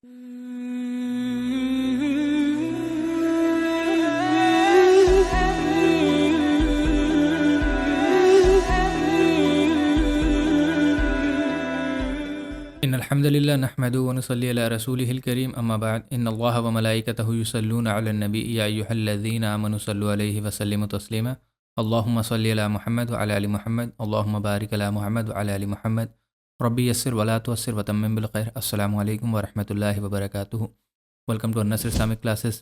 ان الحمد للہ نحمده ونصلی علی رسولہ الکریم اما بعد ان اللہ وملائکتہ یصلون علی النبی یا ایھا الذین آمنوا صلوا علیہ وسلموا تسلیما اللہم صلی علی محمد وعلی آل محمد اللہم بارک علی محمد وعلی آل محمد ربی یسر ولا تعسر وتمم بالخیر۔ السلام علیکم ورحمۃ اللہ وبرکاتہ۔ ویلکم ٹو النصر اسلامک کلاسز۔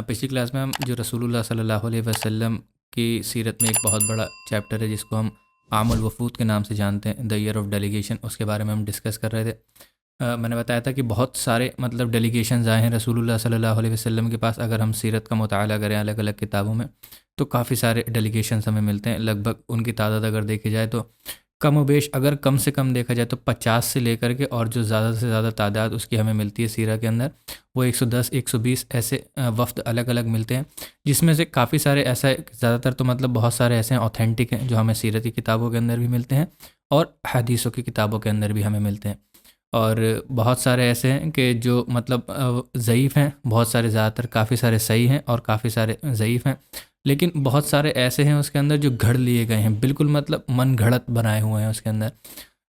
پچھلی کلاس میں ہم جو رسول اللہ صلی اللہ علیہ وسلم کی سیرت میں ایک بہت بڑا چیپٹر ہے جس کو ہم عام الوفود کے نام سے جانتے ہیں، دا ایئر آف ڈیلیگیشن، اس کے بارے میں ہم ڈسکس کر رہے تھے۔ میں نے بتایا تھا کہ بہت سارے ڈیلیگیشنز آئے ہیں رسول اللہ صلی اللہ علیہ وسلم کے پاس۔ اگر ہم سیرت کا مطالعہ کریں الگ الگ کتابوں میں تو کافی سارے ڈیلیگیشنز ہمیں ملتے ہیں۔ لگ بھگ ان کی تعداد اگر دیکھی جائے تو کم و بیش، اگر کم سے کم دیکھا جائے تو 50 سے لے کر کے اور جو زیادہ سے زیادہ تعداد اس کی ہمیں ملتی ہے سیرت کے اندر، وہ 110 120 ایسے وفد الگ الگ ملتے ہیں، جس میں سے کافی سارے ایسا زیادہ تر تو بہت سارے ایسے ہیں اوتھینٹک ہیں جو ہمیں سیرت کی کتابوں کے اندر بھی ملتے ہیں اور حدیثوں کی کتابوں کے اندر بھی ہمیں ملتے ہیں، اور بہت سارے ایسے ہیں کہ جو ضعیف ہیں، بہت سارے زیادہ تر کافی سارے صحیح ہیں اور کافی سارے ضعیف ہیں، لیکن بہت سارے ایسے ہیں اس کے اندر جو گھڑ لیے گئے ہیں، بالکل من گھڑت بنائے ہوئے ہیں اس کے اندر،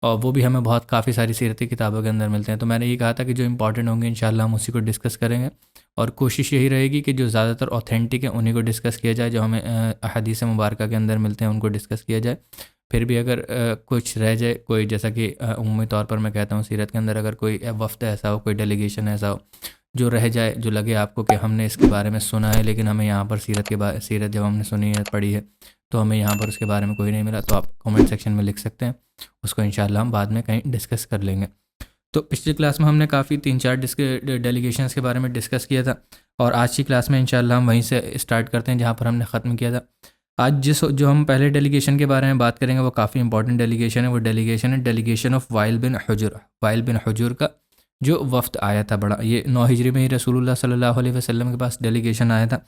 اور وہ بھی ہمیں کافی ساری سیرتی کتابوں کے اندر ملتے ہیں۔ تو میں نے یہ کہا تھا کہ جو امپورٹنٹ ہوں گے انشاءاللہ ہم اسی کو ڈسکس کریں گے، اور کوشش یہی رہے گی کہ جو زیادہ تر اوتھینٹک ہیں انہی کو ڈسکس کیا جائے، جو ہمیں احادیث مبارکہ کے اندر ملتے ہیں ان کو ڈسکس کیا جائے۔ پھر بھی اگر کچھ رہ جائے، کوئی جیسا کہ عمومی طور پر میں کہتا ہوں سیرت کے اندر اگر کوئی وفد ایسا ہو، کوئی ڈیلیگیشن ایسا ہو جو رہ جائے، جو لگے آپ کو کہ ہم نے اس کے بارے میں سنا ہے لیکن ہمیں یہاں پر سیرت جب ہم نے سنی ہے، پڑھی ہے، تو ہمیں یہاں پر اس کے بارے میں کوئی نہیں ملا، تو آپ کامنٹ سیکشن میں لکھ سکتے ہیں، اس کو انشاءاللہ ہم بعد میں کہیں ڈسکس کر لیں گے۔ تو پچھلی کلاس میں ہم نے کافی 3-4 ڈیلیگیشنز کے بارے میں ڈسکس کیا تھا، اور آج کی کلاس میں انشاءاللہ ہم وہیں سے اسٹارٹ کرتے ہیں جہاں پر ہم نے ختم کیا تھا۔ آج جو ہم پہلے ڈیلیگیشن کے بارے میں بات کریں گے وہ کافی امپورٹنٹ ڈیلیگیشن ہے۔ وہ ڈیلیگیشن ہے ڈیلیگیشن آف وائل بن حجر۔ وائل بن حجر کا جو وفد آیا تھا بڑا، یہ 9 ہجری میں ہی رسول اللہ صلی اللہ علیہ وسلم کے پاس ڈیلیگیشن آیا تھا۔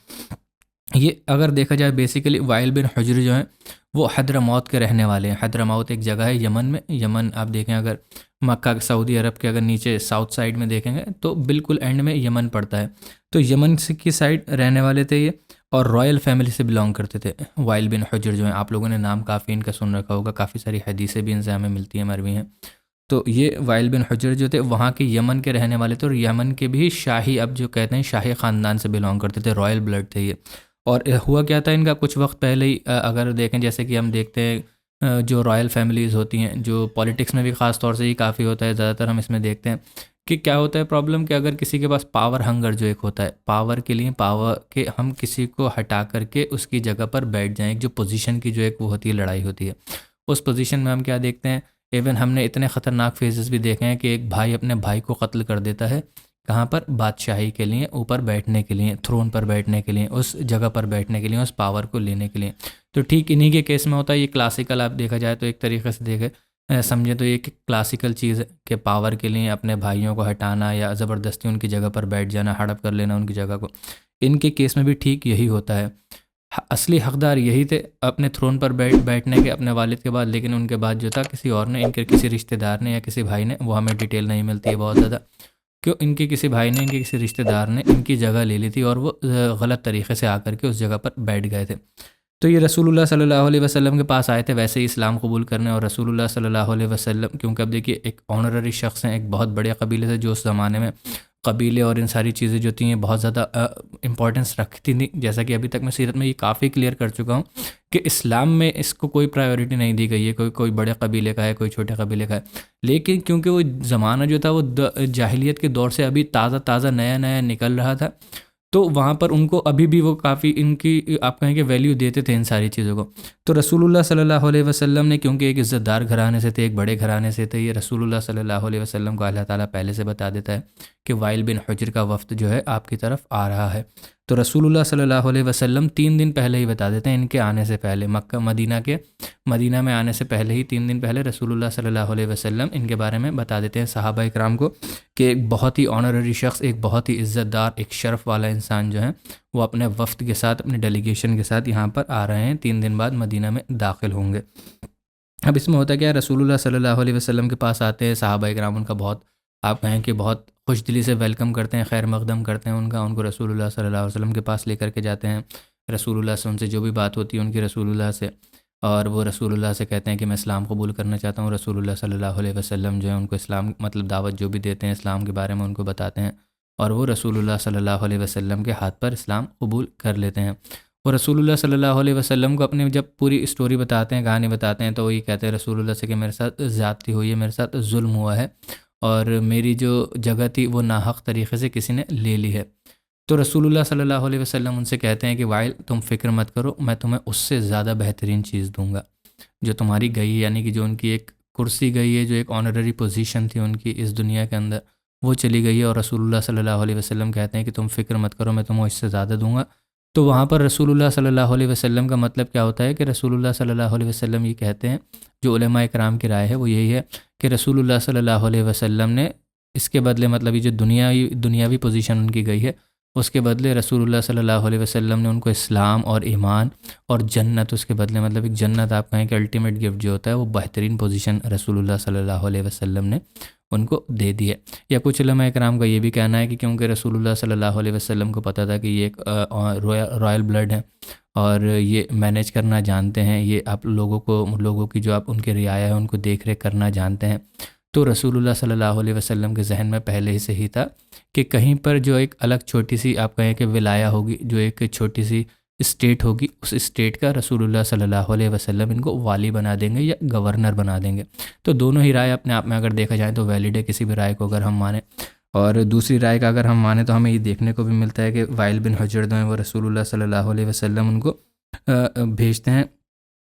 یہ اگر دیکھا جائے بیسیکلی وائل بن حجر جو ہیں وہ حضرموت کے رہنے والے ہیں۔ حضرموت ایک جگہ ہے یمن میں۔ یمن آپ دیکھیں، اگر مکہ سعودی عرب کے اگر نیچے ساؤتھ سائڈ میں دیکھیں گے تو بالکل اینڈ میں یمن پڑتا ہے، تو یمن کی سائڈ رہنے والے تھے یہ، اور رائل فیملی سے بلانگ کرتے تھے۔ وائل بن حجر جو ہیں، آپ لوگوں نے نام کافی ان کا سن رکھا ہوگا، کافی ساری حدیثیں بھی ان سے ہمیں ملتی ہیں، مروی ہیں۔ تو یہ وائل بن حجر جو تھے وہاں کے یمن کے رہنے والے تھے، اور یمن کے بھی شاہی، اب جو کہتے ہیں شاہی خاندان سے بلانگ کرتے تھے، رائل بلڈ تھے یہ۔ اور ہوا کیا تھا ان کا کچھ وقت پہلے ہی، اگر دیکھیں جیسے کہ ہم دیکھتے ہیں جو رائل فیملیز ہوتی ہیں، جو پولیٹکس میں بھی خاص طور سے یہ کافی ہوتا ہے، زیادہ تر ہم اس میں دیکھتے ہیں کہ کیا ہوتا ہے پرابلم، کہ اگر کسی کے پاس پاور ہنگر جو ایک ہوتا ہے، پاور کے لیے پاور کے ہم کسی کو ہٹا کر کے اس کی جگہ پر بیٹھ جائیں، ایک جو پوزیشن کی جو ایک وہ ہوتی ہے، لڑائی ہوتی ہے، اس پوزیشن میں ہم کیا دیکھتے ہیں، ایون ہم نے اتنے خطرناک فیزز بھی دیکھے ہیں کہ ایک بھائی اپنے بھائی کو قتل کر دیتا ہے، کہاں پر؟ بادشاہی کے لیے، اوپر بیٹھنے کے لیے، تھرون پر بیٹھنے کے لیے، اس جگہ پر بیٹھنے کے لیے، اس پاور کو لینے کے لیے۔ تو ٹھیک انہی کے کیس میں ہوتا ہے یہ کلاسیکل، آپ دیکھا جائے تو ایک طریقے سے سمجھے تو یہ ایک کلاسیکل چیز ہے کہ پاور کے لیے اپنے بھائیوں کو ہٹانا یا زبردستی ان کی جگہ پر بیٹھ جانا، ہڑپ کر لینا ان کی جگہ کو۔ ان کے کیس میں بھی ٹھیک یہی ہوتا ہے، اصلی حقدار یہی تھے اپنے تھرون پر بیٹھنے کے، اپنے والد کے بعد، لیکن ان کے بعد جو تھا کسی اور نے، ان کے کسی رشتہ دار نے یا کسی بھائی نے، وہ ہمیں ڈیٹیل نہیں ملتی ہے بہت زیادہ، کہ ان کے کسی بھائی نے، ان کے کسی رشتہ دار نے ان کی جگہ لے لی تھی اور وہ غلط طریقے سے آ کر کے اس جگہ پر بیٹھ گئے تھے۔ تو یہ رسول اللہ صلی اللہ علیہ وسلم کے پاس آئے تھے ویسے ہی اسلام قبول کرنے، اور رسول اللہ صلی اللہ علیہ وسلم، کیونکہ اب دیکھیے ایک آنرری شخص ہیں، ایک بہت بڑے قبیلے سے، جو اس زمانے میں قبیلے اور ان ساری چیزیں جو تھیں بہت زیادہ امپورٹنس رکھتی تھیں، جیسا کہ ابھی تک میں سیرت میں یہ کافی کلیئر کر چکا ہوں کہ اسلام میں اس کو کوئی پرائیورٹی نہیں دی گئی ہے، کوئی بڑے قبیلے کا ہے، کوئی چھوٹے قبیلے کا ہے، لیکن کیونکہ وہ زمانہ جو تھا وہ جاہلیت کے دور سے ابھی تازہ نیا نکل رہا تھا، تو وہاں پر ان کو ابھی بھی وہ کافی ان کی آپ کہیں کہ ویلیو دیتے تھے ان ساری چیزوں کو۔ تو رسول اللہ صلی اللہ علیہ وسلم نے، کیونکہ ایک عزت دار گھرانے سے تھے، ایک بڑے گھرانے سے تھے، یہ رسول اللہ صلی اللہ علیہ وسلم کو اللہ تعالیٰ پہلے سے بتا دیتا ہے کہ وائل بن حجر کا وفد جو ہے آپ کی طرف آ رہا ہے۔ تو رسول اللہ صلی اللہ علیہ وسلم 3 دن پہلے ہی بتا دیتے ہیں، ان کے آنے سے پہلے، مدینہ میں آنے سے پہلے ہی 3 دن پہلے رسول اللہ صلی اللہ علیہ وسلم ان کے بارے میں بتا دیتے ہیں صحابہ اکرام کو کہ ایک بہت ہی آنرری شخص، ایک بہت ہی عزت دار، ایک شرف والا انسان جو ہے وہ اپنے وفد کے ساتھ، اپنے ڈیلیگیشن کے ساتھ یہاں پر آ رہے ہیں، 3 دن بعد مدینہ میں داخل ہوں گے۔ اب اس میں ہوتا کیا ہے، رسول اللہ صلی اللہ علیہ وسلم کے پاس آتے ہیں صحابہ اکرام، ان کا بہت آپ کہیں کہ بہت خوش دلی سے ویلکم کرتے ہیں، خیر مقدم کرتے ہیں ان کو رسول اللہ صلی اللہ علیہ وسلم کے پاس لے کر کے جاتے ہیں، رسول اللہ سے ان سے جو بھی بات ہوتی ہے ان کی رسول اللہ سے، اور وہ رسول اللہ سے کہتے ہیں کہ میں اسلام قبول کرنا چاہتا ہوں۔ رسول اللہ صلی اللہ علیہ وسلم جو ہے ان کو اسلام مطلب دعوت جو بھی دیتے ہیں اسلام کے بارے میں ان کو بتاتے ہیں، اور وہ رسول اللہ صلی اللہ علیہ وسلم کے ہاتھ پر اسلام قبول کر لیتے ہیں۔ وہ رسول اللہ صلی اللہ علیہ وسلم کو اپنی جب پوری اسٹوری بتاتے ہیں، کہانی بتاتے ہیں، تو وہی کہتے ہیں رسول اللہ سے کہ میرے ساتھ زیادتی ہوئی ہے، میرے ساتھ ظلم ہوا ہے، اور میری جو جگہ تھی وہ ناحق طریقے سے کسی نے لے لی ہے۔ تو رسول اللہ صلی اللہ علیہ وسلم ان سے کہتے ہیں کہ وائل تم فکر مت کرو، میں تمہیں اس سے زیادہ بہترین چیز دوں گا جو تمہاری گئی ہے، یعنی کہ جو ان کی ایک کرسی گئی ہے، جو ایک آنرری پوزیشن تھی ان کی اس دنیا کے اندر، وہ چلی گئی ہے، اور رسول اللہ صلی اللہ علیہ وسلم کہتے ہیں کہ تم فکر مت کرو، میں تمہیں اس سے زیادہ دوں گا۔ تو وہاں پر رسول اللہ صلی اللہ علیہ وسلم کا مطلب کیا ہوتا ہے کہ رسول اللہ صلی اللہ علیہ وسلم یہ کہتے ہیں، جو علماء کرام کی رائے ہے وہ یہی ہے کہ رسول اللہ صلی اللہ علیہ وسلم نے اس کے بدلے مطلب یہ جو دنیاوی پوزیشن ان کی گئی ہے، اس کے بدلے رسول اللہ صلی اللہ علیہ وسلم نے ان کو اسلام اور ایمان اور جنت، اس کے بدلے مطلب ایک جنت آپ کہیں کہ الٹیمیٹ گفٹ جو ہوتا ہے، وہ بہترین پوزیشن رسول اللہ صلی اللہ علیہ وسلم نے ان کو دے دی ہے۔ یا کچھ علماء کرام کا یہ بھی کہنا ہے کہ کیونکہ رسول اللہ صلی اللہ علیہ وسلم کو پتہ تھا کہ یہ ایک رائل بلڈ ہے اور یہ مینیج کرنا جانتے ہیں، یہ آپ لوگوں کی جو آپ ان کے رعایا ہے ان کو دیکھ ریکھ کرنا جانتے ہیں، تو رسول اللہ صلی اللہ علیہ وسلم کے ذہن میں پہلے ہی سے ہی تھا کہ کہیں پر جو ایک الگ چھوٹی سی آپ کہیں کہ ولایہ ہوگی، جو ایک چھوٹی سی اسٹیٹ ہوگی، اس اسٹیٹ کا رسول اللہ صلی اللہ علیہ وسلم ان کو والی بنا دیں گے یا گورنر بنا دیں گے۔ تو دونوں ہی رائے اپنے آپ میں اگر دیکھا جائے تو ویلڈ ہے، کسی بھی رائے کو اگر ہم مانیں، اور دوسری رائے کا اگر ہم مانیں تو ہمیں یہ دیکھنے کو بھی ملتا ہے کہ وائل بن حجر جو ہیں وہ رسول اللہ صلی اللہ علیہ وسلم ان کو بھیجتے ہیں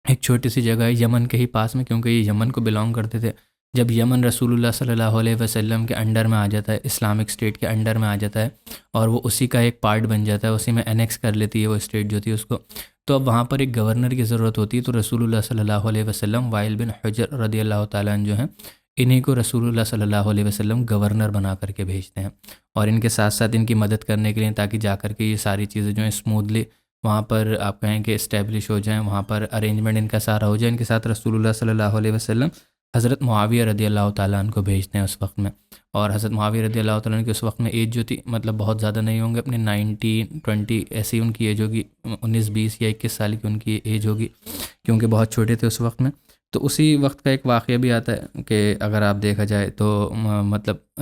ایک چھوٹی سی جگہ ہے یمن کے ہی پاس میں، کیونکہ یہ یمن کو بلانگ کرتے تھے۔ جب یمن رسول اللہ صلی اللہ علیہ وسلم کے انڈر میں آ جاتا ہے، اسلامک اسٹیٹ کے انڈر میں آ جاتا ہے، اور وہ اسی کا ایک پارٹ بن جاتا ہے، اسی میں انیکس کر لیتی ہے وہ اسٹیٹ جو تھی اس کو، تو اب وہاں پر ایک گورنر کی ضرورت ہوتی ہے، تو رسول اللہ صلی اللہ علیہ وسلم وائل بن حجر رضی اللہ تعالیٰ عنہ جو ہیں انہی کو رسول اللہ صلی اللہ علیہ وسلم گورنر بنا کر کے بھیجتے ہیں، اور ان کے ساتھ ساتھ ان کی مدد کرنے کے لیے تاکہ جا کر کے یہ ساری چیزیں جو ہیں اسموتھلی وہاں پر آپ کہیں کہ اسٹیبلش ہو جائیں، وہاں پر ارینجمنٹ ان کا سارا ہو جائے۔ ان کے ساتھ رسول اللہ صلی اللہ علیہ وسلم حضرت معاویہ رضی اللہ تعالیٰ عنہ کو بھیجتے ہیں اس وقت میں، اور حضرت معاویہ رضی اللہ تعالیٰ عنہ کی اس وقت میں ایج جو تھی مطلب بہت زیادہ نہیں ہوں گے، اپنے 19-20 ایسی ان کی ایج ہوگی، 19-20 یا 21 سال کی ان کی ایج ہوگی، کیونکہ بہت چھوٹے تھے اس وقت میں۔ تو اسی وقت کا ایک واقعہ بھی آتا ہے کہ اگر آپ دیکھا جائے تو مطلب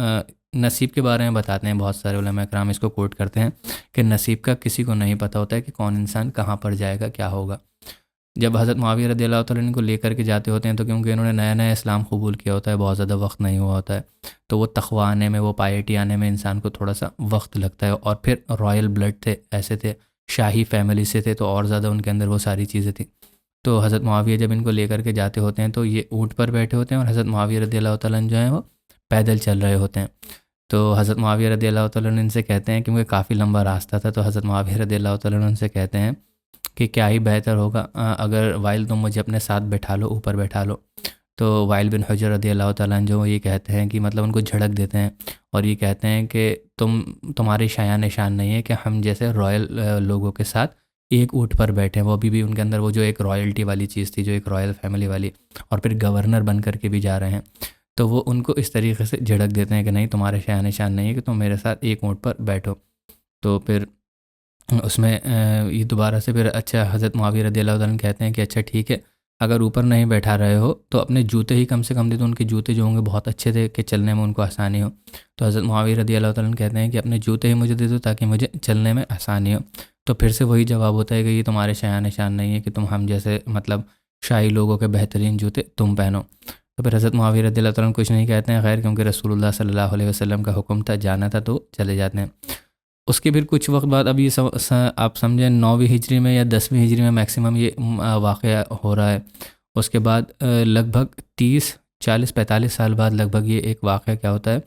نصیب کے بارے میں بتاتے ہیں، بہت سارے علماء کرام اس کو کوٹ کرتے ہیں کہ نصیب کا کسی کو نہیں پتہ ہوتا ہے کہ کون انسان کہاں پر جائے گا، کیا ہوگا۔ جب حضرت معاویہ رضی اللہ تعالیٰ عنہ کو لے کر کے جاتے ہوتے ہیں تو کیونکہ انہوں نے نیا نیا اسلام قبول کیا ہوتا ہے، بہت زیادہ وقت نہیں ہوا ہوتا ہے، تو وہ تقویٰ آنے میں، وہ پائیٹی آنے میں انسان کو تھوڑا سا وقت لگتا ہے، اور پھر رائل بلڈ تھے، ایسے تھے، شاہی فیملی سے تھے، تو اور زیادہ ان کے اندر وہ ساری چیزیں تھیں۔ تو حضرت معاویہ جب ان کو لے کر کے جاتے ہوتے ہیں تو یہ اونٹ پر بیٹھے ہوتے ہیں، اور حضرت معاویہ رضی اللہ تعالیٰ عنہ جو ہیں وہ پیدل چل رہے ہوتے ہیں۔ تو حضرت معاویہ رضی اللہ تعالیٰ عنہ ان سے کہتے ہیں، کیونکہ کافی لمبا راستہ تھا، تو حضرت معاویہ رضی اللہ تعالیٰ عنہ ان سے کہتے ہیں کہ کیا ہی بہتر ہوگا اگر وائل تم مجھے اپنے ساتھ بٹھا لو، اوپر بیٹھا لو۔ تو وائل بن حجر رضی اللہ تعالیٰ عنہ جو یہ کہتے ہیں کہ مطلب ان کو جھڑک دیتے ہیں، اور یہ کہتے ہیں کہ تمہاری شایان نشان نہیں ہے کہ ہم جیسے رائل لوگوں کے ساتھ ایک اونٹ پر بیٹھے ہیں، وہ بھی ان کے اندر وہ جو ایک رائلٹی والی چیز تھی، جو ایک رائل فیملی والی، اور پھر گورنر بن کر کے بھی جا رہے ہیں، تو وہ ان کو اس طریقے سے جھڑک دیتے ہیں کہ نہیں، تمہارے شایان نشان نہیں ہے کہ تم میرے ساتھ ایک اونٹ پر بیٹھو۔ تو پھر اس میں یہ دوبارہ سے پھر اچھا حضرت معاویہ رضی اللہ عنہ کہتے ہیں کہ اچھا ٹھیک ہے، اگر اوپر نہیں بیٹھا رہے ہو تو اپنے جوتے ہی کم سے کم دے دو۔ ان کے جوتے جو ہوں گے بہت اچھے تھے کہ چلنے میں ان کو آسانی ہو، تو حضرت معاویہ رضی اللہ عنہ کہتے ہیں کہ اپنے جوتے ہی مجھے دے دو تاکہ مجھے چلنے میں آسانی ہو۔ تو پھر سے وہی جواب ہوتا ہے کہ یہ تمہارے شایان نشان نہیں ہے کہ تم ہم جیسے مطلب شاہی لوگوں کے بہترین جوتے تم پہنو۔ تو پھر حضرت معاویہ رضی اللہ عنہ کچھ نہیں کہتے ہیں، خیر کیونکہ رسول اللہ صلی اللہ علیہ وسلم کا حکم تھا، جانا تھا، تو چلے جاتے ہیں۔ اس کے پھر کچھ وقت بعد، اب یہ آپ سمجھیں 9ویں ہجری میں یا 10ویں ہجری میں میکسیمم یہ واقعہ ہو رہا ہے۔ اس کے بعد لگ بھگ 30-40-45 سال بعد لگ بھگ یہ ایک واقعہ کیا ہوتا ہے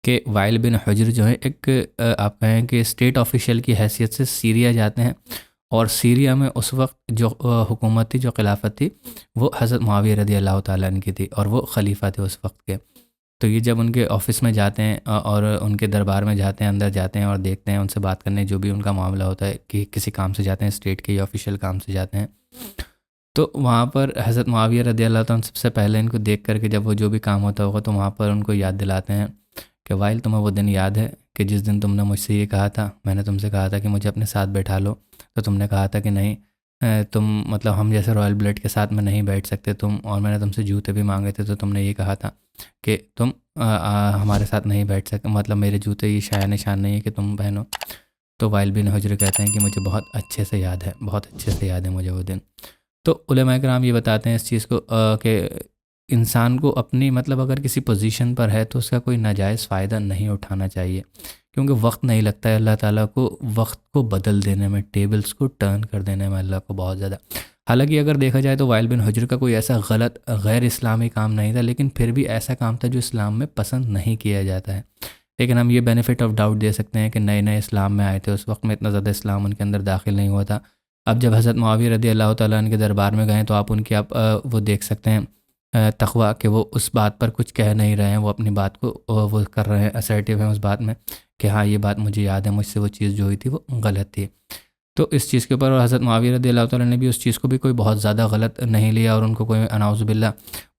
کہ وائل بن حجر جو ہے ایک آپ کہیں کہ اسٹیٹ آفیشیل کی حیثیت سے سیریا جاتے ہیں، اور سیریا میں اس وقت جو حکومت تھی، جو خلافت تھی، وہ حضرت معاویہ رضی اللہ تعالیٰ عنہ کی تھی، اور وہ خلیفہ تھے اس وقت کے۔ تو یہ جب ان کے آفس میں جاتے ہیں اور ان کے دربار میں جاتے ہیں، اندر جاتے ہیں اور دیکھتے ہیں، ان سے بات کرنے جو بھی ان کا معاملہ ہوتا ہے کہ کسی کام سے جاتے ہیں، اسٹیٹ کے یا آفیشیل کام سے جاتے ہیں، تو وہاں پر حضرت معاویہ رضی اللہ عنہ سب سے پہلے ان کو دیکھ کر کے جب وہ جو بھی کام ہوتا ہوگا تو وہاں پر ان کو یاد دلاتے ہیں کہ وائل تمہیں وہ دن یاد ہے کہ جس دن تم نے مجھ سے یہ کہا تھا، میں نے تم سے کہا تھا کہ مجھے اپنے ساتھ بیٹھا لو، تو تم نے کہا تھا کہ نہیں، تم مطلب ہم جیسے رائل بلڈ کے ساتھ میں نہیں بیٹھ سکتے تم، اور میں نے تم سے جوتے بھی مانگے تھے تو تم نے یہ کہا تھا کہ تم ہمارے ساتھ نہیں بیٹھ سکتے، مطلب میرے جوتے یہ شایع نشان نہیں ہے کہ تم پہنو۔ تو وائل بن حجر کہتے ہیں کہ مجھے بہت اچھے سے یاد ہے، بہت اچھے سے یاد ہے مجھے وہ دن۔ تو علماء کرام یہ بتاتے ہیں اس چیز کو کہ انسان کو اپنی مطلب اگر کسی پوزیشن پر ہے تو اس کا کوئی ناجائز فائدہ نہیں اٹھانا چاہیے، کیونکہ وقت نہیں لگتا ہے اللہ تعالیٰ کو وقت کو بدل دینے میں، ٹیبلز کو ٹرن کر دینے میں اللہ کو بہت زیادہ۔ حالانکہ اگر دیکھا جائے تو وائل بن حجر کا کوئی ایسا غلط غیر اسلامی کام نہیں تھا، لیکن پھر بھی ایسا کام تھا جو اسلام میں پسند نہیں کیا جاتا ہے۔ لیکن ہم یہ بینیفٹ آف ڈاؤٹ دے سکتے ہیں کہ نئے نئے اسلام میں آئے تھے، اس وقت میں اتنا زیادہ اسلام ان کے اندر داخل نہیں ہوا تھا۔ اب جب حضرت معاویہ رضی اللہ تعالیٰ عنہ کے دربار میں گئے تو آپ ان کی وہ دیکھ سکتے ہیں تقویٰ کہ وہ اس بات پر کچھ کہہ نہیں رہے ہیں، وہ اپنی بات کو وہ کر رہے ہیں، اسرٹیو ہیں اس بات میں کہ ہاں یہ بات مجھے یاد ہے، مجھ سے وہ چیز جو ہوئی تھی وہ غلط تھی۔ تو اس چیز کے اوپر حضرت معاویہ رضی اللہ تعالیٰ نے بھی اس چیز کو بھی کوئی بہت زیادہ غلط نہیں لیا، اور ان کو کوئی اناؤذ باللہ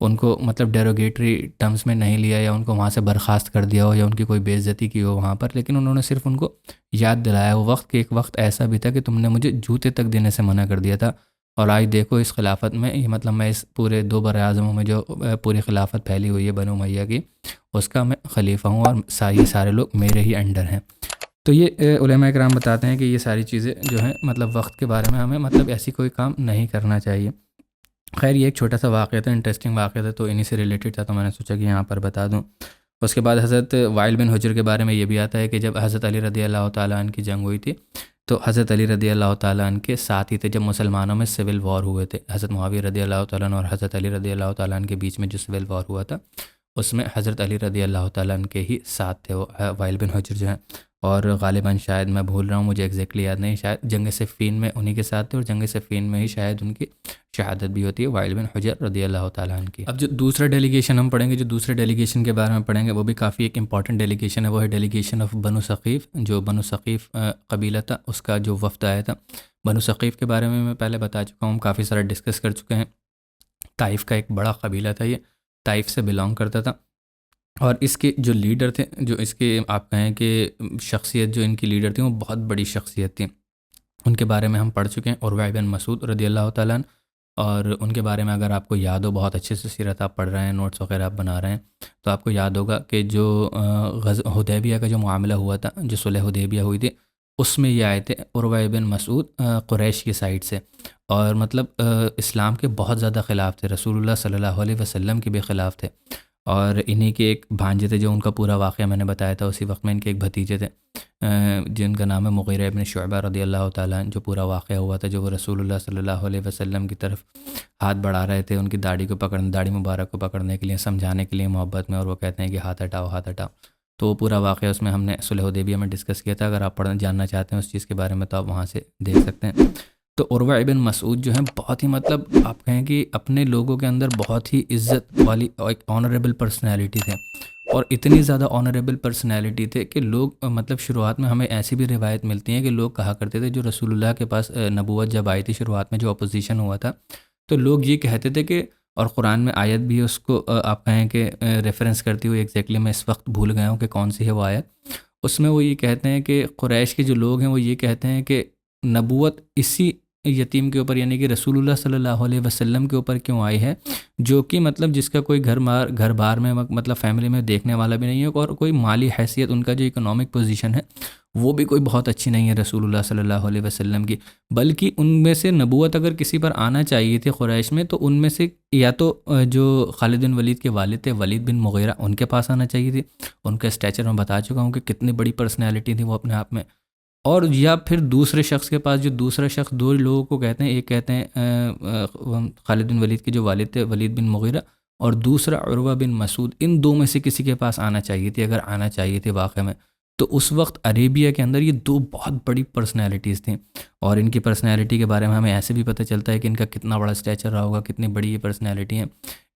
ان کو مطلب ڈیروگیٹری ٹرمز میں نہیں لیا یا ان کو وہاں سے برخاست کر دیا ہو یا ان کی کوئی بے عزتی کی ہو وہاں پر، لیکن انہوں نے صرف ان کو یاد دلایا وہ وقت کہ ایک وقت ایسا بھی تھا کہ تم نے مجھے جوتے تک دینے سے منع کر دیا تھا، اور آج دیکھو اس خلافت میں، یہ مطلب میں اس پورے 2 براعظموں میں جو پوری خلافت پھیلی ہوئی ہے بنو امیہ کی، اس کا میں خلیفہ ہوں اور سارے لوگ میرے ہی انڈر ہیں۔ تو یہ علماء کرام بتاتے ہیں کہ یہ ساری چیزیں جو ہیں مطلب وقت کے بارے میں ہمیں مطلب ایسی کوئی کام نہیں کرنا چاہیے۔ خیر یہ ایک چھوٹا سا واقعہ تھا، انٹرسٹنگ واقعہ تھا، تو انہی سے ریلیٹڈ تھا تو میں نے سوچا کہ یہاں پر بتا دوں۔ اس کے بعد حضرت وائل بن حجر کے بارے میں یہ بھی آتا ہے کہ جب حضرت علی رضی اللہ تعالیٰ عنہ کی جنگ ہوئی تھی تو حضرت علی رضی اللہ تعالیٰ عنہ کے ساتھ ہی تھے جب مسلمانوں میں سول وار ہوئے تھے، حضرت معاویہ رضی اللہ تعالیٰ عنہ اور حضرت علی رضی اللہ تعالیٰ عنہ کے بیچ میں جو سول وار ہوا تھا اس میں حضرت علی رضی اللہ تعالیٰ عنہ کے ہی ساتھ تھے وہ وائل بن حجر جو ہیں، اور غالباً شاید میں بھول رہا ہوں، مجھے ایگزیکٹلی یاد نہیں، شاید جنگ صفین میں انہی کے ساتھ تھے، اور جنگ صفین میں ہی شاید ان کی شہادت بھی ہوتی ہے وائل بن حجر رضی اللہ تعالیٰ عنہ کی۔ اب جو دوسرا ڈیلیگیشن ہم پڑھیں گے، جو دوسرے ڈیلیگیشن کے بارے میں پڑھیں گے وہ بھی کافی ایک امپورٹنٹ ڈیلیگیشن ہے، وہ ہے ڈیلیگیشن آف بنو ثقیف۔ جو بنو ثقیف قبیلہ تھا اس کا جو وفد آیا تھا، بنو ثقیف کے بارے میں پہلے بتا چکا ہوں، کافی سارا ڈسکس کر چکے ہیں۔ طائف کا ایک بڑا قبیلہ تھا، یہ طائف سے بلانگ کرتا تھا، اور اس کے جو لیڈر تھے، جو اس کے آپ کہیں کہ شخصیت جو ان کی لیڈر تھی وہ بہت بڑی شخصیت تھی، ان کے بارے میں ہم پڑھ چکے ہیں، عروہ بن مسعود رضی اللہ تعالیٰ عنہ، اور ان کے بارے میں اگر آپ کو یاد ہو، بہت اچھے سے سیرت آپ پڑھ رہے ہیں، نوٹس وغیرہ آپ بنا رہے ہیں، تو آپ کو یاد ہوگا کہ جو حدیبیہ کا جو معاملہ ہوا تھا، جو صلح حدیبیہ ہوئی تھی، اس میں یہ آئے تھے عروہ بن مسعود قریش کی سائڈ سے، اور مطلب اسلام کے بہت زیادہ خلاف تھے، رسول اللہ صلی اللہ علیہ وسلم کے بھی خلاف تھے، اور انہی کے ایک بھانجے تھے جو ان کا پورا واقعہ میں نے بتایا تھا، اسی وقت میں ان کے ایک بھتیجے تھے جن کا نام ہے مغیرہ ابن شعبہ رضی اللہ تعالیٰ عنہ، جو پورا واقعہ ہوا تھا، جو وہ رسول اللہ صلی اللہ علیہ وسلم کی طرف ہاتھ بڑھا رہے تھے ان کی داڑھی مبارک کو پکڑنے کے لیے، سمجھانے کے لیے محبت میں، اور وہ کہتے ہیں کہ ہاتھ ہٹاؤ ہاتھ ہٹاؤ۔ تو وہ پورا واقعہ اس میں ہم نے صلح حدیبیہ میں ڈسکس کیا تھا، اگر آپ جاننا چاہتے ہیں اس چیز کے بارے میں تو آپ وہاں سے دیکھ سکتے ہیں۔ تو عروہ ابن مسعود جو ہیں بہت ہی مطلب آپ کہیں کہ اپنے لوگوں کے اندر بہت ہی عزت والی اور ایک آنریبل پرسنالٹی تھے، اور اتنی زیادہ آنریبل پرسنالٹی تھے کہ لوگ مطلب شروعات میں ہمیں ایسی بھی روایت ملتی ہیں کہ لوگ کہا کرتے تھے، جو رسول اللہ کے پاس نبوت جب آئی تھی شروعات میں جو اپوزیشن ہوا تھا، تو لوگ یہ کہتے تھے کہ، اور قرآن میں آیت بھی اس کو آپ کہیں کہ ریفرنس کرتی ہوئی، ایگزیکٹلی میں اس وقت بھول گیا ہوں کہ کون سی ہے وہ آیت، اس میں وہ یہ کہتے ہیں کہ قریش کے جو لوگ ہیں وہ یہ کہتے ہیں کہ نبوت اسی یتیم کے اوپر یعنی کہ رسول اللہ صلی اللہ علیہ وسلم کے اوپر کیوں آئی ہے، جو کہ مطلب جس کا کوئی گھر بار میں مطلب فیملی میں دیکھنے والا بھی نہیں ہے، اور کوئی مالی حیثیت ان کا جو اکنامک پوزیشن ہے وہ بھی کوئی بہت اچھی نہیں ہے رسول اللہ صلی اللہ علیہ وسلم کی، بلکہ ان میں سے نبوت اگر کسی پر آنا چاہیے تھی قریش میں، تو ان میں سے یا تو جو خالد بن ولید کے والد تھے ولید بن مغیرہ، ان کے پاس آنا چاہیے تھی، ان کا اسٹیچر میں بتا چکا ہوں کہ کتنی بڑی پرسنالٹی تھی وہ اپنے آپ میں، اور یا پھر دوسرے شخص کے پاس، جو دوسرا شخص 2 لوگوں کو کہتے ہیں، ایک کہتے ہیں خالد بن ولید کے جو والد تھے ولید بن مغیرہ، اور دوسرا عروہ بن مسعود، ان 2 میں سے کسی کے پاس آنا چاہیے تھی اگر آنا چاہیے تھی واقع میں۔ تو اس وقت عربیہ کے اندر یہ 2 بہت بڑی پرسنالٹیز تھیں، اور ان کی پرسنالٹی کے بارے میں ہمیں ایسے بھی پتہ چلتا ہے کہ ان کا کتنا بڑا اسٹیچر رہا ہوگا، کتنی بڑی یہ پرسنالٹی ہے،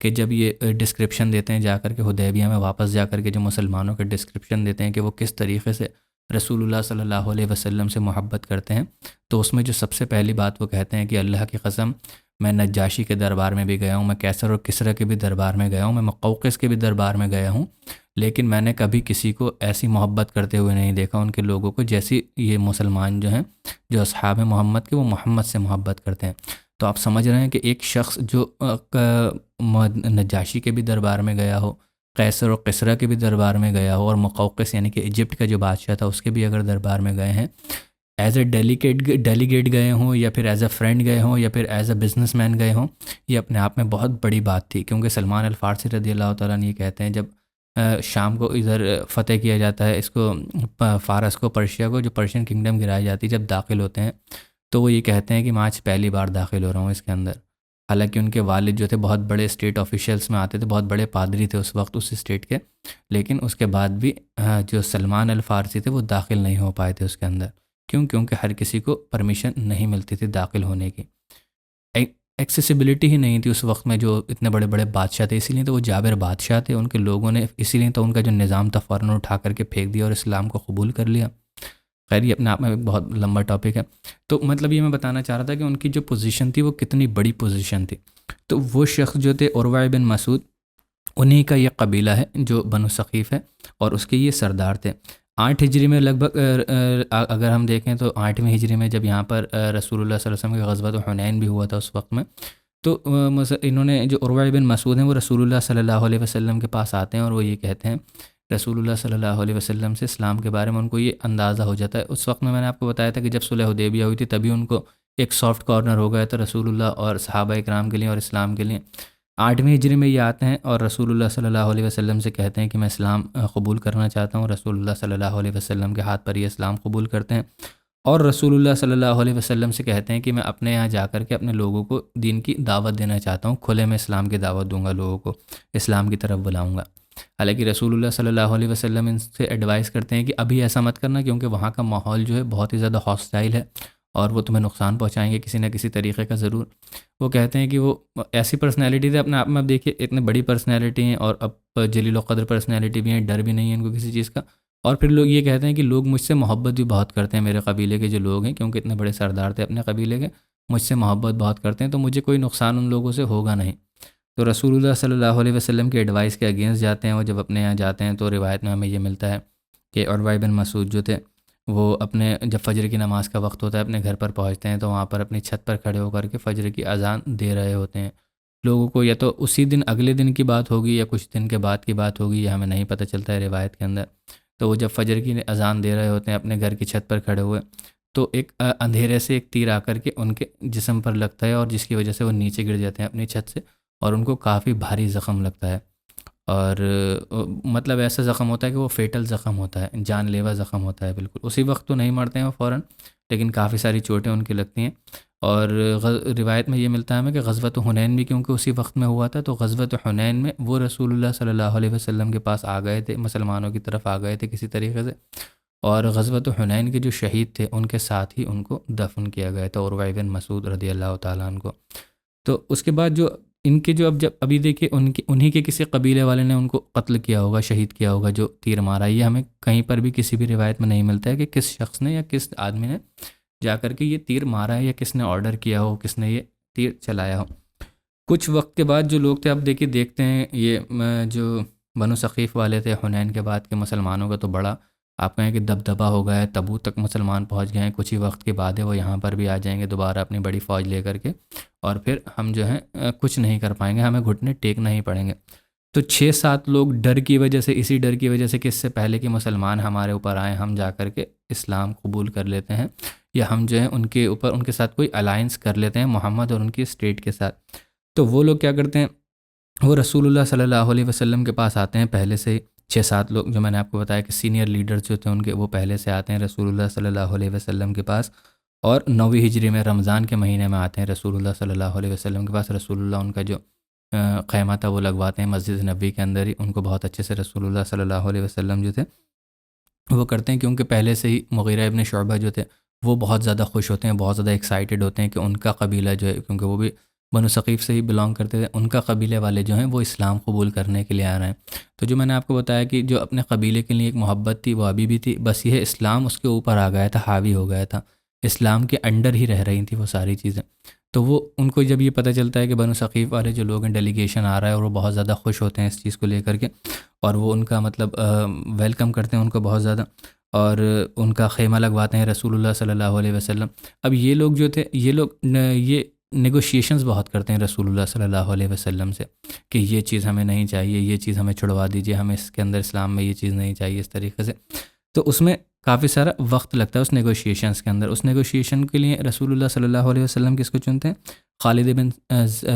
کہ جب یہ ڈسکرپشن دیتے ہیں جا کر کے حدیبیہ میں واپس جا کر کے، جو مسلمانوں کے ڈسکرپشن دیتے ہیں کہ وہ کس طریقے سے رسول اللہ صلی اللہ علیہ وسلم سے محبت کرتے ہیں، تو اس میں جو سب سے پہلی بات وہ کہتے ہیں کہ اللہ کی قسم میں نجاشی کے دربار میں بھی گیا ہوں، میں کیسر اور کسرا کے بھی دربار میں گیا ہوں، میں مقوقس کے بھی دربار میں گیا ہوں، لیکن میں نے کبھی کسی کو ایسی محبت کرتے ہوئے نہیں دیکھا ان کے لوگوں کو جیسی یہ مسلمان جو ہیں، جو اصحاب محمد کے، وہ محمد سے محبت کرتے ہیں۔ تو آپ سمجھ رہے ہیں کہ ایک شخص جو نجاشی کے بھی دربار میں گیا ہو، قیصر و قسرا کے بھی دربار میں گیا ہو، اور مقوقس یعنی کہ ایجپٹ کا جو بادشاہ تھا اس کے بھی اگر دربار میں گئے ہیں، ایز اے ڈیلیگیٹ گئے ہوں، یا پھر ایز اے فرینڈ گئے ہوں، یا پھر ایز اے بزنس مین گئے ہوں، یہ اپنے آپ میں بہت بڑی بات تھی۔ کیونکہ سلمان الفارسی رضی اللہ تعالیٰ عنہ یہ کہتے ہیں، جب شام کو ادھر فتح کیا جاتا ہے، اس کو فارس کو، پرشیا کو، جو پرشین کنگڈم گرائی جاتی ہے، جب داخل ہوتے ہیں تو وہ یہ کہتے ہیں کہ میں آج پہلی بار داخل ہو رہا ہوں اس کے اندر۔ حالانکہ ان کے والد جو تھے بہت بڑے اسٹیٹ آفیشلس میں آتے تھے، بہت بڑے پادری تھے اس وقت اس اسٹیٹ کے، لیکن اس کے بعد بھی جو سلمان الفارسی تھے وہ داخل نہیں ہو پائے تھے اس کے اندر۔ کیونکہ ہر کسی کو پرمیشن نہیں ملتی تھی داخل ہونے کی، ایکسیسیبلٹی ہی نہیں تھی اس وقت میں، جو اتنے بڑے بڑے بادشاہ تھے، اسی لیے تو وہ جابر بادشاہ تھے، ان کے لوگوں نے اسی لیے تو ان کا جو نظام تھا فوراً اٹھا کر کے پھینک دیا اور اسلام کو قبول کر لیا۔ خیر یہ اپنے آپ میں ایک بہت لمبا ٹاپک ہے۔ تو مطلب یہ میں بتانا چاہ رہا تھا کہ ان کی جو پوزیشن تھی وہ کتنی بڑی پوزیشن تھی۔ تو وہ شخص جو تھے عروہ بن مسعود، انہی کا یہ قبیلہ ہے جو بنو ثقیف ہے، اور اس کے یہ سردار تھے۔ 8 ہجری میں لگ بھگ اگر ہم دیکھیں تو 8ویں ہجری میں جب یہاں پر رسول اللہ صلی اللہ علیہ وسلم کا غزوۃ حنین بھی ہوا تھا اس وقت میں، تو انہوں نے جو عروہ بن مسعود ہیں وہ رسول اللہ صلی اللہ علیہ وسلم کے پاس آتے ہیں، اور وہ یہ کہتے ہیں رسول اللہ صلی اللہ علیہ وسلم سے اسلام کے بارے میں ان کو یہ اندازہ ہو جاتا ہے۔ اس وقت میں نے آپ کو بتایا تھا کہ جب صلح حدیبیہ ہوئی تھی تبھی ان کو ایک سافٹ کارنر ہو گیا تھا رسول اللہ اور صحابہ اکرام کے لیے اور اسلام کے لیے۔ 8ویں ہجری میں یہ آتے ہیں اور رسول اللہ صلی اللہ علیہ وسلم سے کہتے ہیں کہ میں اسلام قبول کرنا چاہتا ہوں۔ رسول اللہ صلی اللہ علیہ وسلم کے ہاتھ پر یہ اسلام قبول کرتے ہیں، اور رسول اللہ صلی اللہ علیہ وسلم سے کہتے ہیں کہ میں اپنے یہاں جا کر کے اپنے لوگوں کو دین کی دعوت دینا چاہتا ہوں، کھلے میں اسلام کی دعوت دوں گا، لوگوں کو اسلام کی طرف بلاؤں گا۔ حالانکہ رسول اللہ صلی اللہ علیہ وسلم ان سے ایڈوائز کرتے ہیں کہ ابھی ایسا مت کرنا، کیونکہ وہاں کا ماحول جو ہے بہت ہی زیادہ ہاسٹائل ہے اور وہ تمہیں نقصان پہنچائیں گے کسی نہ کسی طریقے کا ضرور۔ وہ کہتے ہیں کہ وہ ایسی پرسنالٹی تھے اپنے آپ میں، اب دیکھیے اتنے بڑی پرسنالٹی ہیں اور اب جلیل و قدر پرسنالٹی بھی ہیں، ڈر بھی نہیں ہے ان کو کسی چیز کا، اور پھر لوگ یہ کہتے ہیں کہ لوگ مجھ سے محبت بھی بہت کرتے ہیں، میرے قبیلے کے جو لوگ ہیں، کیونکہ اتنے بڑے سردار تھے اپنے قبیلے کے، مجھ سے محبت بہت کرتے ہیں، تو مجھے کوئی نقصان ان لوگوں سے ہوگا نہیں۔ تو رسول اللہ صلی اللہ علیہ وسلم کے ایڈوائس کے اگینسٹ جاتے ہیں، اور جب اپنے یہاں جاتے ہیں تو روایت میں ہمیں یہ ملتا ہے کہ عروہ بن مسعود جو تھے وہ اپنے جب فجر کی نماز کا وقت ہوتا ہے اپنے گھر پر پہنچتے ہیں، تو وہاں پر اپنی چھت پر کھڑے ہو کر کے فجر کی اذان دے رہے ہوتے ہیں لوگوں کو، یا تو اسی دن اگلے دن کی بات ہوگی یا کچھ دن کے بعد کی بات ہوگی، یہ ہمیں نہیں پتہ چلتا ہے روایت کے اندر۔ تو وہ جب فجر کی اذان دے رہے ہوتے ہیں اپنے گھر کی چھت پر کھڑے ہوئے، تو ایک اندھیرے سے ایک تیر آ کر کے ان کے جسم پر لگتا ہے، اور جس کی وجہ سے وہ نیچے گر جاتے ہیں اپنی چھت سے، اور ان کو کافی بھاری زخم لگتا ہے، اور مطلب ایسا زخم ہوتا ہے کہ وہ فیٹل زخم ہوتا ہے، جان لیوا زخم ہوتا ہے بالکل۔ اسی وقت تو نہیں مرتے ہیں وہ فوراً، لیکن کافی ساری چوٹیں ان کی لگتی ہیں۔ اور روایت میں یہ ملتا ہے ہمیں کہ غزوۃ حنین بھی کیونکہ اسی وقت میں ہوا تھا، تو غزوۃ حنین میں وہ رسول اللہ صلی اللہ علیہ وسلم کے پاس آ گئے تھے، مسلمانوں کی طرف آ گئے تھے کسی طریقے سے، اور غزوۃ حنین کے جو شہید تھے ان کے ساتھ ہی ان کو دفن کیا گیا تھا، عروہ بن مسعود رضی اللہ تعالیٰ عنہ کو۔ تو اس کے بعد جو ان کے جو ابھی دیکھیے انہی کے کسی قبیلے والے نے ان کو قتل کیا ہوگا، شہید کیا ہوگا، جو تیر مارا، یہ ہمیں کہیں پر بھی کسی بھی روایت میں نہیں ملتا ہے کہ کس شخص نے یا کس آدمی نے جا کر کے یہ تیر مارا ہے، یا کس نے آرڈر کیا ہو، کس نے یہ تیر چلایا ہو۔ کچھ وقت کے بعد جو لوگ تھے، اب دیکھیے دیکھتے ہیں یہ جو بنو ثقیف والے تھے حنین کے بعد کے مسلمانوں کا تو بڑا آپ کہیں کہ دبدبا ہو گیا ہے، تبوک تک مسلمان پہنچ گئے ہیں، کچھ ہی وقت کے بعد ہے وہ یہاں پر بھی آ جائیں گے دوبارہ اپنی بڑی فوج لے کر کے، اور پھر ہم جو ہیں کچھ نہیں کر پائیں گے، ہمیں گھٹنے ٹیکنا ہی پڑیں گے۔ تو 6-7 لوگ ڈر کی وجہ سے، اسی ڈر کی وجہ سے کہ اس سے پہلے کہ مسلمان ہمارے اوپر آئیں ہم جا کر کے اسلام قبول کر لیتے ہیں، یا ہم جو ہیں ان کے اوپر ان کے ساتھ کوئی الائنس کر لیتے ہیں محمد اور ان کی اسٹیٹ کے ساتھ۔ تو وہ لوگ کیا کرتے ہیں، وہ رسول اللہ صلی اللہ علیہ وسلم کے پاس آتے ہیں پہلے سے ہی، 6-7 لوگ جو میں نے آپ کو بتایا کہ سینئر لیڈرز جو تھے ان کے، وہ پہلے سے آتے ہیں رسول اللہ صلی اللہ علیہ وسلم کے پاس، اور 9ویں ہجری میں رمضان کے مہینے میں آتے ہیں رسول اللہ صلی اللہ علیہ وسلم کے پاس۔ رسول اللہ ان کا جو خیمہ تھا وہ لگواتے ہیں مسجد نبوی کے اندر ہی، ان کو بہت اچھے سے رسول اللہ صلی اللہ علیہ وسلم جو تھے وہ کرتے ہیں، کیونکہ پہلے سے ہی مغیرہ ابن شعبہ جو تھے وہ بہت زیادہ خوش ہوتے ہیں، بہت زیادہ ایکسائٹڈ ہوتے ہیں کہ ان کا قبیلہ جو ہے، کیونکہ وہ بھی بنو ثقیف سے ہی بلانگ کرتے تھے، ان کا قبیلے والے جو ہیں وہ اسلام قبول کرنے کے لیے آ رہے ہیں۔ تو جو میں نے آپ کو بتایا کہ جو اپنے قبیلے کے لیے ایک محبت تھی وہ ابھی بھی تھی، بس یہ اسلام اس کے اوپر آ گیا تھا، حاوی ہو گیا تھا، اسلام کے انڈر ہی رہ رہی تھیں وہ ساری چیزیں. تو وہ ان کو جب یہ پتہ چلتا ہے کہ بنو ثقیف والے جو لوگ ہیں ڈیلیگیشن آ رہا ہے اور وہ بہت زیادہ خوش ہوتے ہیں اس چیز کو لے کر کے, اور وہ ان کا مطلب ویلکم کرتے ہیں ان کو بہت زیادہ, اور ان کا خیمہ لگواتے ہیں رسول اللہ صلی اللہ علیہ وسلم. اب یہ لوگ جو تھے یہ نیگوشیشنز بہت کرتے ہیں رسول اللہ صلی اللہ علیہ وسلم سے کہ یہ چیز ہمیں نہیں چاہیے, یہ چیز ہمیں چھڑوا دیجیے, ہمیں اس کے اندر اسلام میں یہ چیز نہیں چاہیے اس طریقے سے. تو اس میں کافی سارا وقت لگتا ہے اس نیگوشیشنز کے اندر. اس نیگوشیشن کے لیے رسول اللہ صلی اللہ علیہ وسلم کس کو چنتے ہیں؟ خالد بن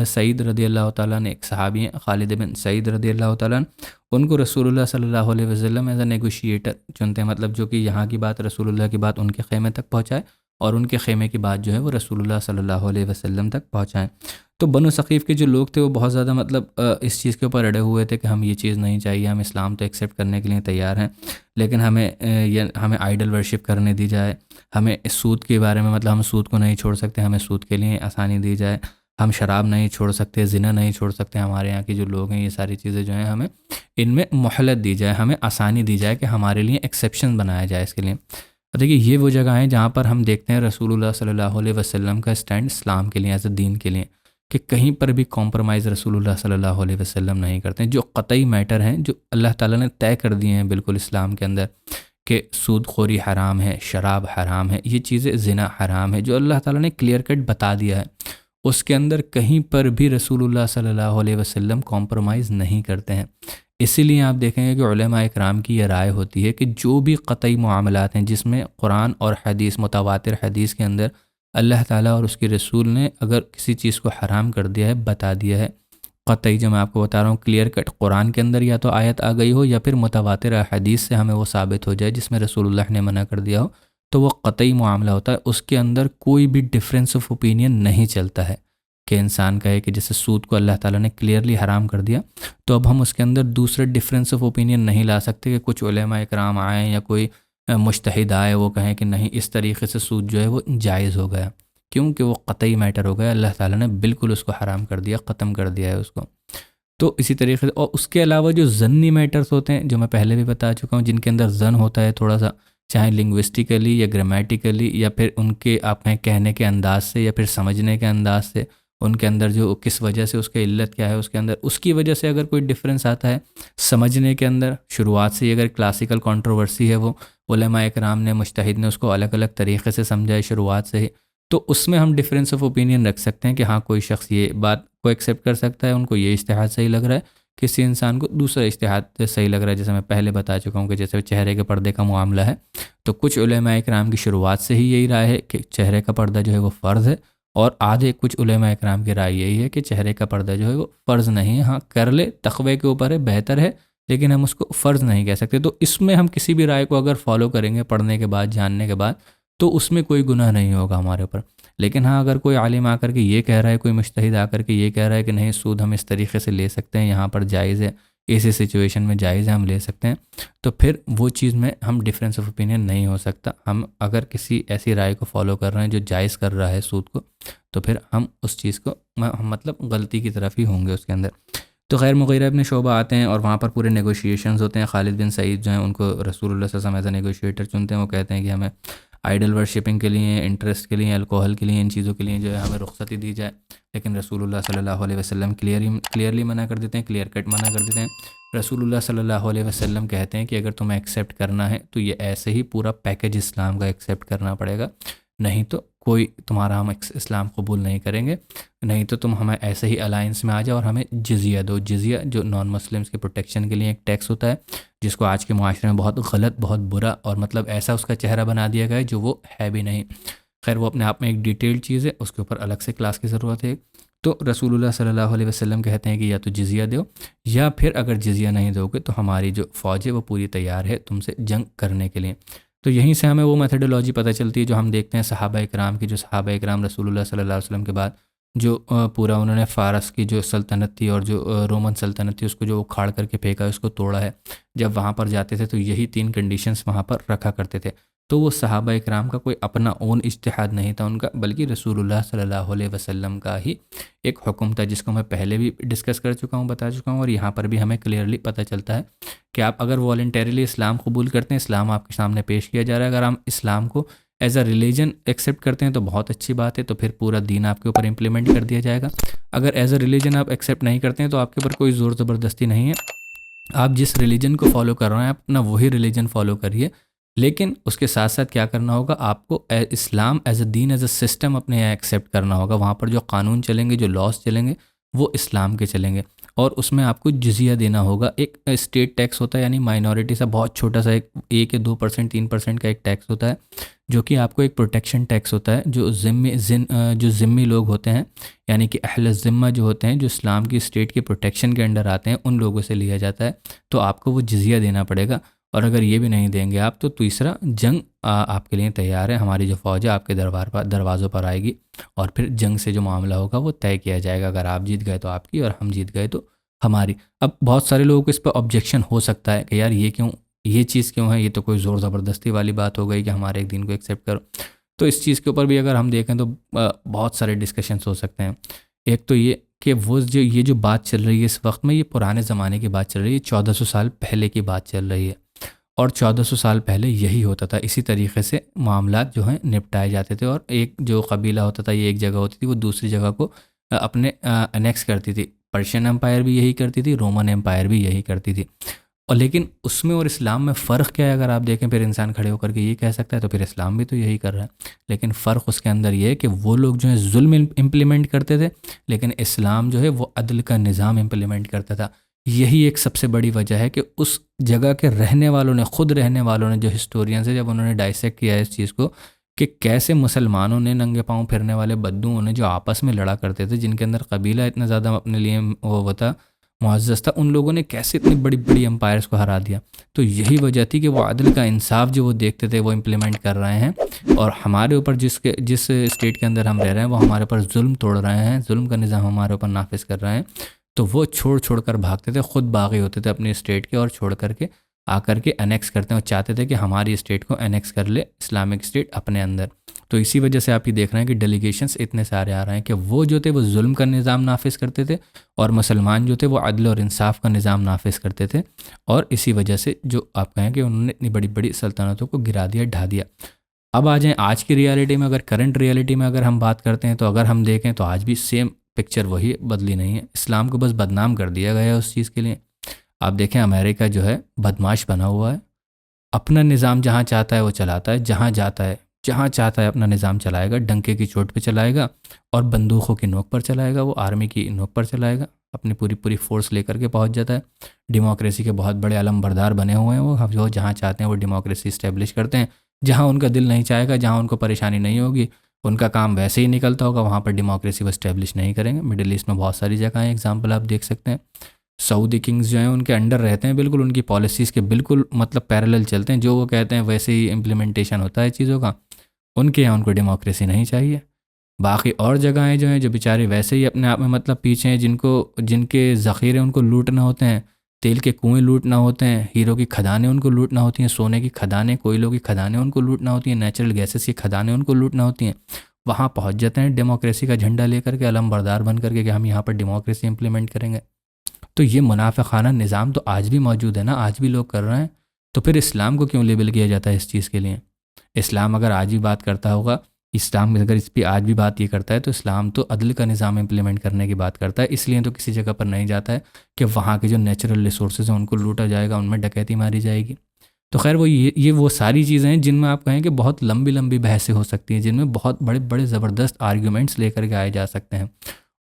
سعید رضی اللہ تعالیٰ نے, ایک صحابی ہیں خالد بن سعید رضی اللہ تعالیٰ, ان کو رسول اللہ صلی اللہ علیہ وسلم ایز اے نیگوشیٹر چنتے ہیں, مطلب جو کہ یہاں کی بات رسول اللہ کی بات ان کے خیمے تک پہنچائے اور ان کے خیمے کی بات جو ہے وہ رسول اللہ صلی اللہ علیہ وسلم تک پہنچائیں. تو بنو ثقیف کے جو لوگ تھے وہ بہت زیادہ مطلب اس چیز کے اوپر اڑے ہوئے تھے کہ ہم یہ چیز نہیں چاہیے, ہم اسلام تو ایکسیپٹ کرنے کے لیے تیار ہیں لیکن ہمیں آئیڈل ورشپ کرنے دی جائے, ہمیں اس سود کے بارے میں مطلب ہم سود کو نہیں چھوڑ سکتے, ہمیں سود کے لیے آسانی دی جائے, ہم شراب نہیں چھوڑ سکتے, زنا نہیں چھوڑ سکتے, ہمارے یہاں کے جو لوگ ہیں یہ ساری چیزیں جو ہیں ہمیں ان میں مہلت دی جائے, ہمیں آسانی دی جائے کہ ہمارے لیے ایکسیپشن بنایا جائے اس کے لیے. دیکھیے یہ وہ جگہ ہیں جہاں پر ہم دیکھتے ہیں رسول اللہ صلی اللہ علیہ وسلم کا اسٹینڈ اسلام کے لیے ایز اے دین کے لیے, کہ کہیں پر بھی کمپرومائز رسول اللہ صلی اللہ علیہ وسلم نہیں کرتے ہیں. جو قطعی میٹر ہیں جو اللہ تعالیٰ نے طے کر دیے ہیں بالکل اسلام کے اندر کہ سود خوری حرام ہے, شراب حرام ہے, یہ چیزیں زنا حرام ہے, جو اللہ تعالیٰ نے کلیئر کٹ بتا دیا ہے, اس کے اندر کہیں پر بھی رسول اللہ صلی اللہ علیہ وسلم کمپرومائز نہیں کرتے ہیں. اسی لیے آپ دیکھیں گے کہ علماء اکرام کی یہ رائے ہوتی ہے کہ جو بھی قطعی معاملات ہیں جس میں قرآن اور حدیث متواتر حدیث کے اندر اللہ تعالیٰ اور اس کے رسول نے اگر کسی چیز کو حرام کر دیا ہے, بتا دیا ہے قطعی, جو میں آپ کو بتا رہا ہوں کلیئر کٹ قرآن کے اندر یا تو آیت آ گئی ہو یا پھر متواتر حدیث سے ہمیں وہ ثابت ہو جائے جس میں رسول اللہ نے منع کر دیا ہو, تو وہ قطعی معاملہ ہوتا ہے. اس کے اندر کوئی بھی ڈفرینس آف اوپینین نہیں چلتا ہے کہ انسان کہے کہ جیسے سود کو اللہ تعالیٰ نے کلیئرلی حرام کر دیا تو اب ہم اس کے اندر دوسرے ڈفرینس آف اوپینین نہیں لا سکتے کہ کچھ علماء اکرام آئیں یا کوئی مجتہد آئے وہ کہیں کہ نہیں اس طریقے سے سود جو ہے وہ جائز ہو گیا, کیونکہ وہ قطعی میٹر ہو گیا, اللہ تعالیٰ نے بالکل اس کو حرام کر دیا, ختم کر دیا ہے اس کو. تو اسی طریقے سے, اور اس کے علاوہ جو ضنی میٹرز ہوتے ہیں جو میں پہلے بھی بتا چکا ہوں, جن کے اندر ضن ہوتا ہے تھوڑا سا, چاہے لنگوسٹیکلی یا گرامیٹیکلی یا پھر ان کے آپ کہنے کے انداز سے یا پھر سمجھنے کے انداز سے, ان کے اندر جو کس وجہ سے اس کے علت کیا ہے اس کے اندر, اس کی وجہ سے اگر کوئی ڈفرینس آتا ہے سمجھنے کے اندر, شروعات سے ہی اگر کلاسیکل کنٹروورسی ہے وہ علماء اکرام نے مجتہد نے اس کو الگ الگ طریقے سے سمجھا ہے شروعات سے ہی, تو اس میں ہم ڈفرینس آف اوپینین رکھ سکتے ہیں کہ ہاں کوئی شخص یہ بات کو ایکسیپٹ کر سکتا ہے, ان کو یہ اجتہاد صحیح لگ رہا ہے, کسی انسان کو دوسرا اجتہاد صحیح لگ رہا ہے. جیسے میں پہلے بتا چکا ہوں کہ جیسے چہرے کے پردے کا معاملہ ہے, تو کچھ علماء اکرام کی شروعات سے ہی یہی رائے ہے کہ چہرے کا پردہ جو ہے وہ فرض ہے, اور آدھے کچھ علماء اکرام کی رائے یہی ہے کہ چہرے کا پردہ جو ہے وہ فرض نہیں ہے, ہاں کر لے تقوی کے اوپر ہے, بہتر ہے, لیکن ہم اس کو فرض نہیں کہہ سکتے. تو اس میں ہم کسی بھی رائے کو اگر فالو کریں گے پڑھنے کے بعد, جاننے کے بعد, تو اس میں کوئی گناہ نہیں ہوگا ہمارے اوپر. لیکن ہاں اگر کوئی عالم آ کر کے یہ کہہ رہا ہے, کوئی مجتہد آ کر کے یہ کہہ رہا ہے کہ نہیں سود ہم اس طریقے سے لے سکتے ہیں, یہاں پر جائز ہے, ایسی سچویشن میں جائز ہے, ہم لے سکتے ہیں, تو پھر وہ چیز میں ہم ڈفرینس آف اوپینین نہیں ہو سکتا. ہم اگر کسی ایسی رائے کو فالو کر رہے ہیں جو جائز کر رہا ہے سود کو, تو پھر ہم اس چیز کو مطلب غلطی کی طرف ہی ہوں گے اس کے اندر. تو خیر مغیرہ ابن شعبہ آتے ہیں اور وہاں پر پورے نیگوشیشنز ہوتے ہیں. خالد بن سعید جو ہیں ان کو رسول اللہ صلی اللہ علیہ وسلم ایز اے نیگوشیٹر چنتے ہیں. وہ کہتے ہیں کہ ہمیں آئیڈل ورشپنگ کے لیے, انٹرسٹ کے لیے, الکوہل کے لیے, ان چیزوں کے لیے جو ہے ہمیں رخصتی دی جائے, لیکن رسول اللہ صلی اللہ علیہ وسلم کلیئرلی منع کر دیتے ہیں, کلیئر کٹ منع کر دیتے ہیں. رسول اللہ صلی اللہ علیہ وسلم کہتے ہیں کہ اگر تمہیں ایکسیپٹ کرنا ہے تو یہ ایسے ہی پورا پیکج اسلام کا ایکسیپٹ کرنا پڑے گا, نہیں تو کوئی تمہارا ہم اسلام قبول نہیں کریں گے, نہیں تو تم ہمیں ایسے ہی الائنس میں آ جاؤ اور ہمیں جزیہ دو. جزیہ جو نان مسلمس کے پروٹیکشن کے لیے ایک ٹیکس ہوتا ہے, جس کو آج کے معاشرے میں بہت غلط, بہت برا اور مطلب ایسا اس کا چہرہ بنا دیا گیا ہے جو وہ ہے بھی نہیں. خیر وہ اپنے آپ میں ایک ڈیٹیلڈ چیز ہے, اس کے اوپر الگ سے کلاس کی ضرورت ہے. تو رسول اللہ صلی اللہ علیہ وسلم کہتے ہیں کہ یا تو جزیہ دو, یا پھر اگر جزیہ نہیں دو گے تو ہماری جو فوج ہے وہ پوری تیار ہے تم سے جنگ کرنے کے لیے. تو یہیں سے ہمیں وہ میتھڈولوجی پتہ چلتی ہے جو ہم دیکھتے ہیں صحابہ اکرام کی. جو صحابہ اکرام رسول اللہ صلی اللہ علیہ وسلم کے بعد جو پورا انہوں نے فارس کی جو سلطنت تھی اور جو رومن سلطنت تھی اس کو جو اکھاڑ کر کے پھینکا, اس کو توڑا ہے, جب وہاں پر جاتے تھے تو یہی 3 کنڈیشنز وہاں پر رکھا کرتے تھے. تو وہ صحابہ اکرام کا کوئی اپنا اون اجتہاد نہیں تھا ان کا, بلکہ رسول اللہ صلی اللہ علیہ وسلم کا ہی ایک حکم تھا, جس کو میں پہلے بھی ڈسکس کر چکا ہوں, بتا چکا ہوں. اور یہاں پر بھی ہمیں کلیئرلی پتہ چلتا ہے کہ آپ اگر والنٹیرلی اسلام قبول کرتے ہیں, اسلام آپ کے سامنے پیش کیا جا رہا ہے, اگر ہم اسلام کو ایز اے ریلیجن ایکسیپٹ کرتے ہیں تو بہت اچھی بات ہے، تو پھر پورا دین آپ کے اوپر امپلیمنٹ کر دیا جائے گا۔ اگر ایز اے ریلیجن آپ ایکسیپٹ نہیں کرتے ہیں تو آپ کے اوپر کوئی زور زبردستی نہیں ہے، آپ جس ریلیجن کو فالو کر رہے ہیں آپ اپنا وہی ریلیجن فالو کریے، لیکن اس کے ساتھ ساتھ کیا کرنا ہوگا، آپ کو اسلام ایز اے دین، ایز اے سسٹم اپنے یہاں ایکسیپٹ کرنا ہوگا۔ وہاں پر جو قانون چلیں گے، جو لاس چلیں گے، وہ اسلام کے چلیں گے، اور اس میں آپ کو جزیہ دینا ہوگا۔ ایک اسٹیٹ ٹیکس ہوتا ہے، یعنی مائنورٹی سا بہت چھوٹا سا ایک 2% 3% کا ایک ٹیکس ہوتا ہے، جو کہ آپ کو ایک پروٹیکشن ٹیکس ہوتا ہے، جو ذمی لوگ ہوتے ہیں، یعنی کہ اہل ذمہ جو ہوتے ہیں، جو اسلام کی اسٹیٹ کے پروٹیکشن کے انڈر آتے ہیں، ان لوگوں سے لیا جاتا ہے، تو آپ کو وہ جزیہ دینا پڑے گا۔ اور اگر یہ بھی نہیں دیں گے آپ تو تیسرا جنگ آپ کے لیے تیار ہے، ہماری جو فوج ہے آپ کے دروازوں پر آئے گی، اور پھر جنگ سے جو معاملہ ہوگا وہ طے کیا جائے گا۔ اگر آپ جیت گئے تو آپ کی، اور ہم جیت گئے تو ہماری۔ اب بہت سارے لوگوں کو اس پہ آبجیکشن ہو سکتا ہے کہ یار یہ چیز کیوں ہے، یہ تو کوئی زور زبردستی والی بات ہو گئی کہ ہمارے ایک دین کو ایکسیپٹ کرو۔ تو اس چیز کے اوپر بھی اگر ہم دیکھیں تو بہت سارے ڈسکشنس ہو سکتے ہیں۔ ایک تو یہ کہ یہ جو بات چل رہی ہے اس وقت میں، یہ پرانے زمانے کی بات چل رہی ہے، 1400 سال پہلے کی بات چل رہی ہے، اور 1400 سال پہلے یہی ہوتا تھا، اسی طریقے سے معاملات جو ہیں نپٹائے جاتے تھے، اور ایک جو قبیلہ ہوتا تھا، یہ ایک جگہ ہوتی تھی، وہ دوسری جگہ کو اپنے انیکس کرتی تھی۔ پرشین امپائر بھی یہی کرتی تھی، رومن امپائر بھی یہی کرتی تھی۔ اور لیکن اس میں اور اسلام میں فرق کیا ہے، اگر آپ دیکھیں پھر انسان کھڑے ہو کر کے یہ کہہ سکتا ہے تو پھر اسلام بھی تو یہی کر رہا ہے، لیکن فرق اس کے اندر یہ ہے کہ وہ لوگ جو ہیں ظلم امپلیمنٹ کرتے تھے، لیکن اسلام جو ہے وہ عدل کا نظام امپلیمنٹ کرتا تھا۔ یہی ایک سب سے بڑی وجہ ہے کہ اس جگہ کے رہنے والوں نے، خود رہنے والوں نے، جو ہسٹورینز ہیں، جب انہوں نے ڈائسیکٹ کیا ہے اس چیز کو کہ کیسے مسلمانوں نے، ننگے پاؤں پھرنے والے بدوؤں نے جو آپس میں لڑا کرتے تھے، جن کے اندر قبیلہ اتنا زیادہ اپنے لیے وہ تھا، معزز تھا، ان لوگوں نے کیسے اتنی بڑی بڑی امپائرز کو ہرا دیا۔ تو یہی وجہ تھی کہ وہ عدل کا انصاف جو وہ دیکھتے تھے وہ امپلیمنٹ کر رہے ہیں، اور ہمارے اوپر جس اسٹیٹ کے اندر ہم رہ رہے ہیں وہ ہمارے اوپر ظلم توڑ رہے ہیں، ظلم کا نظام ہمارے اوپر نافذ کر رہے ہیں، تو وہ چھوڑ کر بھاگتے تھے، خود باغی ہوتے تھے اپنی اسٹیٹ کے، اور چھوڑ کر کے آ کر کے انیکس کرتے ہیں، اور چاہتے تھے کہ ہماری اسٹیٹ کو انیکس کر لے اسلامک اسٹیٹ اپنے اندر۔ تو اسی وجہ سے آپ یہ دیکھ رہے ہیں کہ ڈیلیگیشنس اتنے سارے آ رہے ہیں کہ وہ جو تھے وہ ظلم کا نظام نافذ کرتے تھے، اور مسلمان جو تھے وہ عدل اور انصاف کا نظام نافذ کرتے تھے، اور اسی وجہ سے جو آپ کہیں کہ انہوں نے اتنی بڑی بڑی سلطنتوں کو گرا دیا، ڈھا دیا۔ اب آ جائیں آج کی ریالٹی میں، اگر کرنٹ ریالٹی میں اگر ہم بات کرتے ہیں تو اگر ہم دیکھیں تو آج بھی سیم پکچر وہی بدلی نہیں ہے، اسلام کو بس بدنام کر دیا گیا ہے اس چیز کے لیے۔ آپ دیکھیں امریکہ جو ہے بدمعاش بنا ہوا ہے، اپنا نظام جہاں چاہتا ہے وہ چلاتا ہے، جہاں چاہتا ہے اپنا نظام چلائے گا، ڈنکے کی چوٹ پہ چلائے گا، اور بندوقوں کی نوک پر چلائے گا، وہ آرمی کی نوک پر چلائے گا، اپنی پوری فورس لے کر کے پہنچ جاتا ہے۔ ڈیموکریسی کے بہت بڑے علم بردار بنے ہوئے ہیں وہ جہاں چاہتے ہیں وہ ڈیموکریسی اسٹیبلش کرتے ہیں، جہاں ان کا دل نہیں چاہے گا، جہاں ان کو پریشانی نہیں ہوگی، ان کا کام ویسے ہی نکلتا ہوگا، وہاں پر ڈیموکریسی وہ اسٹیبلش نہیں کریں گے۔ مڈل ایسٹ میں بہت ساری جگہیں ہیں، ایگزامپل آپ دیکھ سکتے ہیں، سعودی کنگز جو ہیں ان کے انڈر رہتے ہیں، بالکل ان کی پالیسیز کے بالکل مطلب پیرالل چلتے ہیں، جو وہ کہتے ہیں ویسے ہی امپلیمنٹیشن ہوتا ہے چیزوں کا۔ ان کے یہاں ان کو ڈیموکریسی نہیں چاہیے۔ باقی اور جگہیں جو ہیں جو بیچارے ویسے ہی اپنے آپ میں مطلب پیچھے ہیں، جن کے ذخیرے ان کو لوٹنا ہوتے ہیں، تیل کے کنویں لوٹنا ہوتے ہیں، ہیرو کی کھدانیں ان کو لوٹنا ہوتی ہیں، سونے کی کھدانیں، کوئلوں کی کھدانیں ان کو لوٹنا ہوتی ہیں، نیچرل گیسز کی کھدانیں ان کو لوٹنا ہوتی ہیں، وہاں پہنچ جاتے ہیں ڈیموکریسی کا جھنڈا لے کر کے، علم بردار بن کر کے کہ ہم یہاں پر ڈیموکریسی امپلیمنٹ کریں گے۔ تو یہ منافقانہ نظام تو آج بھی موجود ہے نا، آج بھی لوگ کر رہے ہیں، تو پھر اسلام کو کیوں لیبل کیا جاتا ہے اس چیز کے لیے؟ اسلام اگر آج بھی بات کرتا ہوگا، اسلام اگر اس پہ آج بھی بات یہ کرتا ہے تو اسلام تو عدل کا نظام امپلیمنٹ کرنے کی بات کرتا ہے، اس لیے تو کسی جگہ پر نہیں جاتا ہے کہ وہاں کے جو نیچرل ریسورسز ہیں ان کو لوٹا جائے گا، ان میں ڈکیتی ماری جائے گی۔ تو خیر یہ وہ ساری چیزیں ہیں جن میں آپ کہیں کہ بہت لمبی بحثیں ہو سکتی ہیں، جن میں بہت بڑے زبردست آرگیومنٹس لے کر کے آئے جا سکتے ہیں،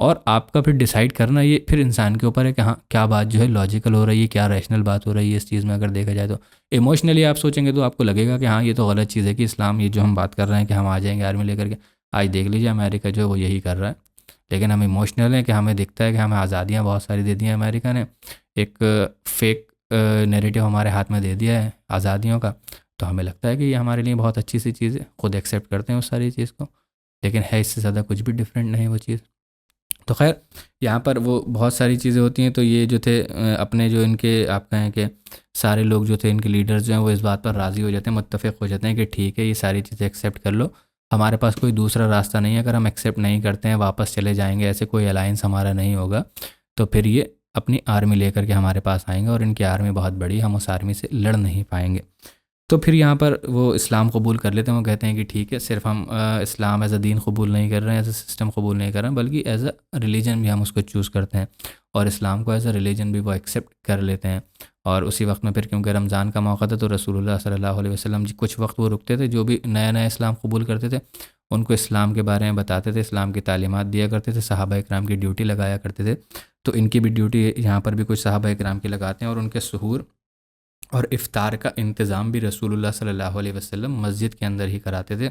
اور آپ کا پھر ڈیسائیڈ کرنا یہ پھر انسان کے اوپر ہے کہ ہاں کیا بات جو ہے لاجیکل ہو رہی ہے، کیا ریشنل بات ہو رہی ہے اس چیز میں۔ اگر دیکھا جائے تو ایموشنلی آپ سوچیں گے تو آپ کو لگے گا کہ ہاں یہ تو غلط چیز ہے کہ اسلام، یہ جو ہم بات کر رہے ہیں کہ ہم آ جائیں گے آرمی لے کر کے، آج دیکھ لیجیے امریکہ جو ہے وہ یہی کر رہا ہے، لیکن ہم ایموشنل ہیں کہ ہمیں دکھتا ہے کہ ہمیں آزادیاں بہت ساری دے دی ہیں امریکہ نے، ایک فیک نیریٹو ہمارے ہاتھ میں دے دیا ہے آزادیوں کا، تو ہمیں لگتا ہے کہ یہ ہمارے لیے بہت اچھی سی چیز ہے، خود ایکسیپٹ کرتے ہیں اس ساری چیز کو، لیکن ہے اس سے زیادہ کچھ بھی ڈفرینٹ نہیں وہ چیز۔ تو خیر یہاں پر وہ بہت ساری چیزیں ہوتی ہیں، تو یہ جو تھے اپنے جو ان کے آپ کہیں کہ سارے لوگ جو تھے ان کے لیڈرز جو ہیں وہ اس بات پر راضی ہو جاتے ہیں، متفق ہو جاتے ہیں کہ ٹھیک ہے یہ ساری چیزیں ایکسیپٹ کر لو، ہمارے پاس کوئی دوسرا راستہ نہیں ہے، اگر ہم ایکسیپٹ نہیں کرتے ہیں واپس چلے جائیں گے، ایسے کوئی الائنس ہمارا نہیں ہوگا، تو پھر یہ اپنی آرمی لے کر کے ہمارے پاس آئیں گے، اور ان کی آرمی بہت بڑی، ہم اس آرمی سے لڑ نہیں پائیں گے۔ تو پھر یہاں پر وہ اسلام قبول کر لیتے ہیں، وہ کہتے ہیں کہ ٹھیک ہے، صرف ہم اسلام ایز اے دین قبول نہیں کر رہے ہیں، ایز اے سسٹم قبول نہیں کر رہے ہیں، بلکہ ایز اے ریلیجن بھی ہم اس کو چوز کرتے ہیں، اور اسلام کو ایز اے ریلیجن بھی وہ ایکسیپٹ کر لیتے ہیں۔ اور اسی وقت میں پھر کیونکہ رمضان کا موقع تھا، تو رسول اللہ صلی اللہ علیہ وسلم کچھ وقت وہ رکتے تھے، جو بھی نیا نیا اسلام قبول کرتے تھے ان کو اسلام کے بارے میں بتاتے تھے، اسلام کی تعلیمات دیا کرتے تھے، صحابہ اکرام کی ڈیوٹی لگایا کرتے تھے۔ تو ان کی بھی ڈیوٹی یہاں پر بھی کچھ صحابہ اکرام کی لگاتے ہیں، اور ان کے سحور اور افطار کا انتظام بھی رسول اللہ صلی اللہ علیہ وسلم مسجد کے اندر ہی کراتے تھے،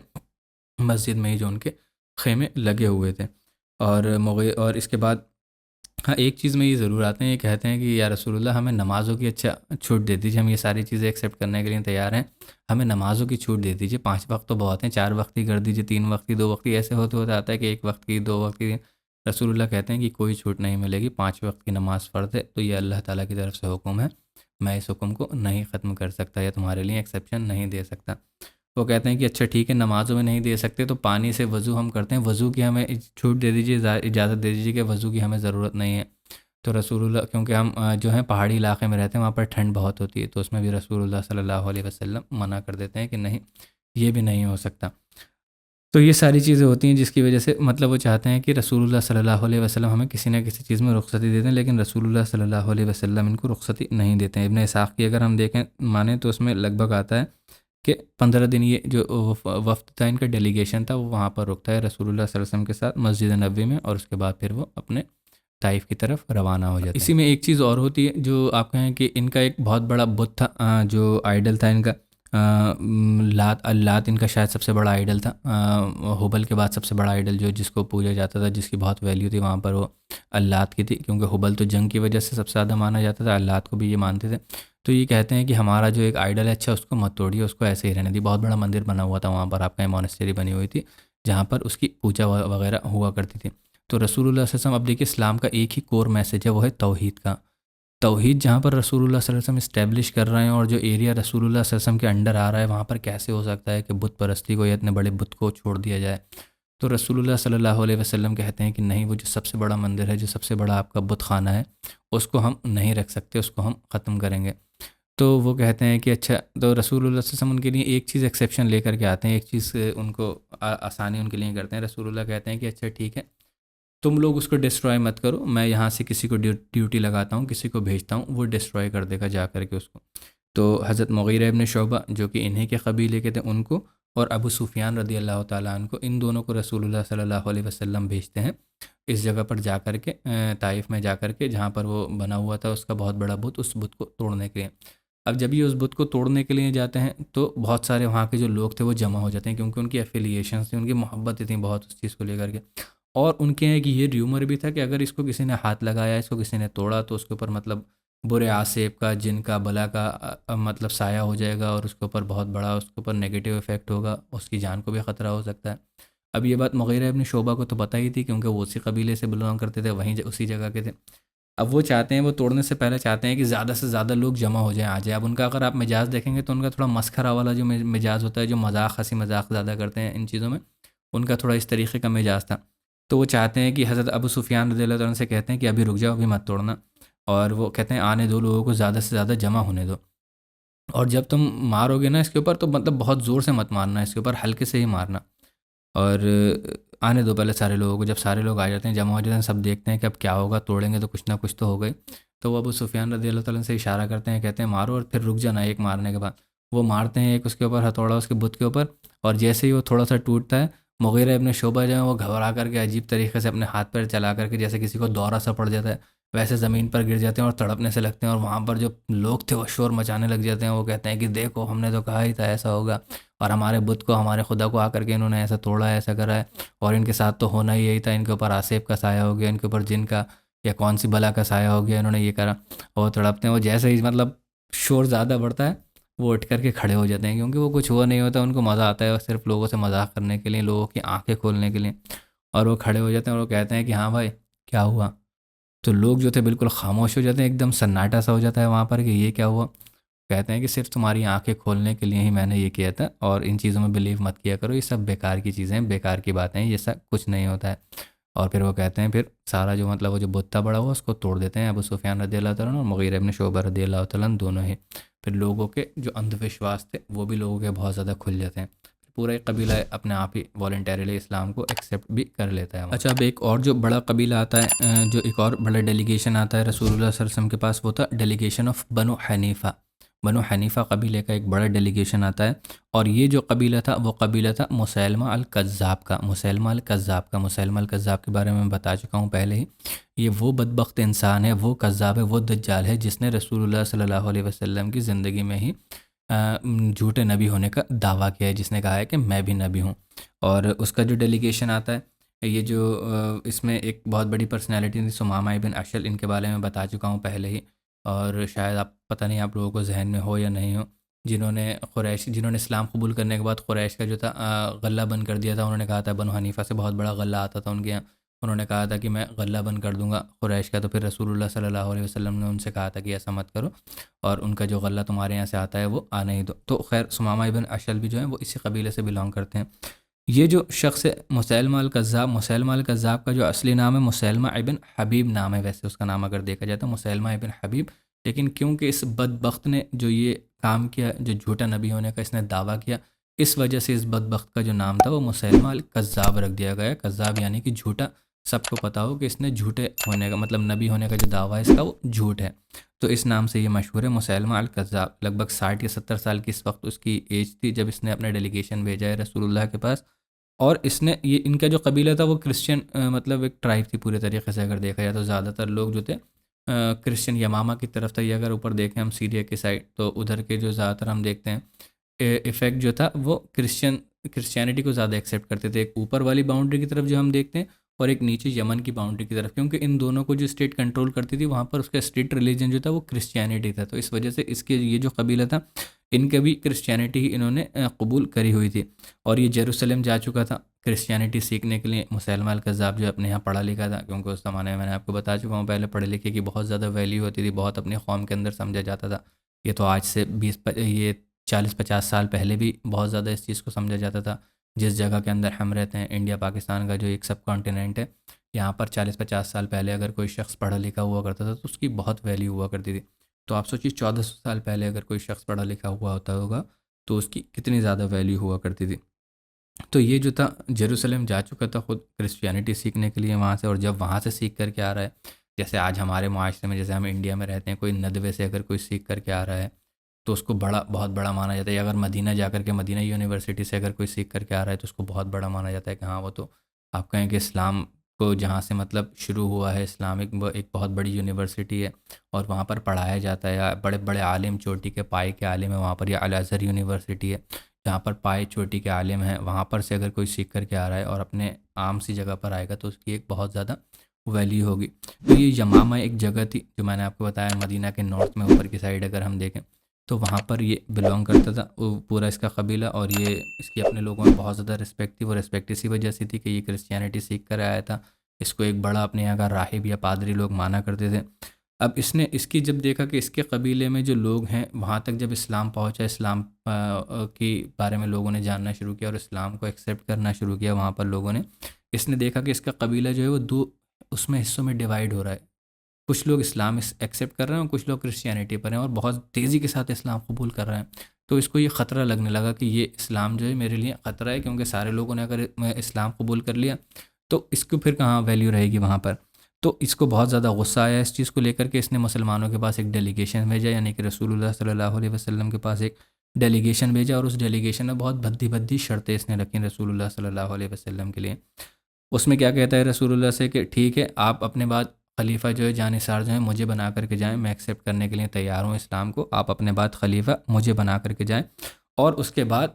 مسجد میں ہی جو ان کے خیمے لگے ہوئے تھے۔ اور اس کے بعد ہاں ایک چیز میں یہ ضرور آتے ہیں، یہ کہتے ہیں کہ یا رسول اللہ ہمیں نمازوں کی اچھا چھوٹ دے دیجیے، ہم یہ ساری چیزیں ایکسیپٹ کرنے کے لیے تیار ہیں، ہمیں نمازوں کی چھوٹ دے دیجیے، 5 وقت تو بہت ہیں، 4 وقت ہی کر دیجیے، 3 وقت کی، 2 وقت کی، ایسے ہوتے ہوتے آتا ہے کہ 1 وقت کی، 2 وقت کی۔ رسول اللہ کہتے ہیں کہ کوئی چھوٹ نہیں ملے گی، 5 وقت کی نماز فرض ہے، تو یہ اللہ تعالیٰ کی طرف سے حکم ہے، میں اس حکم کو نہیں ختم کر سکتا یا تمہارے لیے ایکسیپشن نہیں دے سکتا۔ وہ کہتے ہیں کہ اچھا ٹھیک ہے، نمازوں میں نہیں دے سکتے تو پانی سے وضو ہم کرتے ہیں، وضو کی ہمیں چھوٹ دے دیجیے، اجازت دے دیجیے کہ وضو کی ہمیں ضرورت نہیں ہے۔ تو رسول اللہ کیونکہ ہم جو ہیں پہاڑی علاقے میں رہتے ہیں، وہاں پر ٹھنڈ بہت ہوتی ہے، تو اس میں بھی رسول اللہ صلی اللہ علیہ وسلم منع کر دیتے ہیں کہ نہیں، یہ بھی نہیں ہو سکتا۔ تو یہ ساری چیزیں ہوتی ہیں جس کی وجہ سے مطلب وہ چاہتے ہیں کہ رسول اللہ صلی اللہ علیہ وسلم ہمیں کسی نہ کسی چیز میں رخصتی دیتے ہیں، لیکن رسول اللہ صلی اللہ علیہ وسلم ان کو رخصتی نہیں دیتے ہیں۔ ابن اسحاق کی اگر ہم دیکھیں مانیں تو اس میں لگ بھگ آتا ہے کہ 15 دن یہ جو وفد تھا، ان کا ڈیلیگیشن تھا، وہ وہاں پر رکتا ہے رسول اللہ صلی اللہ علیہ وسلم کے ساتھ مسجد نبوی میں، اور اس کے بعد پھر وہ اپنے طائف کی طرف روانہ ہو جاتا ہے۔ اسی میں ایک چیز اور ہوتی ہے جو آپ کہیں کہ ان کا ایک بہت بڑا بت تھا، جو آئیڈل تھا ان کا، لات ان کا شاید سب سے بڑا آئیڈل تھا، حبل کے بعد سب سے بڑا آئیڈل جس کو پوجا جاتا تھا، جس کی بہت ویلیو تھی وہاں پر، وہ اللات کی تھی، کیونکہ حبل تو جنگ کی وجہ سے سب سے زیادہ مانا جاتا تھا، اللات کو بھی یہ مانتے تھے۔ تو یہ کہتے ہیں کہ ہمارا جو ایک آئیڈل ہے، اچھا اس کو مت توڑیے، اس کو ایسے ہی رہنے دی۔ بہت بڑا مندر بنا ہوا تھا وہاں پر، آپ کا مونسٹری بنی ہوئی تھی جہاں پر اس کی پوجا وغیرہ ہوا کرتی تھی۔ تو رسول اللہ صلی اللہ علیہ وسلم، اب دیکھیے اسلام کا ایک ہی کور میسج ہے، وہ ہے توحید کا۔ توحید جہاں پر رسول اللہ صلی اللہ علیہ وسلم اسٹیبلش کر رہے ہیں، اور جو ایریا رسول اللہ صلی اللہ علیہ وسلم کے انڈر آ رہا ہے، وہاں پر کیسے ہو سکتا ہے کہ بت پرستی کو یا اتنے بڑے بت کو چھوڑ دیا جائے؟ تو رسول اللہ صلی اللہ علیہ وسلم کہتے ہیں کہ نہیں، وہ جو سب سے بڑا مندر ہے، جو سب سے بڑا آپ کا بت خانہ ہے، اس کو ہم نہیں رکھ سکتے، اس کو ہم ختم کریں گے۔ تو وہ کہتے ہیں کہ اچھا، تو رسول اللہ صلی اللہ علیہ وسلم ان کے لیے ایک چیز ایکسیپشن لے کر کے آتے ہیں، ایک چیز ان کو آسانی ان کے لیے کرتے ہیں۔ رسول اللہ کہتے ہیں کہ اچھا ٹھیک ہے، تم لوگ اس کو ڈسٹروائے مت کرو، میں یہاں سے کسی کو ڈیوٹی لگاتا ہوں، کسی کو بھیجتا ہوں، وہ ڈسٹروائے کر دے گا جا کر کے اس کو۔ تو حضرت مغیرہ ابن شعبہ جو کہ انہی کے قبیلے کے تھے، ان کو، اور ابو سفیان رضی اللہ تعالیٰ عنہ کو، ان دونوں کو رسول اللہ صلی اللہ علیہ وسلم بھیجتے ہیں اس جگہ پر جا کر کے، طائف میں جا کر کے، جہاں پر وہ بنا ہوا تھا اس کا بہت بڑا بت، اس بت کو توڑنے کے لیے۔ اب جب یہ اس بت کو توڑنے کے لیے جاتے ہیں تو بہت سارے وہاں کے جو لوگ تھے وہ جمع ہو جاتے ہیں، کیونکہ ان کی ایفیلیشنس تھیں، ان کی محبتیں تھیں بہت اس چیز کو لے کر کے۔ اور ان کے کہ یہ ریومر بھی تھا کہ اگر اس کو کسی نے ہاتھ لگایا، اس کو کسی نے توڑا، تو اس کے اوپر مطلب برے عاصب کا، جن کا، بلا کا مطلب سایہ ہو جائے گا، اور اس کے اوپر بہت بڑا، اس کے اوپر نیگیٹو افیکٹ ہوگا، اس کی جان کو بھی خطرہ ہو سکتا ہے۔ اب یہ بات مغیرہ ابن شعبہ کو تو پتہ ہی تھی، کیونکہ وہ اسی قبیلے سے بلانگ کرتے تھے، وہیں اسی جگہ کے تھے۔ اب وہ چاہتے ہیں، وہ توڑنے سے پہلے چاہتے ہیں کہ زیادہ سے زیادہ لوگ جمع ہو جائیں، آ جائیں۔ اب ان کا اگر آپ مجاز دیکھیں گے تو ان کا تھوڑا مسخرہ والا جو مجاز ہوتا ہے، جو مذاق، ہنسی مذاق زیادہ کرتے ہیں ان چیزوں میں، ان کا تھوڑا اس طریقے کا مجاز تھا۔ تو وہ چاہتے ہیں کہ حضرت ابو سفیان رضی اللہ عنہ سے کہتے ہیں کہ ابھی رک جاؤ، ابھی مت توڑنا، اور وہ کہتے ہیں آنے دو، لوگوں کو زیادہ سے زیادہ جمع ہونے دو، اور جب تم مارو گے نا اس کے اوپر، تو مطلب بہت زور سے مت مارنا، اس کے اوپر ہلکے سے ہی مارنا، اور آنے دو پہلے سارے لوگوں کو۔ جب سارے لوگ آ جاتے ہیں، جمع ہو جاتے ہیں، سب دیکھتے ہیں کہ اب کیا ہوگا، توڑیں گے تو کچھ نہ کچھ تو ہو گئی۔ تو وہ ابو سفیان رضی اللہ تعالیٰ سے اشارہ کرتے ہیں، کہتے ہیں مارو، اور پھر رک جانا ایک مارنے کے بعد۔ وہ مارتے ہیں ایک اس کے اوپر ہتھوڑا، اس کے بت کے اوپر، اور جیسے ہی وہ تھوڑا سا ٹوٹتا ہے، مغیرہ ابن شعبہ جو ہے وہ گھبرا کر کے عجیب طریقے سے اپنے ہاتھ پیر چلا کر کے، جیسے کسی کو دورہ سا پڑ جاتا ہے، ویسے زمین پر گر جاتے ہیں اور تڑپنے سے لگتے ہیں، اور وہاں پر جو لوگ تھے وہ شور مچانے لگ جاتے ہیں۔ وہ کہتے ہیں کہ دیکھو، ہم نے تو کہا ہی تھا ایسا ہوگا، اور ہمارے بت کو، ہمارے خدا کو آ کر کے انہوں نے ایسا توڑا ہے، ایسا کرا ہے، اور ان کے ساتھ تو ہونا ہی یہی تھا، ان کے اوپر آصف کا سایہ ہو گیا، ان کے اوپر جن کا یا کون سی بلا کا سایہ ہو گیا، انہوں نے یہ کرا، اور تڑپتے ہیں۔ وہ جیسے ہی مطلب شور زیادہ بڑھتا ہے، وہ اٹھ کر کے کھڑے ہو جاتے ہیں، کیونکہ وہ کچھ ہوا نہیں ہوتا، ان کو مزہ آتا ہے صرف لوگوں سے مذاق کرنے کے لیے، لوگوں کی آنکھیں کھولنے کے لیے، اور وہ کھڑے ہو جاتے ہیں، اور وہ کہتے ہیں کہ ہاں بھائی کیا ہوا؟ تو لوگ جو تھے بالکل خاموش ہو جاتے ہیں، ایک دم سناٹا سا ہو جاتا ہے وہاں پر کہ یہ کیا ہوا؟ کہتے ہیں کہ صرف تمہاری آنکھیں کھولنے کے لیے ہی میں نے یہ کیا تھا، اور ان چیزوں میں بلیو مت کیا کرو، یہ سب بیکار کی چیزیں ہیں، بیکار کی باتیں ہیں، یہ سب کچھ نہیں ہوتا ہے۔ اور پھر وہ کہتے ہیں پھر سارا جو مطلب وہ جو بت تھا بڑا ہوا اس کو توڑ دیتے ہیں ابو سفیان رضی اللہ تعالیٰ عنہ اور مغیرہ ابن شعبہ رضی اللہ تعالیٰ عنہ دونوں ہی. پھر لوگوں کے جو اندھ وشواس تھے وہ بھی لوگوں کے بہت زیادہ کھل جاتے ہیں. پورا ایک قبیلہ اپنے آپ ہی والنٹیرلی اسلام کو ایکسیپٹ بھی کر لیتا ہے. اچھا اب ایک اور جو بڑا قبیلہ آتا ہے جو ایک اور بڑا ڈیلیگیشن آتا ہے رسول اللہ صلی اللہ علیہ وسلم کے پاس، وہ تھا ڈیلیگیشن آف بنو حنیفہ. بنو حنیفہ قبیلے کا ایک بڑا ڈیلیگیشن آتا ہے، اور یہ جو قبیلہ تھا وہ قبیلہ تھا مسیلمہ الکذاب کا. مسیلمہ الکذاب کے بارے میں بتا چکا ہوں پہلے ہی. یہ وہ بدبخت انسان ہے، وہ کذاب ہے، وہ دجال ہے جس نے رسول اللہ صلی اللہ علیہ وسلم کی زندگی میں ہی جھوٹے نبی ہونے کا دعویٰ کیا ہے، جس نے کہا ہے کہ میں بھی نبی ہوں. اور اس کا جو ڈیلیگیشن آتا ہے، یہ جو اس میں ایک بہت بڑی پرسنالٹی تھی ثمامہ ابن اشل، ان کے بارے میں بتا چکا ہوں پہلے ہی. اور شاید پتہ نہیں آپ لوگوں کو ذہن میں ہو یا نہیں ہو، جنہوں نے اسلام قبول کرنے کے بعد قریش کا جو تھا غلہ بند کر دیا تھا. انہوں نے کہا تھا بنو حنیفہ سے بہت بڑا غلہ آتا تھا ان کے یہاں، انہوں نے کہا تھا کہ میں غلہ بند کر دوں گا قریش کا. تو پھر رسول اللہ صلی اللہ علیہ وسلم نے ان سے کہا تھا کہ ایسا مت کرو، اور ان کا جو غلہ تمہارے یہاں سے آتا ہے وہ آنے ہی دو. تو خیر ثمامہ ابن اشل بھی جو ہیں وہ اسی قبیلے سے بلانگ کرتے ہیں. یہ جو شخص ہے مسیلمہ الکذاب کا جو اصلی نام ہے مسیلمہ ابن حبیب نام ہے. ویسے اس کا نام اگر دیکھا جائے تو مسیلمہ ابن حبیب، لیکن کیونکہ اس بدبخت نے جو یہ کام کیا، جو جھوٹا نبی ہونے کا اس نے دعویٰ کیا، اس وجہ سے اس بدبخت کا جو نام تھا وہ مسیلمہ الکذاب رکھ دیا گیا. کذاب یعنی کہ جھوٹا. سب کو پتا ہو کہ اس نے جھوٹے ہونے کا مطلب نبی ہونے کا جو دعویٰ ہے اس کا وہ جھوٹ ہے، تو اس نام سے یہ مشہور ہے مسیلمہ الکذاب. لگ بھگ 60 یا 70 سال کی اس وقت اس کی ایج تھی جب اس نے اپنا ڈیلیگیشن بھیجا ہے رسول اللہ کے پاس. اور اس نے یہ ان کا جو قبیلہ تھا وہ کرسچن مطلب ایک ٹرائب تھی پورے طریقے سے. اگر دیکھا جائے تو زیادہ تر لوگ جو تھے کرسچن یمامہ کی طرف تھا. یہ اگر اوپر دیکھیں ہم سیریا کی سائڈ تو ادھر کے جو زیادہ تر ہم دیکھتے ہیں ایفیکٹ جو تھا وہ کرسچینٹی کو زیادہ ایکسیپٹ کرتے تھے. ایک اوپر والی باؤنڈری کی طرف جو ہم دیکھتے ہیں اور ایک نیچے یمن کی باؤنڈری کی طرف، کیونکہ ان دونوں کو جو اسٹیٹ کنٹرول کرتی تھی وہاں پر اس کا اسٹیٹ ریلیجن جو تھا وہ کرسچینٹی تھا. تو اس وجہ سے اس کے یہ جو قبیلہ تھا ان کا بھی کرسچینٹی ہی انہوں نے قبول کری ہوئی تھی. اور یہ جیروسلم جا چکا تھا کرسچینٹی سیکھنے کے لیے. مسیلمہ الکذاب جو اپنے یہاں پڑھا لکھا تھا، کیونکہ اس زمانے میں نے آپ کو بتا چکا ہوں پہلے پڑھے لکھے کی بہت زیادہ ویلیو ہوتی تھی، بہت اپنی قوم کے اندر سمجھا جاتا تھا. یہ تو آج سے 40-50 سال پہلے بھی بہت زیادہ اس چیز کو سمجھا جاتا تھا. جس جگہ کے اندر ہم رہتے ہیں انڈیا پاکستان کا جو ایک سب کانٹیننٹ ہے، یہاں پر 40-50 سال پہلے اگر کوئی شخص پڑھا لکھا ہوا کرتا تھا تو اس کی بہت ویلیو ہوا کرتی تھی. تو آپ سوچیے 1400 سال پہلے اگر کوئی شخص پڑھا لکھا ہوا ہوتا ہوگا تو اس کی کتنی زیادہ ویلیو ہوا کرتی تھی. تو یہ جو تھا جیروسلم جا چکا تھا خود کرسچینٹی سیکھنے کے لیے وہاں سے. اور جب وہاں سے سیکھ کر کے آ رہا ہے، جیسے آج ہمارے معاشرے میں جیسے ہم انڈیا میں رہتے ہیں، کوئی ندوے سے اگر کوئی سیکھ کر کے آ رہا ہے تو اس کو بہت بڑا مانا جاتا ہے. اگر مدینہ جا کر کے مدینہ یونیورسٹی سے اگر کوئی سیکھ کر کے آ رہا ہے تو اس کو بہت بڑا مانا جاتا ہے کہ ہاں وہ تو آپ کہیں کہ اسلام کو جہاں سے مطلب شروع ہوا ہے، اسلامک ایک بہت بڑی یونیورسٹی ہے اور وہاں پر پڑھایا جاتا ہے. یا بڑے بڑے عالم چوٹی کے پائے کے عالم ہیں وہاں پر، یا الازہر یونیورسٹی ہے جہاں پر پائے چوٹی کے عالم ہیں، وہاں پر سے اگر کوئی سیکھ کر کے آ رہا ہے اور اپنے عام سی جگہ پر آئے گا تو اس کی ایک بہت زیادہ ویلیو ہوگی. تو یہ یمامہ ایک جگہ تھی جو میں نے آپ کو بتایا مدینہ کے نارتھ میں اوپر کی سائڈ اگر ہم دیکھیں تو وہاں پر یہ بلانگ کرتا تھا وہ پورا اس کا قبیلہ. اور یہ اس کی اپنے لوگوں میں بہت زیادہ رسپیکٹ تھی. وہ رسپیکٹ اسی وجہ سے تھی کہ یہ کرسچینٹی سیکھ کر آیا تھا. اس کو ایک بڑا اپنے یہاں کا راہب یا پادری لوگ مانا کرتے تھے. اب اس نے اس کی جب دیکھا کہ اس کے قبیلے میں جو لوگ ہیں وہاں تک جب اسلام پہنچا، اسلام کی بارے میں لوگوں نے جاننا شروع کیا اور اسلام کو ایکسیپٹ کرنا شروع کیا وہاں پر لوگوں نے، اس نے دیکھا کہ اس کا قبیلہ جو ہے وہ دو اس میں حصوں میں ڈیوائیڈ ہو رہا ہے. کچھ لوگ اسلام ایکسیپٹ کر رہے ہیں اور کچھ لوگ کرسچینٹی پر ہیں اور بہت تیزی کے ساتھ اسلام قبول کر رہے ہیں. تو اس کو یہ خطرہ لگنے لگا کہ یہ اسلام جو ہے میرے لیے خطرہ ہے، کیونکہ سارے لوگوں نے اگر اسلام قبول کر لیا تو اس کو پھر کہاں ویلیو رہے گی وہاں پر. تو اس کو بہت زیادہ غصہ آیا اس چیز کو لے کر کے. اس نے مسلمانوں کے پاس ایک ڈیلیگیشن بھیجا، یعنی کہ رسول اللہ صلی اللہ علیہ وسلم کے پاس ایک ڈیلیگیشن بھیجا، اور اس ڈیلیگیشن میں بہت بھدی شرطیں اس نے رکھیں رسول اللہ صلی اللہ علیہ وسلم کے لیے. اس میں کیا کہتا ہے رسول اللہ سے کہ ٹھیک ہے آپ اپنے بعد خلیفہ جو ہے جانثار جو ہے مجھے بنا کر کے جائیں، میں ایکسیپٹ کرنے کے لیے تیار ہوں اسلام کو. آپ اپنے بعد خلیفہ مجھے بنا کر کے جائیں، اور اس کے بعد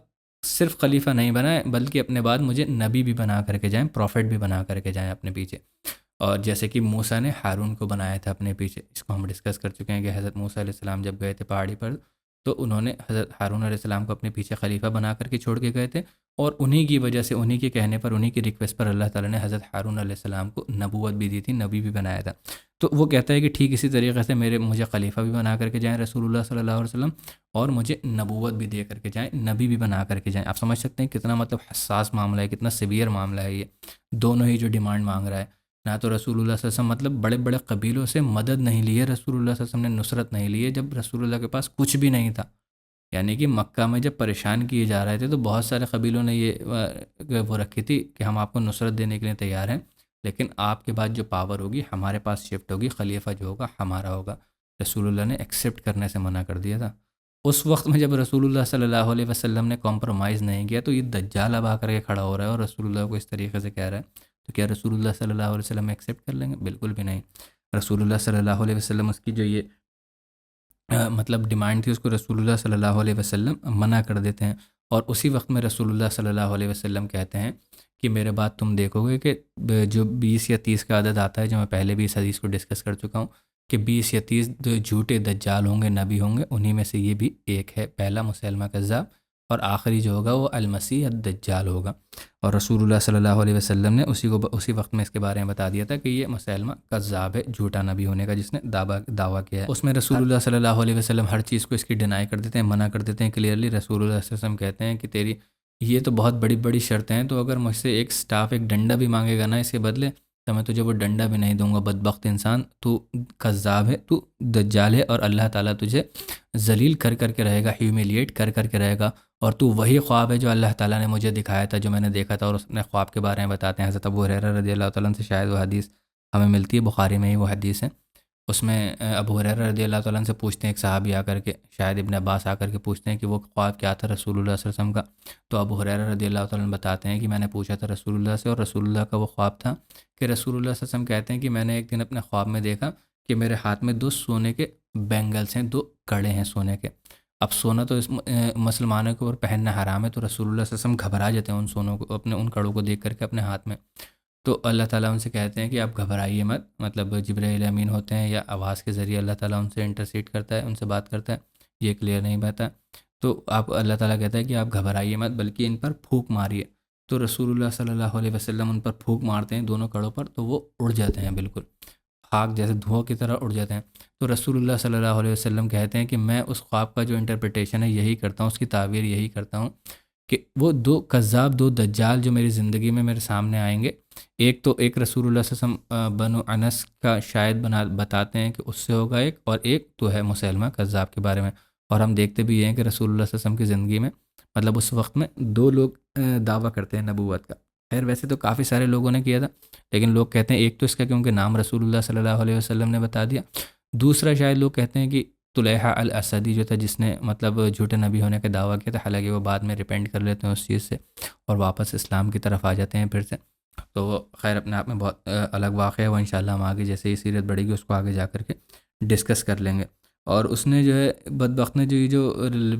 صرف خلیفہ نہیں بنائیں بلکہ اپنے بعد مجھے نبی بھی بنا کر کے جائیں، پروفٹ بھی بنا کر کے جائیں اپنے پیچھے. اور جیسے کہ موسیٰ نے ہارون کو بنایا تھا اپنے پیچھے، اس کو ہم ڈسکس کر چکے ہیں کہ حضرت موسیٰ علیہ السلام جب گئے تھے پہاڑی پر تو انہوں نے حضرت ہارون علیہ السلام کو اپنے پیچھے خلیفہ بنا کر کے چھوڑ کے گئے تھے، اور انہی کی وجہ سے، انہی کے کہنے پر، انہی کی ریکویسٹ پر اللہ تعالیٰ نے حضرت ہارون علیہ السلام کو نبوت بھی دی تھی، نبی بھی بنایا تھا۔ تو وہ کہتا ہے کہ ٹھیک اسی طریقے سے مجھے خلیفہ بھی بنا کر کے جائیں رسول اللہ صلی اللہ علیہ وسلم، اور مجھے نبوت بھی دے کر کے جائیں، نبی بھی بنا کر کے جائیں۔ آپ سمجھ سکتے ہیں کتنا مطلب حساس معاملہ ہے، کتنا سیویئر معاملہ ہے یہ، دونوں ہی جو ڈیمانڈ مانگ رہا ہے۔ نہ تو رسول اللہ صلی اللہ علیہ وسلم مطلب بڑے بڑے قبیلوں سے مدد نہیں لی ہے رسول اللہ صلی اللہ علیہ وسلم نے، نصرت نہیں لی ہے جب رسول اللہ کے پاس کچھ بھی نہیں تھا۔ یعنی کہ مکہ میں جب پریشان کیے جا رہے تھے تو بہت سارے قبیلوں نے یہ وہ رکھی تھی کہ ہم آپ کو نصرت دینے کے لیے تیار ہیں، لیکن آپ کے بعد جو پاور ہوگی ہمارے پاس شفٹ ہوگی، خلیفہ جو ہوگا ہمارا ہوگا۔ رسول اللہ نے ایکسیپٹ کرنے سے منع کر دیا تھا۔ اس وقت میں جب رسول اللہ صلی اللہ علیہ وسلم نے کمپرومائز نہیں کیا تو یہ دجال اب آ کر کے کھڑا ہو رہا ہے اور رسول اللہ کو اس طریقے سے کہہ رہا ہے، تو کیا رسول اللہ صلی اللہ علیہ وسلم ایکسیپٹ کر لیں گے؟ بالکل بھی نہیں۔ رسول اللہ صلی اللہ علیہ وسلم اس کی جو یہ مطلب ڈیمانڈ تھی، اس کو رسول اللہ صلی اللہ علیہ وسلم منع کر دیتے ہیں، اور اسی وقت میں رسول اللہ صلی اللہ علیہ وسلم کہتے ہیں کہ میرے بعد تم دیکھو گے کہ جو 20 یا 30 کا عدد آتا ہے، جو میں پہلے بھی اس حدیث کو ڈسکس کر چکا ہوں، کہ 20 یا 30 جھوٹے دجال ہوں گے، نبی ہوں گے، انہی میں سے یہ بھی ایک ہے، پہلا مسلمہ کذاب، اور آخری جو ہوگا وہ المسیح الدجال ہوگا۔ اور رسول اللہ صلی اللہ علیہ وسلم نے اسی وقت میں اس کے بارے میں بتا دیا تھا کہ یہ مسلمہ کذاب ہے، جھوٹا نبی ہونے کا جس نے دعویٰ کیا ہے۔ اس میں رسول اللہ صلی اللہ علیہ وسلم ہر چیز کو اس کی ڈینائی کر دیتے ہیں، منع کر دیتے ہیں کلیئرلی۔ رسول اللہ صلی اللہ علیہ وسلم کہتے ہیں کہ تیری یہ تو بہت بڑی بڑی شرطیں ہیں، تو اگر مجھ سے ایک سٹاف، ایک ڈنڈا بھی مانگے گا نا اس کے بدلے، تو میں تجھے وہ ڈنڈا بھی نہیں دوں گا، بدبخت انسان، تو کذاب ہے، تو دجال ہے، اور اللہ تعالیٰ تجھے ذلیل کر کر کے رہے گا، ہیومیلیٹ کر کر کے رہے گا، اور تو وہی خواب ہے جو اللہ تعالیٰ نے مجھے دکھایا تھا، جو میں نے دیکھا تھا۔ اور اس نے خواب کے بارے میں بتاتے ہیں حضرت ابو ہریرہ رضی اللہ تعالیٰ عنہ سے شاید وہ حدیث ہمیں ملتی ہے، بخاری میں ہی وہ حدیث ہے۔ اس میں ابو ہریرہ رضی اللہ تعالیٰ عنہ سے پوچھتے ہیں، ایک صحابی آ کر کے، شاید ابن عباس آ کر کے پوچھتے ہیں کہ وہ خواب کیا تھا رسول اللہ صلی اللہ علیہ وسلم کا، تو ابو ہریرہ رضی اللہ تعالیٰ عنہ بتاتے ہیں کہ میں نے پوچھا تھا رسول اللہ سے، اور رسول اللہ کا وہ خواب تھا کہ رسول اللہ صلی اللہ علیہ وسلم کہتے ہیں کہ میں نے ایک دن اپنے خواب میں دیکھا کہ میرے ہاتھ میں 2 سونے کے بینگلس ہیں، 2 کڑے ہیں سونے کے۔ اب سونا تو اس مسلمانوں کے اوپر پہننا حرام ہے، تو رسول اللہ صلی اللہ علیہ وسلم گھبرا جاتے ہیں ان سونوں کو، اپنے ان کڑوں کو دیکھ کر کے اپنے ہاتھ میں۔ تو اللہ تعالیٰ ان سے کہتے ہیں کہ آپ گھبرائیے مت، مطلب جبرائیل امین ہوتے ہیں، یا آواز کے ذریعے اللہ تعالیٰ ان سے انٹرسیڈ کرتا ہے، ان سے بات کرتا ہے، یہ کلیئر نہیں بتا۔ تو آپ، اللہ تعالیٰ کہتا ہے کہ آپ گھبرائیے مت، بلکہ ان پر پھونک ماریے۔ تو رسول اللہ صلی اللہ علیہ وسلم ان پر پھونک مارتے ہیں دونوں کڑوں پر، تو وہ اڑ جاتے ہیں، بالکل خاک جیسے دھواں کی طرح اڑ جاتے ہیں۔ تو رسول اللہ صلی اللہ علیہ وسلم کہتے ہیں کہ میں اس خواب کا جو انٹرپریٹیشن ہے یہی کرتا ہوں، اس کی تعبیر یہی کرتا ہوں کہ وہ 2 کذاب، 2 دجال جو میری زندگی میں میرے سامنے آئیں گے، ایک رسول اللہ صلی اللہ علیہ وسلم بنو انس کا شاید بتاتے ہیں کہ اس سے ہوگا ایک، اور ایک تو ہے مسلمہ کذاب کے بارے میں۔ اور ہم دیکھتے بھی ہیں کہ رسول اللہ صلی اللہ علیہ وسلم کی زندگی میں مطلب اس وقت میں 2 لوگ دعویٰ کرتے ہیں نبوت کا۔ خیر ویسے تو کافی سارے لوگوں نے کیا تھا، لیکن لوگ کہتے ہیں ایک تو اس کا کیونکہ نام رسول اللہ صلی اللہ علیہ وسلم نے بتا دیا، دوسرا شاید لوگ کہتے ہیں کہ طلیحہ الاسدی جو تھا، جس نے مطلب جھوٹے نبی ہونے کا دعویٰ کیا تھا، حالانکہ وہ بعد میں ریپینٹ کر لیتے ہیں اس چیز سے اور واپس اسلام کی طرف آ جاتے ہیں پھر سے۔ تو وہ خیر اپنے آپ میں بہت الگ واقعہ ہے، وہ انشاءاللہ ہم آگے جیسے ہی سیرت بڑھے گی اس کو آگے جا کر کے ڈسکس کر لیں گے۔ اور اس نے جو ہے بدبخت نے جو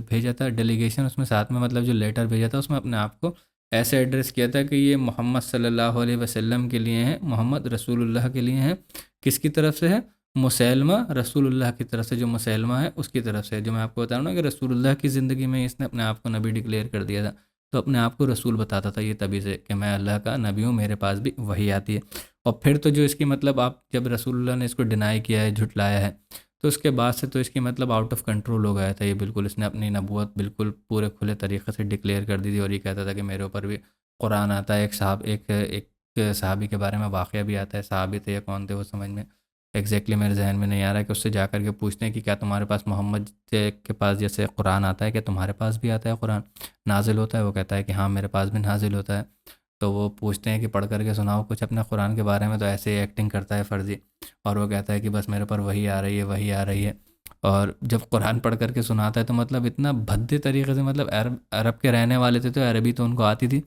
بھیجا تھا ڈیلیگیشن، اس میں ساتھ میں مطلب جو لیٹر بھیجا تھا، اس میں اپنے آپ کو ایسے ایڈریس کیا تھا کہ یہ محمد صلی اللہ علیہ وسلم کے لیے ہیں، محمد رسول اللہ کے لیے ہیں۔ کس کی طرف سے ہے؟ مسلمہ رسول اللہ کی طرف سے، جو مسلمہ ہے اس کی طرف سے، جو میں آپ کو بتا رہا ہوں نا کہ رسول اللہ کی زندگی میں اس نے اپنے آپ کو نبی ڈکلیئر کر دیا تھا، تو اپنے آپ کو رسول بتاتا تھا یہ تبھی سے کہ میں اللہ کا نبی ہوں، میرے پاس بھی وحی آتی ہے۔ اور پھر تو جو اس کی مطلب، آپ جب رسول اللہ نے اس کو ڈینائی کیا ہے، جھٹلایا ہے، تو اس کے بعد سے تو اس کی مطلب آؤٹ آف کنٹرول ہو گیا تھا یہ، بالکل اس نے اپنی نبوت بالکل پورے کھلے طریقے سے ڈکلیئر کر دی تھی، اور یہ کہتا تھا کہ میرے اوپر بھی قرآن آتا ہے۔ ایک صحابی کے بارے میں واقعہ بھی آتا ہے، صحابی تھے یا کون تھے وہ سمجھ میں ایگزیکٹلی میرے ذہن میں نہیں آ رہا ہے، کہ اس سے جا کر کے پوچھتے ہیں کہ کیا تمہارے پاس محمد کے پاس جیسے قرآن آتا ہے، کہ تمہارے پاس بھی آتا ہے قرآن نازل ہوتا ہے؟ وہ کہتا ہے کہ ہاں میرے پاس بھی نازل ہوتا ہے۔ تو وہ پوچھتے ہیں کہ پڑھ کر کے سناؤ کچھ اپنے قرآن کے بارے میں، تو ایسے ہی ایکٹنگ کرتا ہے فرضی، اور وہ کہتا ہے کہ بس میرے پر وہی آ رہی ہے، وہی آ رہی ہے۔ اور جب قرآن پڑھ کر کے سناتا ہے تو مطلب اتنا بھدے طریقے سے، مطلب عرب کے رہنے والے تھے تو عربی تو ان کو آتی تھی،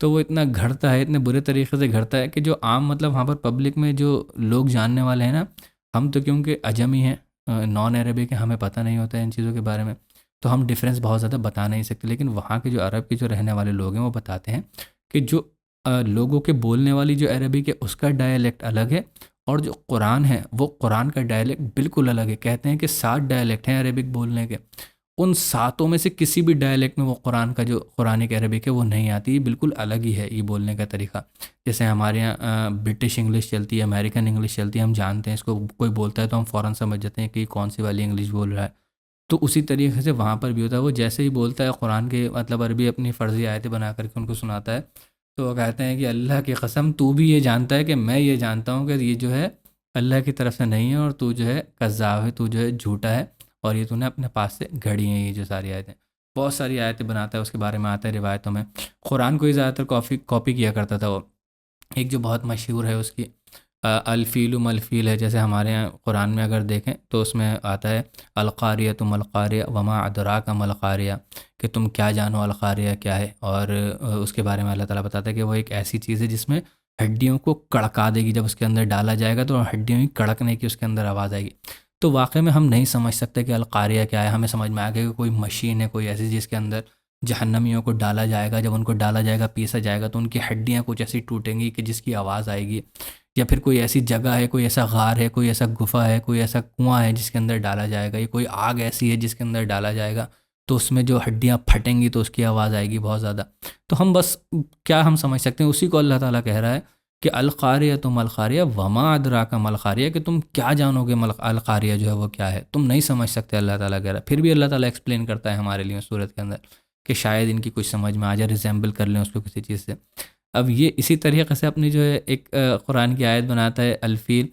تو وہ اتنا گھڑتا ہے، اتنے برے طریقے سے گھڑتا ہے کہ جو عام مطلب وہاں پر پبلک میں جو لوگ جاننے والے ہیں نا، ہم تو کیونکہ اجمی ہیں، نان عربک ہیں، ہمیں پتہ نہیں ہوتا ہے ان چیزوں کے بارے میں، تو ہم ڈفرینس بہت زیادہ بتا نہیں سکتے، لیکن وہاں کے جو عرب کے جو رہنے والے لوگ ہیں وہ بتاتے ہیں کہ جو لوگوں کے بولنے والی جو عربک ہے اس کا ڈائلیکٹ الگ ہے، اور جو قرآن ہے وہ قرآن کا ڈائلیکٹ بالکل الگ ہے۔ کہتے ہیں کہ 7 ڈائلیکٹ ہیں عربک بولنے کے، ان ساتوں میں سے کسی بھی ڈائلیکٹ میں وہ قرآن کا جو قرآنک عربک ہے وہ نہیں آتی، یہ بالکل الگ ہی ہے یہ بولنے کا طریقہ۔ جیسے ہمارے یہاں برٹش انگلش چلتی ہے، امریکن انگلش چلتی ہے، ہم جانتے ہیں اس کو، کوئی بولتا ہے تو ہم فوراً سمجھ جاتے ہیں کہ یہ کون سی والی انگلش بول رہا ہے۔ تو اسی طریقے سے وہاں پر بھی ہوتا ہے، وہ جیسے ہی بولتا ہے قرآن کے مطلب عربی اپنی فرضی آیتیں بنا کر کے ان کو سناتا ہے، تو وہ کہتے ہیں کہ اللہ کی قسم تو بھی یہ جانتا ہے کہ میں یہ جانتا ہوں کہ یہ جو ہے اللہ کی طرف سے نہیں ہے، اور تو جو ہے کذاب ہے، تو جو ہے جھوٹا ہے، اور یہ تو نے اپنے پاس سے گھڑی ہیں یہ جو ساری آیتیں۔ بہت ساری آیتیں بناتا ہے، اس کے بارے میں آتا ہے روایتوں میں۔ قرآن کو ہی زیادہ تر کاپی کیا کرتا تھا وہ۔ ایک جو بہت مشہور ہے اس کی الفیل ملفیل ہے، جیسے ہمارے یہاں قرآن میں اگر دیکھیں تو اس میں آتا ہے القاریہ ملقاریہ وما ادراک ملقاریہ، کہ تم کیا جانو القاریہ کیا ہے، اور اس کے بارے میں اللہ تعالیٰ بتاتا ہے کہ وہ ایک ایسی چیز ہے جس میں ہڈیوں کو کڑکا دے گی، جب اس کے اندر ڈالا جائے گا تو ہڈیوں کی کڑکنے کی اس کے اندر آواز آئے گی۔ تو واقعی میں ہم نہیں سمجھ سکتے کہ القاریہ کیا ہے، ہمیں سمجھ میں آ گیا کہ کوئی مشین ہے، کوئی ایسی جس کے اندر جہنمیوں کو ڈالا جائے گا، جب ان کو ڈالا جائے گا پیسا جائے گا تو ان کی ہڈیاں کچھ ایسی ٹوٹیں گی کہ جس کی آواز آئے گی، یا پھر کوئی ایسی جگہ ہے، کوئی ایسا غار ہے، کوئی ایسا گفا ہے، کوئی ایسا کنواں ہے جس کے اندر ڈالا جائے گا، یا کوئی آگ ایسی ہے جس کے اندر ڈالا جائے گا تو اس میں جو ہڈیاں پھٹیں گی تو اس کی آواز آئے گی بہت زیادہ۔ تو ہم بس کیا ہم سمجھ سکتے ہیں، اسی کو اللہ تعالیٰ کہہ رہا ہے کہ القاریہ ملقاریہ وما ادراک ملقاریہ، کہ تم کیا جانو گے القاریہ جو ہے وہ کیا ہے، تم نہیں سمجھ سکتے، اللہ تعالیٰ کہہ رہا ہے۔ پھر بھی اللہ تعالیٰ ایکسپلین کرتا ہے ہمارے لیے صورت کے اندر کہ شاید ان کی کچھ سمجھ میں آ جائے، ریزیمبل کر لیں اس کو کسی چیز سے۔ اب یہ اسی طریقے سے اپنی جو ہے ایک قرآن کی آیت بناتا ہے الفیل،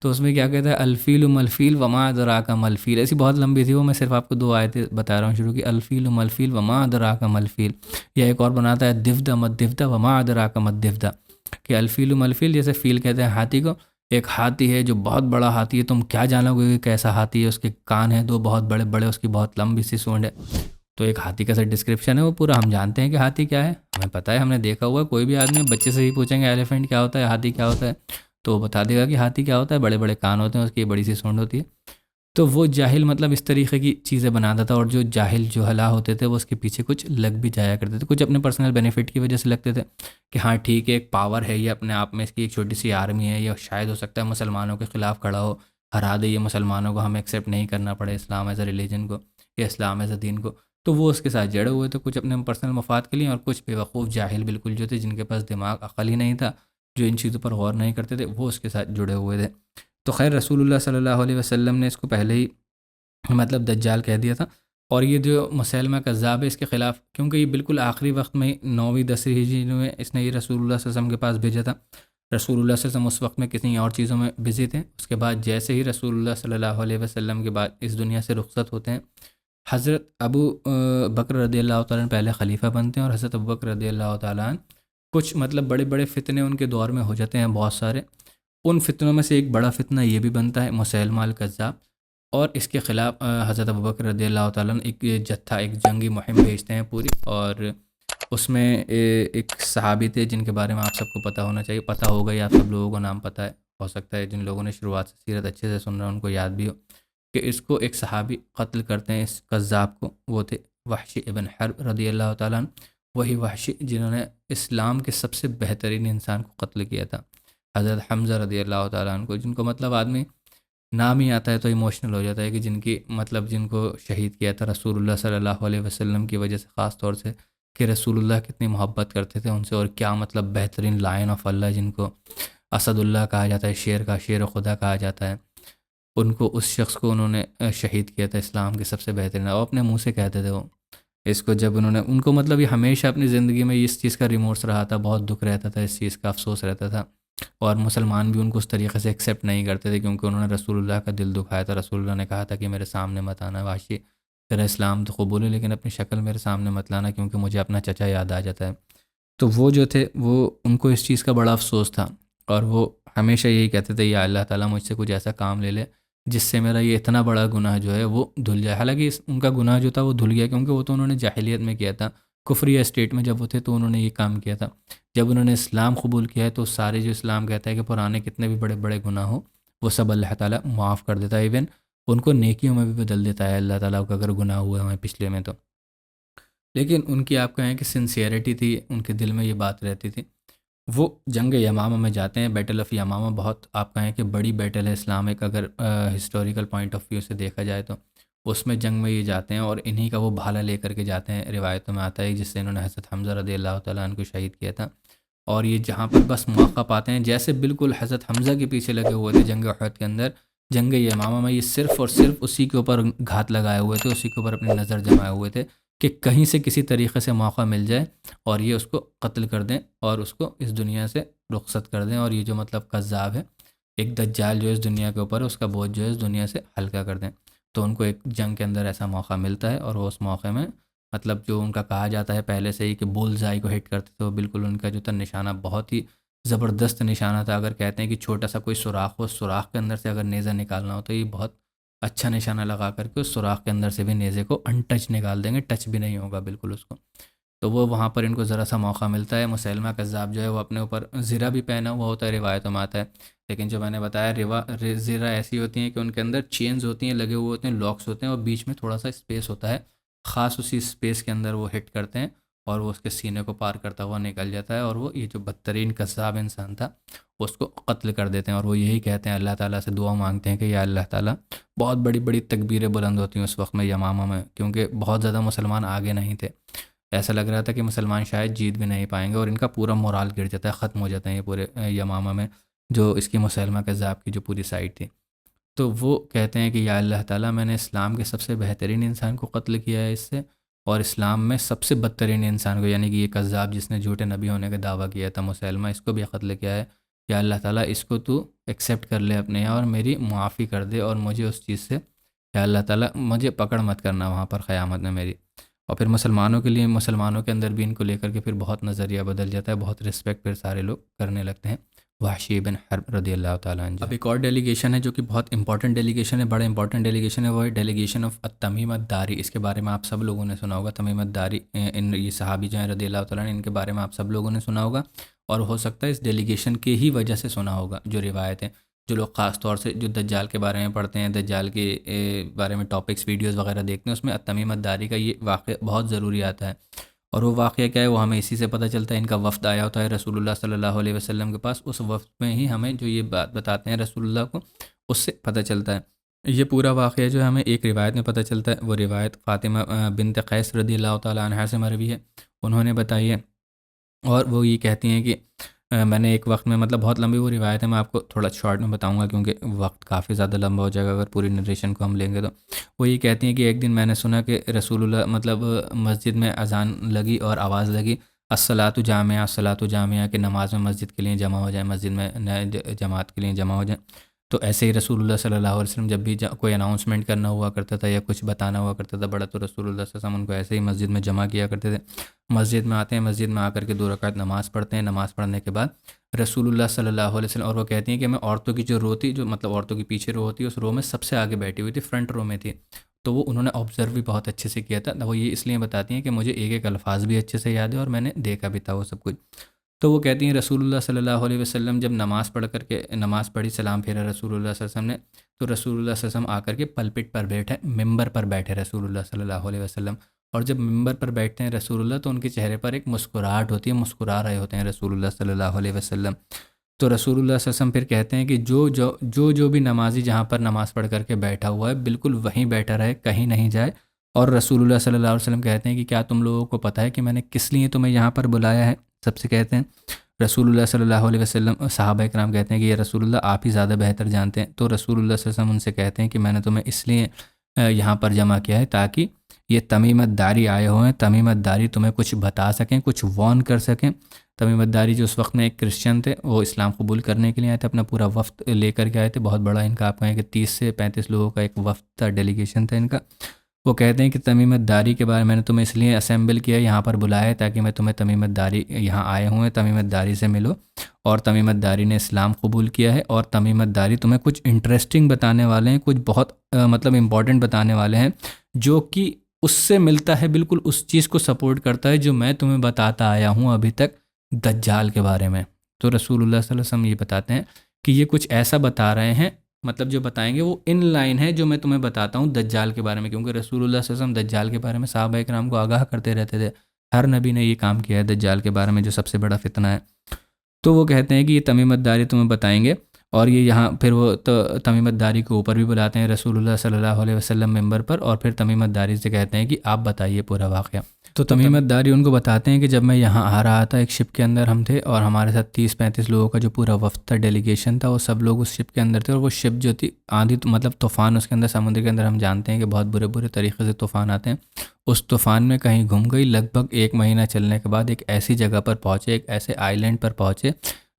تو اس میں کیا کہتا ہے الفیل ملفیل وما ادراک ملفیل، ایسی بہت لمبی تھی وہ، میں صرف آپ کو 2 آیتیں بتا رہا ہوں شروع کی، الفیل ملفیل وما ادراک ملفیل۔ یا ایک اور بناتا ہے دفدہ مدفدہ وما ادراک مدفدہ، کہ الفیل ملفیل، جیسے فیل کہتے ہیں ہاتھی کو، ایک ہاتھی ہے جو بہت بڑا ہاتھی ہے، تم کیا جانو گے کہ کیسا ہاتھی ہے، اس کے کان ہیں 2 بہت بڑے بڑے، اس کی بہت لمبی سی سونڈ ہے۔ تو ایک ہاتھی کا سا ڈسکرپشن ہے وہ پورا، ہم جانتے ہیں کہ ہاتھی کیا ہے، ہمیں پتہ ہے، ہم نے دیکھا ہوا ہے، کوئی بھی آدمی بچے سے ہی پوچھیں گے ایلیفینٹ کیا ہوتا ہے، ہاتھی کیا ہوتا ہے، تو وہ بتا دے گا کہ ہاتھی کیا ہوتا ہے، بڑے بڑے کان ہوتے ہیں، اس کی بڑی سی سونڈ ہوتی ہے۔ تو وہ جاہل مطلب اس طریقے کی چیزیں بناتا تھا، اور جو جاہل جو ہلا ہوتے تھے وہ اس کے پیچھے کچھ لگ بھی جایا کرتے تھے، کچھ اپنے پرسنل بینیفٹ کی وجہ سے لگتے تھے کہ ہاں ٹھیک ہے، ایک پاور ہے یہ اپنے آپ میں، اس کی ایک چھوٹی سی آرمی ہے، یا شاید ہو سکتا ہے مسلمانوں کے خلاف کھڑا ہو، ہرا دے یہ مسلمانوں کو، ہمیں ایکسیپٹ نہیں کرنا پڑے اسلام ایز اے ریلیجن کو، یا اسلام ایز اے دین کو۔ تو وہ اس کے ساتھ جڑے ہوئے تھے، کچھ اپنے پرسنل مفاد کے لیے، اور کچھ بیوقوف جاہل بالکل جو تھے، جن کے پاس دماغ عقل ہی نہیں تھا، جو ان چیزوں پر غور نہیں کرتے تھے، وہ اس کے ساتھ جڑے ہوئے تھے۔ تو خیر رسول اللہ صلی اللہ علیہ وسلم نے اس کو پہلے ہی مطلب دجال کہہ دیا تھا، اور یہ جو مسیلمہ کذاب ہے اس کے خلاف، کیونکہ یہ بالکل آخری وقت میں 9ویں 10ویں ہجری میں اس نے یہ رسول اللہ صلی اللہ علیہ وسلم کے پاس بھیجا تھا۔ رسول اللہ صلی اللہ علیہ وسلم اس وقت میں کتنی اور چیزوں میں بزی تھے۔ اس کے بعد جیسے ہی رسول اللہ صلی اللہ علیہ وسلم کے بعد اس دنیا سے رخصت ہوتے ہیں، حضرت ابو بکر رضی اللہ تعالیٰ عنہ پہلے خلیفہ بنتے ہیں، اور حضرت ابو بکر رضی اللہ تعالیٰ عنہ کچھ مطلب بڑے بڑے فتنے ان کے دور میں ہو جاتے ہیں بہت سارے۔ ان فتنوں میں سے ایک بڑا فتنہ یہ بھی بنتا ہے مسیلمہ الکذاب، اور اس کے خلاف حضرت ابوبکر رضی اللہ تعالیٰ عنہ ایک جتھا، ایک جنگی مہم بھیجتے ہیں پوری، اور اس میں ایک صحابی تھے جن کے بارے میں آپ سب کو پتہ ہونا چاہیے، پتہ ہوگا یا آپ سب لوگوں کو نام پتہ ہے، ہو سکتا ہے جن لوگوں نے شروعات سے سیرت اچھے سے سن رہے ہیں ان کو یاد بھی ہو، کہ اس کو ایک صحابی قتل کرتے ہیں، اس کذاب کو، وہ تھے وحشی ابن حرب رضی اللہ تعالیٰ عنہ، وہی وحشی جنہوں نے اسلام کے سب سے بہترین انسان کو قتل کیا تھا، حضرت حمزہ رضی اللہ تعالیٰ عنہ کو، جن کو مطلب آدمی نام ہی آتا ہے تو ایموشنل ہو جاتا ہے، کہ جن کی مطلب جن کو شہید کیا تھا رسول اللہ صلی اللہ علیہ وسلم کی وجہ سے، خاص طور سے کہ رسول اللہ کتنی محبت کرتے تھے ان سے، اور کیا مطلب بہترین لائن آف اللہ، جن کو اسد اللہ کہا جاتا ہے، شیر کا شیر خدا کہا جاتا ہے، ان کو، اس شخص کو انہوں نے شہید کیا تھا اسلام کے سب سے بہترین، اور اپنے منہ سے کہتے تھے وہ اس کو، جب انہوں نے، ان کو مطلب یہ ہمیشہ اپنی زندگی میں اس چیز کا ریمورس رہا تھا، بہت دکھ رہتا تھا، اس چیز کا افسوس رہتا تھا، اور مسلمان بھی ان کو اس طریقے سے ایکسیپٹ نہیں کرتے تھے، کیونکہ انہوں نے رسول اللہ کا دل دکھایا تھا، رسول اللہ نے کہا تھا کہ میرے سامنے مت آنا وحشی، تیرا اسلام تو قبول ہے لیکن اپنی شکل میرے سامنے مت لانا، کیونکہ مجھے اپنا چچا یاد آ جاتا ہے۔ تو وہ جو تھے، وہ ان کو اس چیز کا بڑا افسوس تھا، اور وہ ہمیشہ یہی کہتے تھے، یا اللہ تعالیٰ مجھ سے کچھ ایسا کام لے لے جس سے میرا یہ اتنا بڑا گناہ جو ہے وہ دھل جائے۔ حالانکہ ان کا گناہ جو تھا وہ دھل گیا، کیونکہ وہ تو انہوں نے جاہلیت میں کیا تھا، کفری اسٹیٹ میں جب وہ تھے تو انہوں نے یہ کام کیا تھا۔ جب انہوں نے اسلام قبول کیا ہے تو سارے جو اسلام کہتا ہے کہ پرانے کتنے بھی بڑے بڑے گناہ ہوں وہ سب اللہ تعالیٰ معاف کر دیتا ہے، ایون ان کو نیکیوں میں بھی بدل دیتا ہے اللہ تعالیٰ کو، اگر گناہ ہوئے ہیں پچھلے میں تو۔ لیکن ان کی آپ کہیں کہ سنسیئرٹی تھی، ان کے دل میں یہ بات رہتی تھی۔ وہ جنگ یمامہ میں جاتے ہیں، بیٹل آف یمامہ بہت آپ کہیں کہ بڑی بیٹل ہے اسلامک، اگر ہسٹوریکل پوائنٹ آف ویو سے دیکھا جائے تو، اس میں جنگ میں یہ جاتے ہیں اور انہی کا وہ بھالا لے کر کے جاتے ہیں، روایتوں میں آتا ہے جس سے انہوں نے حضرت حمزہ رضی اللہ تعالیٰ عنہ کو شہید کیا تھا۔ اور یہ جہاں پر بس موقع پاتے ہیں، جیسے بالکل حضرت حمزہ کے پیچھے لگے ہوئے تھے جنگ احد کے اندر، جنگ یمامہ میں یہ صرف اور صرف اسی کے اوپر گھات لگائے ہوئے تھے، اسی کے اوپر اپنی نظر جمائے ہوئے تھے کہ کہیں سے کسی طریقے سے موقع مل جائے اور یہ اس کو قتل کر دیں اور اس کو اس دنیا سے رخصت کر دیں، اور یہ جو مطلب کذاب ہے، ایک دجال جو ہے اس دنیا کے اوپر ہے، اس کا بوجھ جو ہے اس دنیا سے ہلکا کر دیں۔ تو ان کو ایک جنگ کے اندر ایسا موقع ملتا ہے، اور وہ اس موقع میں مطلب جو ان کا کہا جاتا ہے پہلے سے ہی کہ بولز آئی کو ہٹ کرتے تھے، وہ بالکل ان کا جو تھا نشانہ بہت ہی زبردست نشانہ تھا۔ اگر کہتے ہیں کہ چھوٹا سا کوئی سوراخ ہو، سوراخ کے اندر سے اگر نیزہ نکالنا ہو تو یہ بہت اچھا نشانہ لگا کر کے اس سوراخ کے اندر سے بھی نیزے کو ان ٹچ نکال دیں گے، ٹچ بھی نہیں ہوگا بالکل اس کو۔ تو وہ وہاں پر ان کو ذرا سا موقع ملتا ہے۔ مسیلمہ کذاب جو ہے وہ اپنے اوپر زرہ بھی پہنا ہوا ہوتا ہے، روایتوں میں آتا ہے، لیکن جو میں نے بتایا زرہ ایسی ہوتی ہیں کہ ان کے اندر چینز ہوتی ہیں، لگے ہوئے ہوتے ہیں، لاکس ہوتے ہیں، اور بیچ میں تھوڑا سا اسپیس ہوتا ہے، خاص اسی اسپیس کے اندر وہ ہٹ کرتے ہیں اور وہ اس کے سینے کو پار کرتا ہوا نکل جاتا ہے، اور وہ یہ جو بدترین کذاب انسان تھا اس کو قتل کر دیتے ہیں۔ اور وہ یہی کہتے ہیں، اللہ تعالیٰ سے دعا مانگتے ہیں کہ یا اللہ تعالیٰ، بہت بڑی بڑی تکبیریں بلند ہوتی ہیں اس وقت میں یمامہ میں، کیونکہ بہت زیادہ مسلمان آگے نہیں تھے، ایسا لگ رہا تھا کہ مسلمان شاید جیت بھی نہیں پائیں گے، اور ان کا پورا مورال گر جاتا ہے، ختم ہو جاتے ہیں یہ پورے یمامہ میں، جو اس کی مسیلمہ کذاب کی جو پوری سائٹ تھی۔ تو وہ کہتے ہیں کہ یا اللہ تعالیٰ، میں نے اسلام کے سب سے بہترین انسان کو قتل کیا ہے اس سے، اور اسلام میں سب سے بدترین انسان کو، یعنی کہ یہ کذاب جس نے جھوٹے نبی ہونے کا دعویٰ کیا تھا مسیلمہ، اس کو بھی قتل کیا ہے، یا اللہ تعالیٰ اس کو تو ایکسیپٹ کر لے اپنے یہاں اور میری معافی کر دے، اور مجھے اس چیز سے، یا اللہ تعالیٰ مجھے پکڑ مت کرنا وہاں پر قیامت میں میری۔ اور پھر مسلمانوں کے لیے، مسلمانوں کے اندر بھی ان کو لے کر کے پھر بہت نظریہ بدل جاتا ہے، بہت رسپیکٹ پھر سارے لوگ کرنے لگتے ہیں وحشی بن حرب رضی اللہ تعالیٰ عنہ۔ اب ایک اور ڈیلیگیشن ہے جو کہ بہت امپورٹنٹ ڈیلیگیشن ہے، بڑا امپورٹنٹ ڈیلیگیشن ہے، وہ ہے ڈیلیگیشن آف التمیم الداری۔ اس کے بارے میں آپ سب لوگوں نے سنا ہوگا، تمیم الداری، یہ صحابی جو ہیں رضی اللہ تعالیٰ عنہ، ان کے بارے میں آپ سب لوگوں نے سنا ہوگا، اور ہو سکتا ہے اس ڈیلیگیشن کی ہی وجہ سے سنا ہوگا۔ جو روایتیں، جو لوگ خاص طور سے جو دجال کے بارے میں پڑھتے ہیں، دجال کے بارے میں ٹاپکس ویڈیوز وغیرہ دیکھتے ہیں، اس میں التمیم الداری کا یہ واقعہ بہت ضروری آتا ہے۔ اور وہ واقعہ کیا ہے، وہ ہمیں اسی سے پتہ چلتا ہے۔ ان کا وفد آیا ہوتا ہے رسول اللہ صلی اللہ علیہ وسلم کے پاس، اس وفد میں ہی ہمیں جو یہ بات بتاتے ہیں رسول اللہ کو، اس سے پتہ چلتا ہے۔ یہ پورا واقعہ جو ہمیں ایک روایت میں پتہ چلتا ہے، وہ روایت فاطمہ بنت قیس رضی اللہ تعالیٰ عنہا سے مروی ہے، انہوں نے بتائی ہے، اور وہ یہ کہتی ہیں کہ میں نے ایک وقت میں، مطلب بہت لمبی وہ روایت ہے، میں آپ کو تھوڑا شارٹ میں بتاؤں گا کیونکہ وقت کافی زیادہ لمبا ہو جائے گا اگر پوری نریشن کو ہم لیں گے تو۔ وہ یہ کہتی ہیں کہ ایک دن میں نے سنا کہ رسول اللہ، مطلب مسجد میں اذان لگی اور آواز لگی، الصلاۃ جامعہ، الصلاۃ جامعہ، کہ نماز میں مسجد کے لیے جمع ہو جائیں، مسجد میں جماعت کے لیے جمع ہو جائیں۔ تو ایسے ہی رسول اللہ صلی اللہ علیہ وسلم جب بھی کوئی اناؤنسمنٹ کرنا ہوا کرتا تھا یا کچھ بتانا ہوا کرتا تھا بڑا، تو رسول اللہ صلی اللہ علیہ وسلم ان کو ایسے ہی مسجد میں جمع کیا کرتے تھے۔ مسجد میں آتے ہیں، مسجد میں آ کر کے 2 رکعت نماز پڑھتے ہیں، نماز پڑھنے کے بعد رسول اللہ صلی اللہ علیہ وسلم، اور وہ کہتی ہیں کہ میں عورتوں کی جو رو تھی، جو مطلب عورتوں کی پیچھے رو ہوتی ہے، اس رو میں سب سے آگے بیٹھی ہوئی تھی، فرنٹ رو میں تھی۔ تو وہ انہوں نے آبزرو بھی بہت اچھے سے کیا تھا، وہ یہ اس لیے بتاتی ہیں کہ مجھے ایک ایک الفاظ بھی اچھے سے یاد ہے اور میں نے دیکھا بھی تھا وہ سب کچھ۔ تو وہ کہتی ہیں رسول اللہ صلی اللہ علیہ وسلم جب نماز پڑھ کر کے، نماز پڑھی، سلام پھیرا رسول اللہ صلی اللہ علیہ وسلم نے، تو رسول اللہ صلی اللہ علیہ وسلم آ کر کے پلپٹ پر بیٹھے، ممبر پر بیٹھے رسول اللہ صلی اللہ علیہ وسلم، اور جب ممبر پر بیٹھتے ہیں رسول اللہ تو ان کے چہرے پر ایک مسکراہٹ ہوتی ہے، مسکرا رہے ہوتے ہیں رسول اللہ صلی اللہ علیہ وسلم۔ تو رسول اللہ صلی اللہ علیہ وسلم پھر کہتے ہیں کہ جو بھی نمازی جہاں پر نماز پڑھ کر کے بیٹھا ہوا ہے بالکل وہیں بیٹھا رہے، کہیں نہیں جائے۔ اور رسول اللہ صلی اللہ علیہ وسلم کہتے ہیں کہ کیا تم لوگوں کو پتہ ہے کہ میں نے کس لیے تمہیں یہاں پر بلایا ہے؟ سب سے کہتے ہیں رسول اللہ صلی اللہ علیہ وسلم، صحابہ کرام کہتے ہیں کہ یہ رسول اللہ آپ ہی زیادہ بہتر جانتے ہیں۔ تو رسول اللہ صلی اللہ علیہ وسلم ان سے کہتے ہیں کہ میں نے تمہیں اس لیے یہاں پر جمع کیا ہے تاکہ یہ تمیمت داری آئے ہوئے ہیں، تمیمت داری تمہیں کچھ بتا سکیں، کچھ وارن کر سکیں۔ تمیمت داری جو اس وقت میں ایک کرسچن تھے، وہ اسلام قبول کرنے کے لیے آئے تھے، اپنا پورا وفد لے کر کے آئے تھے، بہت بڑا ان کا، آپ کہیں کہ 30 سے 35 لوگوں کا ایک وفد تھا، ڈیلیگیشن تھا ان کا۔ وہ کہتے ہیں کہ تمیمت داری کے بارے میں نے تمہیں اس لیے اسمبل کیا، یہاں پر بلایا ہے تاکہ میں تمہیں تمیمت داری، یہاں آئے ہوئے تمیمت داری سے ملو، اور تمیمت داری نے اسلام قبول کیا ہے، اور تمیمت داری تمہیں کچھ انٹرسٹنگ بتانے والے ہیں، کچھ بہت مطلب امپورٹنٹ بتانے والے ہیں، جو کہ اس سے ملتا ہے، بالکل اس چیز کو سپورٹ کرتا ہے جو میں تمہیں بتاتا آیا ہوں ابھی تک دجال کے بارے میں۔ تو رسول اللہ صلی اللہ علیہ وسلم یہ بتاتے ہیں کہ یہ کچھ ایسا بتا رہے ہیں، مطلب جو بتائیں گے وہ ان لائن ہے جو میں تمہیں بتاتا ہوں دجال کے بارے میں، کیونکہ رسول اللہ صلی اللہ علیہ وسلم دجال کے بارے میں صحابہ کرام کو آگاہ کرتے رہتے تھے، ہر نبی نے یہ کام کیا ہے دجال کے بارے میں جو سب سے بڑا فتنہ ہے۔ تو وہ کہتے ہیں کہ یہ تمیمت داری تمہیں بتائیں گے، اور یہ یہاں پھر وہ تمیمت داری کو اوپر بھی بلاتے ہیں رسول اللہ صلی اللہ علیہ وسلم ممبر پر، اور پھر تمیمت داری سے کہتے ہیں کہ آپ بتائیے پورا واقعہ۔ تو تمیمت داری ان کو بتاتے ہیں کہ جب میں یہاں آ رہا تھا، ایک شپ کے اندر ہم تھے اور ہمارے ساتھ 30-35 لوگوں کا جو پورا وفد تھا، ڈیلیگیشن تھا، وہ سب لوگ اس شپ کے اندر تھے، اور وہ شپ جو تھی آندھی مطلب طوفان اس کے اندر، سمندر کے اندر ہم جانتے ہیں کہ بہت برے برے طریقے سے طوفان آتے ہیں، اس طوفان میں کہیں گھم گئی۔ لگ بھگ 1 مہینہ چلنے کے بعد ایک ایسی جگہ پر پہنچے، ایک ایسے آئی لینڈ پر پہنچے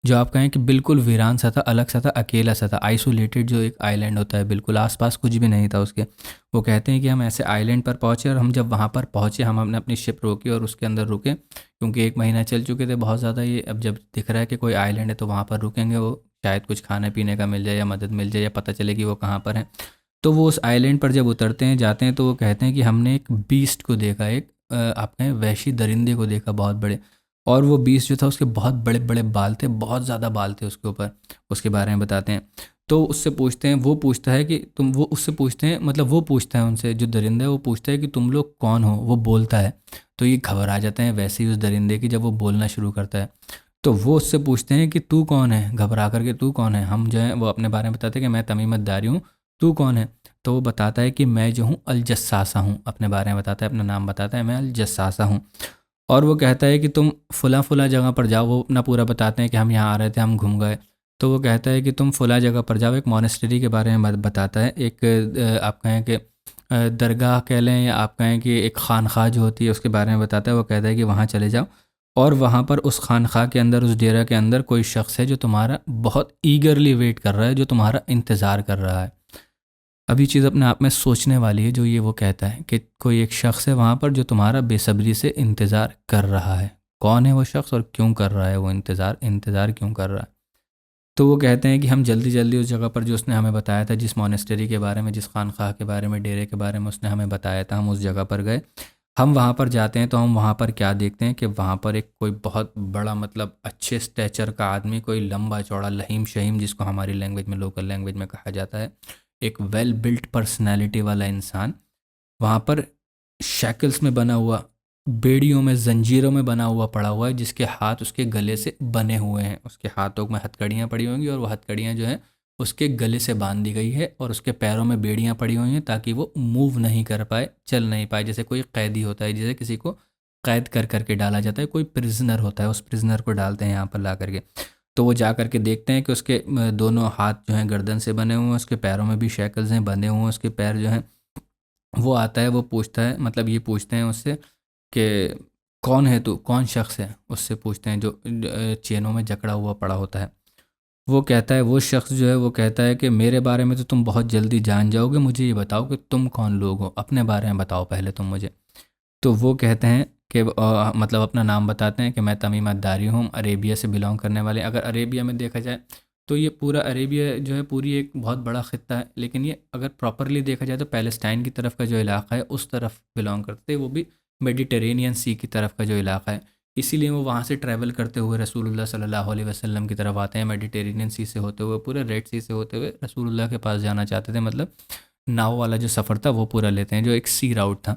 جو آپ کہیں کہ بالکل ویران سا تھا، الگ سا تھا، اکیلا سا تھا، آئسولیٹڈ جو ایک آئی لینڈ ہوتا ہے، بالکل آس پاس کچھ بھی نہیں تھا اس کے۔ وہ کہتے ہیں کہ ہم ایسے آئی لینڈ پر پہنچے، اور ہم جب وہاں پر پہنچے ہم نے اپنی شپ روکی اور اس کے اندر رکے، کیونکہ 1 مہینہ چل چکے تھے بہت زیادہ۔ یہ اب جب دکھ رہا ہے کہ کوئی آئی لینڈ ہے تو وہاں پر رکیں گے، وہ شاید کچھ کھانے پینے کا مل جائے یا مدد مل جائے یا پتہ چلے کہ وہ کہاں پر ہیں۔ تو وہ اس آئی لینڈ پر جب اترتے ہیں جاتے ہیں تو وہ کہتے ہیں کہ ہم نے ایک بیسٹ کو دیکھا، ایک آپ کہیں وحشی درندے کو دیکھا بہت بڑے، اور وہ بیسٹ جو تھا اس کے بہت بڑے بڑے بال تھے، بہت زیادہ بال تھے اس کے اوپر۔ اس کے بارے میں بتاتے ہیں تو اس سے پوچھتے ہیں، وہ پوچھتا ہے کہ وہ اس سے پوچھتے ہیں، مطلب وہ پوچھتا ہے ان سے، جو درندہ ہے وہ پوچھتا ہے کہ تم لوگ کون ہو؟ وہ بولتا ہے تو یہ گھبرا جاتے ہیں ویسے ہی اس درندے کی جب وہ بولنا شروع کرتا ہے۔ تو وہ اس سے پوچھتے ہیں کہ تو کون ہے، گھبرا کر کے، تو کون ہے؟ ہم جو ہے وہ اپنے بارے میں بتاتے ہیں کہ میں تمیمت داری ہوں، تو کون ہے؟ تو وہ بتاتا ہے کہ میں جو ہوں الجساسہ ہوں، اپنے بارے میں بتاتا ہے، اپنا نام بتاتا ہے، میں الجساسہ ہوں۔ اور وہ کہتا ہے کہ تم فلاں فلاں جگہ پر جاؤ، وہ اپنا پورا بتاتے ہیں کہ ہم یہاں آ رہے تھے، ہم گھوم گئے۔ تو وہ کہتا ہے کہ تم فلاں جگہ پر جاؤ، ایک مونسٹری کے بارے میں بتاتا ہے، ایک آپ کہیں کہ درگاہ کہہ لیں یا آپ کہیں کہ ایک خانخواہ جو ہوتی ہے اس کے بارے میں بتاتا ہے۔ وہ کہتا ہے کہ وہاں چلے جاؤ، اور وہاں پر اس خانخواہ کے اندر، اس ڈیرہ کے اندر کوئی شخص ہے جو تمہارا بہت ایگرلی ویٹ کر رہا ہے، جو تمہارا انتظار کر رہا ہے۔ اب یہ چیز اپنے آپ میں سوچنے والی ہے جو یہ وہ کہتا ہے کہ کوئی ایک شخص ہے وہاں پر جو تمہارا بے صبری سے انتظار کر رہا ہے۔ کون ہے وہ شخص اور کیوں کر رہا ہے وہ انتظار کیوں کر رہا ہے؟ تو وہ کہتے ہیں کہ ہم جلدی جلدی اس جگہ پر جو اس نے ہمیں بتایا تھا، جس مونسٹری کے بارے میں، جس خانخواہ کے بارے میں، ڈیرے کے بارے میں اس نے ہمیں بتایا تھا، ہم اس جگہ پر گئے۔ ہم وہاں پر جاتے ہیں تو ہم وہاں پر کیا دیکھتے ہیں کہ وہاں پر ایک کوئی بہت بڑا مطلب اچھے سٹیچر کا آدمی، کوئی لمبا چوڑا لہیم شہیم، جس کو ہماری لینگویج میں، لوکل لینگویج میں کہا جاتا ہے، ایک ویل بلٹ پرسنالٹی والا انسان وہاں پر شیکلز میں بنا ہوا، بیڑیوں میں، زنجیروں میں بنا ہوا پڑا ہوا ہے، جس کے ہاتھ اس کے گلے سے بنے ہوئے ہیں، اس کے ہاتھوں میں ہتھکڑیاں پڑی ہوں گی، اور وہ ہتھکڑیاں جو ہیں اس کے گلے سے باندھ دی گئی ہے، اور اس کے پیروں میں بیڑیاں پڑی ہوئی ہیں تاکہ وہ موو نہیں کر پائے، چل نہیں پائے، جیسے کوئی قیدی ہوتا ہے، جیسے کسی کو قید کر کر کے ڈالا جاتا ہے، کوئی پرزنر ہوتا ہے، اس پرزنر کو ڈالتے ہیں یہاں پر لا کر کے۔ تو وہ جا کر کے دیکھتے ہیں کہ اس کے دونوں ہاتھ جو ہیں گردن سے بنے ہوئے ہیں، اس کے پیروں میں بھی شیکلز ہیں، بندھے ہوئے ہیں اس کے پیر جو ہیں۔ وہ آتا ہے، وہ پوچھتا ہے، مطلب یہ پوچھتے ہیں اس سے کہ کون ہے تو، کون شخص ہے؟ اس سے پوچھتے ہیں جو چینوں میں جکڑا ہوا پڑا ہوتا ہے۔ وہ کہتا ہے، وہ شخص جو ہے وہ کہتا ہے کہ میرے بارے میں تو تم بہت جلدی جان جاؤ گے، مجھے یہ بتاؤ کہ تم کون لوگ ہو، اپنے بارے میں بتاؤ پہلے تم مجھے۔ تو وہ کہتے ہیں کہ مطلب اپنا نام بتاتے ہیں کہ میں تمیمت داری ہوں، عربیہ سے بلانگ کرنے والے۔ اگر عربیہ میں دیکھا جائے تو یہ پورا عربیہ جو ہے پوری ایک بہت بڑا خطہ ہے، لیکن یہ اگر پراپرلی دیکھا جائے تو پیلسٹائن کی طرف کا جو علاقہ ہے اس طرف بلانگ کرتے ہیں، وہ بھی میڈیٹرینین سی کی طرف کا جو علاقہ ہے۔ اسی لیے وہ وہاں سے ٹریول کرتے ہوئے رسول اللہ صلی اللہ علیہ وسلم کی طرف آتے ہیں، میڈیٹرینین سی سے ہوتے ہوئے، پورے ریڈ سی سے ہوتے ہوئے رسول اللہ کے پاس جانا چاہتے تھے، مطلب ناؤ والا جو سفر تھا وہ پورا لیتے ہیں، جو ایک سی راؤٹ تھا،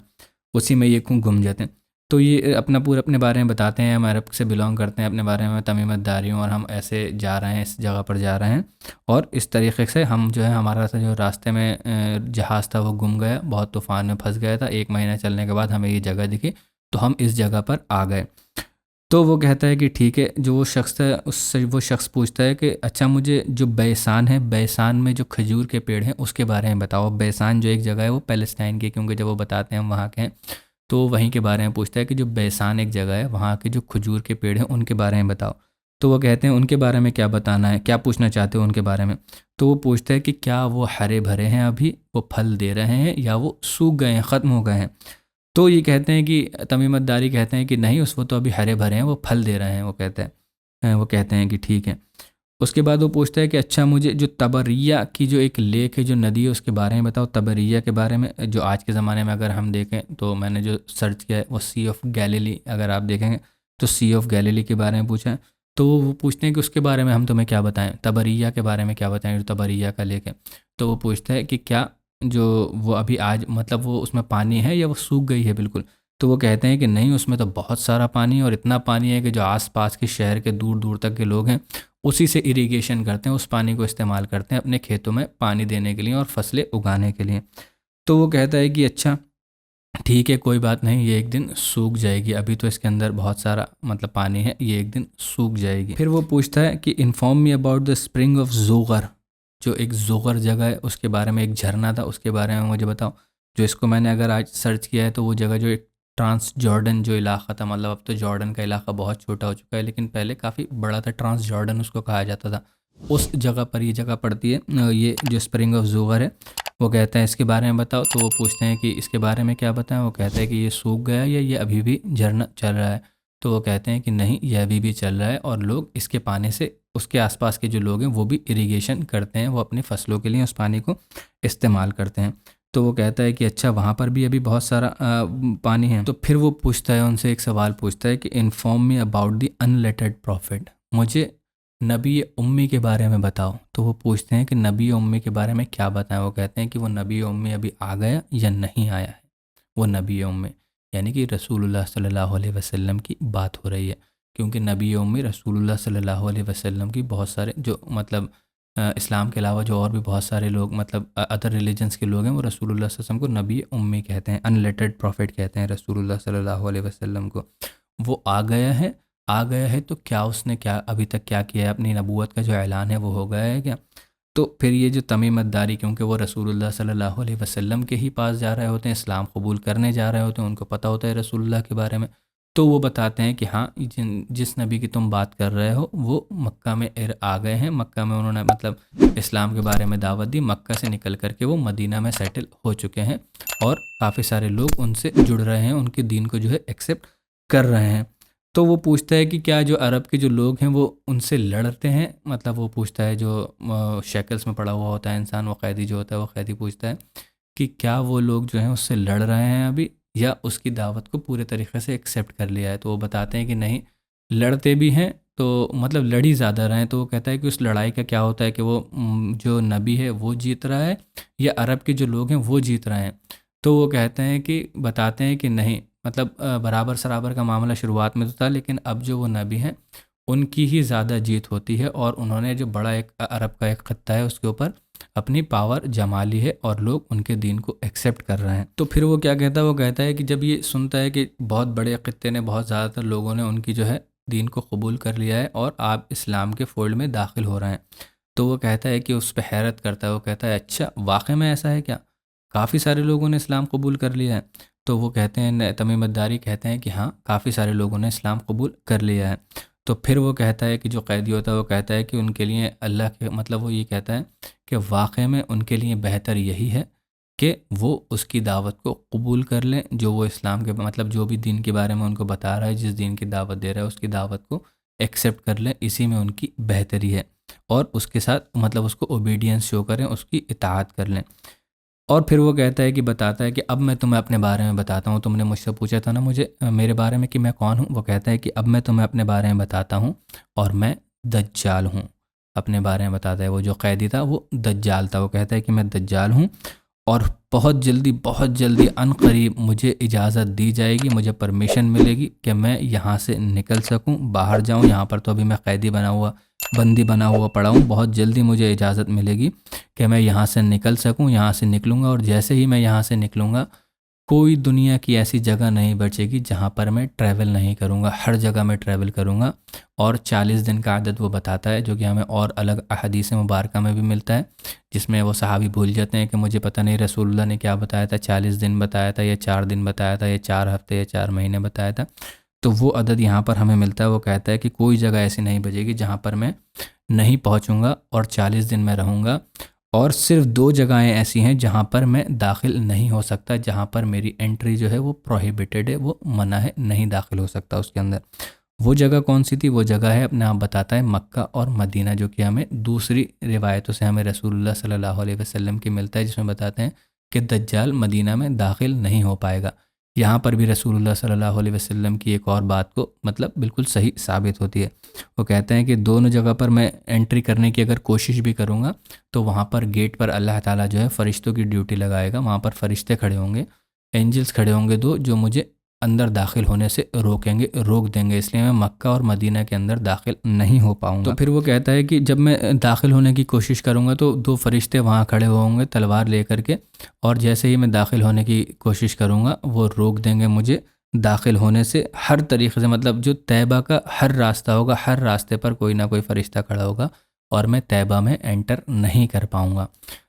اسی میں یہ گھوم جاتے ہیں۔ تو یہ اپنا پورا اپنے بارے میں بتاتے ہیں، ہم عرب سے بلانگ کرتے ہیں، اپنے بارے میں تمیمت داری ہوں، اور ہم ایسے جا رہے ہیں، اس جگہ پر جا رہے ہیں، اور اس طریقے سے ہم جو ہے ہمارا جو راستے میں جہاز تھا وہ گم گیا، بہت طوفان میں پھنس گیا تھا، 1 مہینہ چلنے کے بعد ہمیں یہ جگہ دکھی تو ہم اس جگہ پر آ گئے۔ تو وہ کہتا ہے کہ ٹھیک ہے، جو وہ شخص ہے اس سے وہ شخص پوچھتا ہے کہ اچھا مجھے جو بیسان ہے، بیسان میں جو کھجور کے پیڑ ہیں اس کے بارے میں بتاؤ۔ بیسان جو ایک جگہ ہے وہ پیلسٹائن کی، کیونکہ جب وہ بتاتے ہیں ہم وہاں کے ہیں تو وہیں کے بارے میں پوچھتا ہے کہ جو بیسان ایک جگہ ہے وہاں کے جو کھجور کے پیڑ ہیں ان کے بارے میں بتاؤ۔ تو وہ کہتے ہیں ان کے بارے میں کیا بتانا ہے، کیا پوچھنا چاہتے ہو ان کے بارے میں؟ تو وہ پوچھتا ہے کہ کیا وہ ہرے بھرے ہیں، ابھی وہ پھل دے رہے ہیں، یا وہ سوکھ گئے ہیں، ختم ہو گئے ہیں؟ تو یہ کہتے ہیں کہ تمیمت داری کہتے ہیں کہ نہیں، وہ تو ابھی ہرے بھرے ہیں، وہ پھل دے رہے ہیں۔ وہ کہتے ہیں کہ ٹھیک ہے۔ اس کے بعد وہ پوچھتا ہے کہ اچھا مجھے جو تبریہ کی جو ایک لیک ہے، جو ندی ہے، اس کے بارے میں بتاؤ۔ تبریہ کے بارے میں جو آج کے زمانے میں اگر ہم دیکھیں تو میں نے جو سرچ کیا ہے وہ سی آف گیلیلی، اگر آپ دیکھیں گے تو سی آف گیلیلی کے بارے میں پوچھا ہے۔ تو وہ پوچھتے ہیں کہ اس کے بارے میں ہم تمہیں کیا بتائیں، تبریہ کے بارے میں کیا بتائیں، جو تبریہ کا لیک ہے۔ تو وہ پوچھتا ہے کہ کیا جو وہ ابھی آج مطلب وہ اس میں پانی ہے یا وہ سوکھ گئی ہے بالکل؟ تو وہ کہتے ہیں کہ نہیں، اس میں تو بہت سارا پانی ہے، اور اتنا پانی ہے کہ جو آس پاس کے شہر کے دور دور تک کے لوگ ہیں اسی سے اریگیشن کرتے ہیں، اس پانی کو استعمال کرتے ہیں اپنے کھیتوں میں پانی دینے کے لیے اور فصلیں اگانے کے لیے۔ تو وہ کہتا ہے کہ اچھا ٹھیک ہے، کوئی بات نہیں، یہ ایک دن سوکھ جائے گی، ابھی تو اس کے اندر بہت سارا مطلب پانی ہے، یہ ایک دن سوکھ جائے گی۔ پھر وہ پوچھتا ہے کہ inform me about the spring of زوغر، جو ایک زوغر جگہ ہے، اس کے بارے میں ایک جھرنا تھا، اس کے بارے میں مجھے بتاؤ۔ جو اس کو میں نے اگر آج سرچ کیا ہے تو وہ جگہ جو ایک ٹرانس جارڈن جو علاقہ تھا، مطلب اب تو جارڈن کا علاقہ بہت چھوٹا ہو چکا ہے، لیکن پہلے کافی بڑا تھا، ٹرانس جارڈن اس کو کہا جاتا تھا، اس جگہ پر یہ جگہ پڑتی ہے، یہ جو اسپرنگ آف زوغر ہے۔ وہ کہتا ہے اس کے بارے میں بتاؤ، تو وہ پوچھتے ہیں کہ اس کے بارے میں کیا بتائیں۔ وہ کہتا ہے کہ یہ سوکھ گیا یا یہ ابھی بھی جھرنا چل رہا ہے۔ تو وہ کہتے ہیں کہ نہیں، یہ ابھی بھی چل رہا ہے، اور لوگ اس کے پانی سے، اس کے آس پاس کے جو لوگ ہیں وہ بھی اریگیشن کرتے ہیں، وہ اپنی فصلوں کے لیے اس پانی کو استعمال کرتے ہیں۔ تو وہ کہتا ہے کہ اچھا وہاں پر بھی ابھی بہت سارا پانی ہے۔ تو پھر وہ پوچھتا ہے، ان سے ایک سوال پوچھتا ہے کہ inform me about the unlettered prophet, مجھے نبی امی کے بارے میں بتاؤ۔ تو وہ پوچھتے ہیں کہ نبی امی کے بارے میں کیا بتائیں۔ وہ کہتے ہیں کہ وہ نبی امی ابھی آ گیا یا نہیں آیا ہے، وہ نبی امی یعنی کہ رسول اللہ صلی اللہ علیہ وسلم کی بات ہو رہی ہے، کیونکہ نبی امی رسول اللہ صلی اللہ علیہ وسلم کی بہت سارے جو مطلب اسلام کے علاوہ جو اور بھی بہت سارے لوگ مطلب ادر ریلیجنس کے لوگ ہیں، وہ رسول اللہ صلی اللہ علیہ وسلم کو نبی امی کہتے ہیں، انلیٹرڈ پروفٹ کہتے ہیں رسول اللہ صلی اللہ علیہ وسلم کو۔ وہ آ گیا ہے تو کیا اس نے کیا ابھی تک کیا کیا ہے، اپنی نبوت کا جو اعلان ہے وہ ہو گیا ہے کیا؟ تو پھر یہ جو تمیمت داری، کیونکہ وہ رسول اللہ صلی اللہ علیہ وسلم کے ہی پاس جا رہے ہوتے ہیں، اسلام قبول کرنے جا رہے ہوتے ہیں، ان کو پتہ ہوتا ہے رسول اللہ کے بارے میں، تو وہ بتاتے ہیں کہ ہاں جس نبی کی تم بات کر رہے ہو وہ مکہ میں آ گئے ہیں، مکہ میں انہوں نے مطلب اسلام کے بارے میں دعوت دی، مکہ سے نکل کر کے وہ مدینہ میں سیٹل ہو چکے ہیں، اور کافی سارے لوگ ان سے جڑ رہے ہیں، ان کے دین کو جو ہے ایکسیپٹ کر رہے ہیں۔ تو وہ پوچھتا ہے کہ کیا جو عرب کے جو لوگ ہیں وہ ان سے لڑتے ہیں، مطلب وہ پوچھتا ہے جو شیکلز میں پڑا ہوا ہوتا ہے انسان، وہ قیدی جو ہوتا ہے، وہ قیدی پوچھتا ہے کہ کیا وہ لوگ جو ہیں اس سے لڑ رہے ہیں ابھی، یا اس کی دعوت کو پورے طریقے سے ایکسیپٹ کر لیا ہے۔ تو وہ بتاتے ہیں کہ نہیں، لڑتے بھی ہیں، تو مطلب لڑی زیادہ رہے ہیں۔ تو وہ کہتا ہے کہ اس لڑائی کا کیا ہوتا ہے کہ وہ جو نبی ہے وہ جیت رہا ہے یا عرب کے جو لوگ ہیں وہ جیت رہے ہیں۔ تو وہ کہتے ہیں کہ بتاتے ہیں کہ نہیں، مطلب برابر سرابر کا معاملہ شروعات میں تو تھا، لیکن اب جو وہ نبی ہیں ان کی ہی زیادہ جیت ہوتی ہے، اور انہوں نے جو بڑا ایک عرب کا ایک خطہ ہے اس کے اوپر اپنی پاور جما لی ہے، اور لوگ ان کے دین کو ایکسیپٹ کر رہے ہیں۔ تو پھر وہ کیا کہتا ہے، وہ کہتا ہے کہ جب یہ سنتا ہے کہ بہت بڑے خطے نے، بہت زیادہ تر لوگوں نے ان کی جو ہے دین کو قبول کر لیا ہے اور آپ اسلام کے فولڈ میں داخل ہو رہے ہیں، تو وہ کہتا ہے کہ اس پہ حیرت کرتا ہے۔ وہ کہتا ہے اچھا واقعی میں ایسا ہے کیا، کافی سارے لوگوں نے اسلام قبول کر لیا ہے؟ تو وہ کہتے ہیں، تمیمت داری کہتے ہیں کہ ہاں کافی سارے لوگوں نے اسلام قبول کر لیا ہے۔ تو پھر وہ کہتا ہے کہ جو قیدی ہوتا ہے وہ کہتا ہے کہ ان کے لیے اللہ کے مطلب وہ یہ کہتا ہے کہ واقعی میں ان کے لیے بہتر یہی ہے کہ وہ اس کی دعوت کو قبول کر لیں، جو وہ اسلام کے مطلب جو بھی دین کے بارے میں ان کو بتا رہا ہے، جس دین کی دعوت دے رہا ہے، اس کی دعوت کو ایکسیپٹ کر لیں، اسی میں ان کی بہتری ہے، اور اس کے ساتھ مطلب اس کو اوبیڈینس شو کریں، اس کی اطاعت کر لیں۔ اور پھر وہ کہتا ہے کہ بتاتا ہے کہ اب میں تمہیں اپنے بارے میں بتاتا ہوں، تم نے مجھ سے پوچھا تھا نا مجھے میرے بارے میں کہ میں کون ہوں۔ وہ کہتا ہے کہ اب میں تمہیں اپنے بارے میں بتاتا ہوں، اور میں دجال ہوں۔ اپنے بارے میں بتاتا ہے، وہ جو قیدی تھا وہ دجال تھا، وہ کہتا ہے کہ میں دجال ہوں، اور بہت جلدی عن قریب مجھے اجازت دی جائے گی، مجھے پرمیشن ملے گی کہ میں یہاں سے نکل سکوں، باہر جاؤں، یہاں پر تو ابھی میں بندی بنا ہوا پڑا ہوں، بہت جلدی مجھے اجازت ملے گی کہ میں یہاں سے نکل سکوں، یہاں سے نکلوں گا، اور جیسے ہی میں یہاں سے نکلوں گا کوئی دنیا کی ایسی جگہ نہیں بچے گی جہاں پر میں ٹریول نہیں کروں گا، ہر جگہ میں ٹریول کروں گا۔ اور 40 دن کا عدد وہ بتاتا ہے، جو کہ ہمیں اور الگ احادیث مبارکہ میں بھی ملتا ہے، جس میں وہ صحابی بھول جاتے ہیں کہ مجھے پتہ نہیں رسول اللہ نے کیا بتایا تھا، 40 دن بتایا تھا یا 4 دن بتایا تھا یا 4 ہفتے یا 4 مہینے بتایا تھا۔ تو وہ عدد یہاں پر ہمیں ملتا ہے۔ وہ کہتا ہے کہ کوئی جگہ ایسی نہیں بچے گی جہاں پر میں نہیں پہنچوں گا، اور 40 دن میں رہوں گا، اور صرف 2 جگہیں ایسی ہیں جہاں پر میں داخل نہیں ہو سکتا، جہاں پر میری انٹری جو ہے وہ پروہیبٹڈ ہے، وہ منع ہے، نہیں داخل ہو سکتا اس کے اندر۔ وہ جگہ کون سی تھی؟ وہ جگہ ہے، اپنے آپ بتاتا ہے، مکہ اور مدینہ، جو کہ ہمیں دوسری روایتوں سے ہمیں رسول اللہ صلی اللہ علیہ وسلم کی ملتا ہے، جس میں بتاتے ہیں کہ دجال مدینہ میں داخل نہیں ہو پائے گا۔ یہاں پر بھی رسول اللہ صلی اللہ علیہ وسلم کی ایک اور بات کو مطلب بالکل صحیح ثابت ہوتی ہے۔ وہ کہتے ہیں کہ دونوں جگہ پر میں انٹری کرنے کی اگر کوشش بھی کروں گا تو وہاں پر گیٹ پر اللہ تعالیٰ جو ہے فرشتوں کی ڈیوٹی لگائے گا، وہاں پر فرشتے کھڑے ہوں گے، اینجلز کھڑے ہوں گے 2، جو مجھے اندر داخل ہونے سے روک دیں گے، اس لیے میں مکہ اور مدینہ کے اندر داخل نہیں ہو پاؤں گا۔ تو پھر وہ کہتا ہے کہ جب میں داخل ہونے کی کوشش کروں گا تو 2 فرشتے وہاں کھڑے ہوں گے تلوار لے کر کے، اور جیسے ہی میں داخل ہونے کی کوشش کروں گا وہ روک دیں گے مجھے داخل ہونے سے ہر طریقے سے۔ مطلب جو طیبہ کا ہر راستہ ہوگا، ہر راستے پر کوئی نہ کوئی فرشتہ کھڑا ہوگا اور میں طیبہ میں انٹر نہیں کر پاؤں گا۔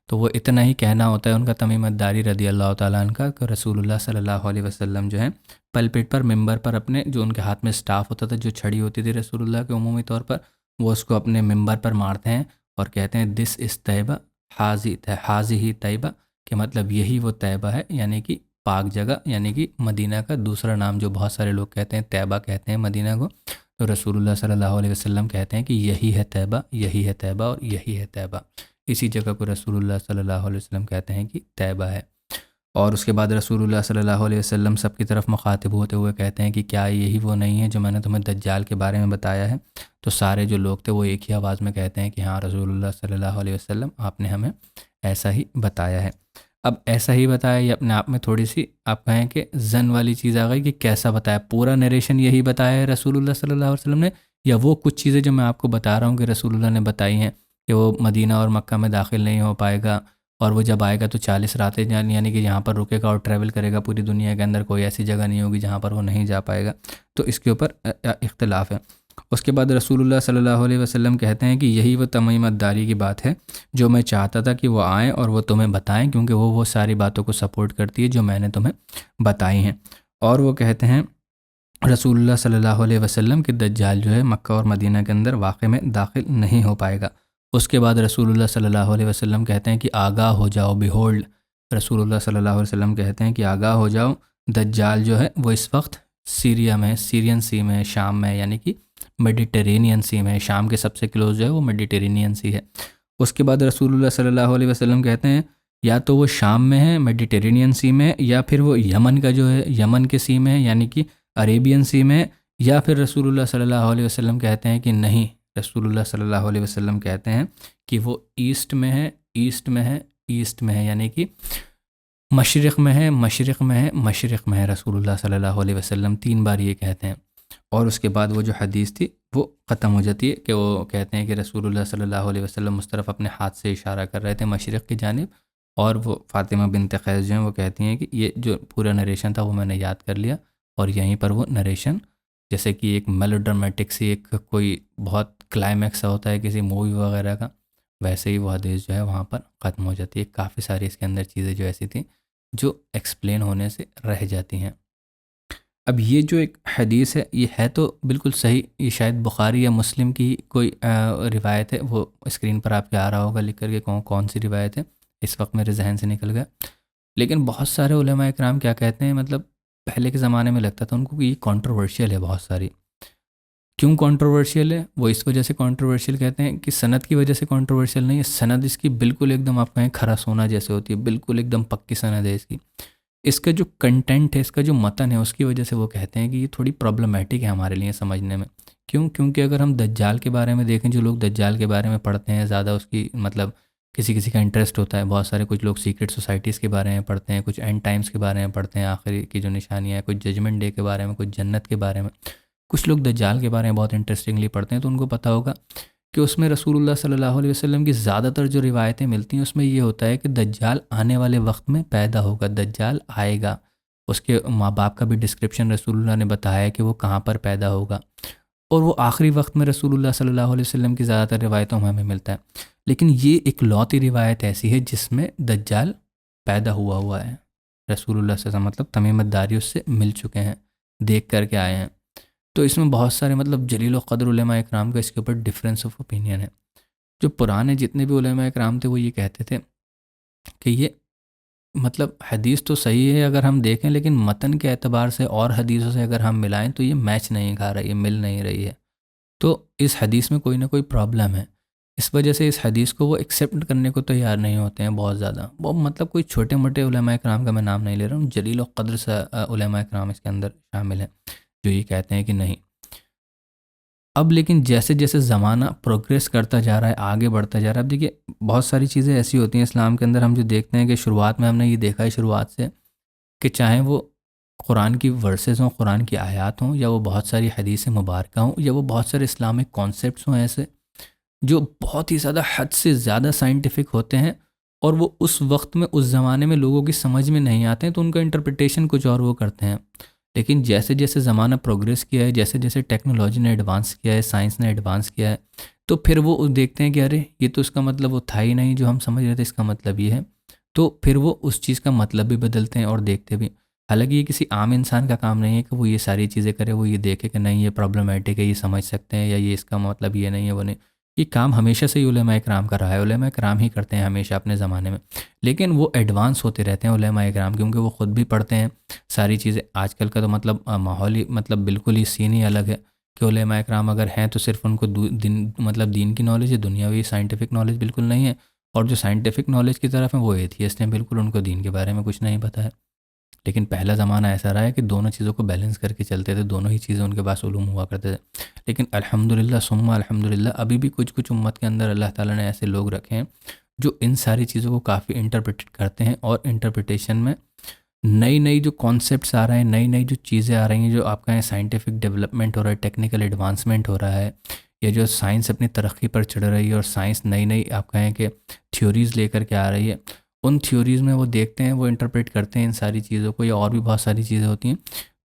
تو وہ اتنا ہی کہنا ہوتا ہے ان کا تمیم الداری رضی اللہ تعالیٰ عنہ کا، کہ رسول اللہ صلی اللہ علیہ وسلم جو ہیں پلپٹ پر، ممبر پر اپنے، جو ان کے ہاتھ میں سٹاف ہوتا تھا، جو چھڑی ہوتی تھی رسول اللہ کے عمومی طور پر، وہ اس کو اپنے ممبر پر مارتے ہیں اور کہتے ہیں دس از طیبہ، حاضی ہی طیبہ، کہ مطلب یہی وہ طیبہ ہے، یعنی کہ پاک جگہ، یعنی کہ مدینہ کا دوسرا نام جو بہت سارے لوگ کہتے ہیں طیبہ کہتے ہیں مدینہ کو، تو رسول اللہ صلی اللہ علیہ وسلم کہتے ہیں کہ یہی ہے طیبہ، یہی ہے طیبہ اور یہی ہے طیبہ۔ اسی جگہ کو رسول اللہ صلی اللہ علیہ وسلم کہتے ہیں کہ طیبہ ہے۔ اور اس کے بعد رسول اللہ صلی اللہ علیہ وسلم سب کی طرف مخاطب ہوتے ہوئے کہتے ہیں کہ کیا یہی وہ نہیں ہے جو میں نے تمہیں دجال کے بارے میں بتایا ہے؟ تو سارے جو لوگ تھے وہ ایک ہی آواز میں کہتے ہیں کہ ہاں رسول اللہ صلی اللہ علیہ وسلم، آپ نے ہمیں ایسا ہی بتایا ہے۔ اب ایسا ہی بتایا، یہ اپنے آپ میں تھوڑی سی آپ کہیں کہ زن والی چیز آ گئی کہ کیسا بتایا، پورا نریشن یہی بتایا ہے رسول اللہ صلی اللہ علیہ وسلم نے، یا وہ کچھ چیزیں جو میں آپ کو بتا رہا ہوں کہ رسول اللہ نے بتائی ہیں کہ وہ مدینہ اور مکہ میں داخل نہیں ہو پائے گا، اور وہ جب آئے گا تو 40 راتیں یعنی کہ یہاں پر رکے گا اور ٹریول کرے گا پوری دنیا کے اندر، کوئی ایسی جگہ نہیں ہوگی جہاں پر وہ نہیں جا پائے گا، تو اس کے اوپر اختلاف ہے۔ اس کے بعد رسول اللہ صلی اللہ علیہ وسلم کہتے ہیں کہ یہی وہ تمیم الداری کی بات ہے جو میں چاہتا تھا کہ وہ آئیں اور وہ تمہیں بتائیں، کیونکہ وہ ساری باتوں کو سپورٹ کرتی ہے جو میں نے تمہیں بتائی ہیں۔ اور وہ کہتے ہیں رسول اللہ صلی اللہ علیہ وسلم کہ دجال جو ہے مکہ اور مدینہ کے اندر واقع میں داخل نہیں ہو پائے گا۔ اس کے بعد رسول اللہ صلی اللہ علیہ وسلم کہتے ہیں کہ آگاہ ہو جاؤ، بیہولڈ، رسول اللہ صلی اللہ علیہ وسلم کہتے ہیں کہ آگاہ ہو جاؤ، دجال جو ہے وہ اس وقت سیریا میں، سیرین سی میں، شام میں، یعنی کہ میڈیٹرینین سی میں، شام کے سب سے کلوز جو ہے وہ میڈیٹرینین سی ہے۔ اس کے بعد رسول اللہ صلی اللہ علیہ وسلم کہتے ہیں یا تو وہ شام میں ہے میڈیٹرینین سی میں، یا پھر وہ یمن کا جو ہے یمن کے سی میں ہے، یعنی کہ عریبین سی میں، یا پھر رسول اللہ صلی اللہ علیہ وسلم کہتے ہیں کہ نہیں، رسول اللہ صلی اللہ علیہ وسلم کہتے ہیں کہ وہ ایسٹ میں ہے، ایسٹ میں ہے، ایسٹ میں ہے، یعنی کہ مشرق میں ہے، مشرق میں ہے، مشرق میں ہے، رسول اللہ صلی اللہ علیہ وسلم 3 بار یہ کہتے ہیں۔ اور اس کے بعد وہ جو حدیث تھی وہ ختم ہو جاتی ہے کہ وہ کہتے ہیں کہ رسول اللہ صلی اللہ علیہ وسلم اس طرف اپنے ہاتھ سے اشارہ کر رہے تھے مشرق کی جانب، اور وہ فاطمہ بنت قیس جو ہیں وہ کہتی ہیں کہ یہ جو پورا نریشن تھا وہ میں نے یاد کر لیا، اور یہیں پر وہ نریشن جیسے کہ ایک میلوڈرامیٹک سی، ایک کوئی بہت کلائمیکس ہوتا ہے کسی مووی وغیرہ کا، ویسے ہی وہ حدیث جو ہے وہاں پر ختم ہو جاتی ہے۔ کافی ساری اس کے اندر چیزیں جو ایسی تھیں جو ایکسپلین ہونے سے رہ جاتی ہیں۔ اب یہ جو ایک حدیث ہے یہ ہے تو بالکل صحیح، یہ شاید بخاری یا مسلم کی کوئی روایت ہے، وہ اسکرین پر آپ کے آ رہا ہوگا لکھ کر کے کون سی روایت ہے، اس وقت میرے ذہن سے نکل گیا۔ لیکن بہت سارے علماء اکرام کیا کہتے ہیں، مطلب پہلے کے زمانے میں لگتا تھا ان کو کہ یہ کنٹروورشیل ہے بہت ساری۔ کیوں کنٹروورشیل ہے؟ وہ اس وجہ سے کنٹروورشیل کہتے ہیں کہ سند کی وجہ سے کنٹروورشیل نہیں ہے، سند اس کی بالکل ایک دم آپ کہیں کھرا سونا جیسے ہوتی ہے، بالکل ایک دم پکی سند ہے اس کی۔ اس کا جو کنٹینٹ ہے، اس کا جو متن ہے، اس کی وجہ سے وہ کہتے ہیں کہ یہ تھوڑی پرابلمیٹک ہے ہمارے لیے سمجھنے میں۔ کیونکہ اگر ہم دجال کے بارے میں دیکھیں، جو لوگ دجال کے بارے میں پڑھتے ہیں زیادہ، اس کی مطلب کسی کا انٹرسٹ ہوتا ہے، بہت سارے کچھ لوگ سیکرٹ سوسائٹیز کے بارے میں پڑھتے ہیں، کچھ اینڈ ٹائمز کے بارے میں پڑھتے ہیں، آخری کی جو نشانیاں ہیں، کچھ ججمنٹ ڈے کے بارے میں، کچھ جنت کے بارے میں، کچھ لوگ دجال کے بارے میں بہت انٹرسٹنگلی پڑھتے ہیں، تو ان کو پتہ ہوگا کہ اس میں رسول اللہ صلی اللہ علیہ وسلم کی زیادہ تر جو روایتیں ملتی ہیں اس میں یہ ہوتا ہے کہ دجال آنے والے وقت میں پیدا ہوگا، دجال آئے گا، اس کے ماں باپ کا بھی ڈسکرپشن رسول اللہ نے بتایا ہے کہ وہ کہاں پر پیدا ہوگا، اور وہ آخری وقت میں رسول اللہ صلی اللہ علیہ وسلم کی زیادہ تر روایتوں میں ہمیں ملتا ہے۔ لیکن یہ ایک لوتی روایت ایسی ہے جس میں دجال پیدا ہوا ہے، رسول اللہ صلی اللہ علیہ وسلم مطلب تمیم الداری اس سے مل چکے ہیں، دیکھ کر کے آئے ہیں۔ تو اس میں بہت سارے مطلب جلیل و قدر علماء اکرام کا اس کے اوپر ڈفرینس آف اوپینین ہے۔ جو پرانے جتنے بھی علماء اکرام تھے وہ یہ کہتے تھے کہ یہ مطلب حدیث تو صحیح ہے اگر ہم دیکھیں، لیکن متن کے اعتبار سے اور حدیثوں سے اگر ہم ملائیں تو یہ میچ نہیں کھا رہی ہے، مل نہیں رہی ہے، تو اس حدیث میں کوئی نہ کوئی پرابلم ہے۔ اس وجہ سے اس حدیث کو وہ ایکسیپٹ کرنے کو تیار نہیں ہوتے ہیں بہت زیادہ۔ وہ مطلب کوئی چھوٹے موٹے علماء اکرام کا میں نام نہیں لے رہا ہوں، جلیل و قدر سے علماء اکرام اس کے اندر شامل ہیں جو یہ کہتے ہیں کہ نہیں۔ اب لیکن جیسے جیسے زمانہ پروگریس کرتا جا رہا ہے، آگے بڑھتا جا رہا ہے، اب دیکھیے بہت ساری چیزیں ایسی ہوتی ہیں اسلام کے اندر، ہم جو دیکھتے ہیں کہ شروعات میں ہم نے یہ دیکھا ہے شروعات سے کہ چاہے وہ قرآن کی ورسز ہوں، قرآن کی آیات ہوں، یا وہ بہت ساری حدیث مبارکہ ہوں، یا وہ بہت سارے اسلامک کانسیپٹس ہوں ایسے جو بہت ہی زیادہ حد سے زیادہ سائنٹیفک ہوتے ہیں، اور وہ اس وقت میں اس زمانے میں لوگوں کی سمجھ میں نہیں آتے ہیں، تو ان کا انٹرپریٹیشن کچھ اور وہ کرتے ہیں۔ لیکن جیسے جیسے زمانہ پروگریس کیا ہے، جیسے جیسے ٹیکنالوجی نے ایڈوانس کیا ہے، سائنس نے ایڈوانس کیا ہے، تو پھر وہ دیکھتے ہیں کہ ارے یہ تو اس کا مطلب وہ تھا ہی نہیں جو ہم سمجھ رہے تھے، اس کا مطلب یہ ہے، تو پھر وہ اس چیز کا مطلب بھی بدلتے ہیں اور دیکھتے بھی۔ حالانکہ یہ کسی عام انسان کا کام نہیں ہے کہ وہ یہ ساری چیزیں کرے، وہ یہ دیکھے کہ نہیں یہ پرابلمیٹک ہے، یہ سمجھ سکتے ہیں، یا یہ اس کا مطلب یہ نہیں ہے، وہ نہیں۔ یہ کام ہمیشہ سے ہی علماء کرام کا رہا ہے، علماء کرام ہی کرتے ہیں ہمیشہ اپنے زمانے میں، لیکن وہ ایڈوانس ہوتے رہتے ہیں علماء کرام، کیونکہ وہ خود بھی پڑھتے ہیں ساری چیزیں۔ آج کل کا تو مطلب ماحول ہی مطلب بالکل ہی سین ہی الگ ہے کہ علماء کرام اگر ہیں تو صرف ان کو دین کی نالج ہے، دنیاوی سائنٹیفک نالج بالکل نہیں ہے، اور جو سائنٹیفک نالج کی طرف ہیں وہ ایتھیسٹ ہیں، بالکل ان کو دین کے بارے میں کچھ نہیں پتہ ہے۔ لیکن پہلا زمانہ ایسا رہا ہے کہ دونوں چیزوں کو بیلنس کر کے چلتے تھے، دونوں ہی چیزیں ان کے پاس علوم ہوا کرتے تھے۔ لیکن الحمدللہ ثم الحمدللہ ابھی بھی کچھ امت کے اندر اللہ تعالیٰ نے ایسے لوگ رکھے ہیں جو ان ساری چیزوں کو کافی انٹرپریٹ کرتے ہیں، اور انٹرپریٹیشن میں نئی نئی جو کانسیپٹس آ رہے ہیں، نئی نئی جو چیزیں آ رہی ہیں، جو آپ کہیں سائنٹیفک ڈیولپمنٹ ہو رہا ہے، ٹیکنیکل ایڈوانسمنٹ ہو رہا ہے، یا جو سائنس اپنی ترقی پر چڑھ رہی ہے، اور سائنس نئی نئی آپ کہیں کہ تھیوریز لے کر کے آ رہی ہے، ان تھیوریز میں وہ دیکھتے ہیں، وہ انٹرپریٹ کرتے ہیں ان ساری چیزوں کو، یا اور بھی بہت ساری چیزیں ہوتی ہیں،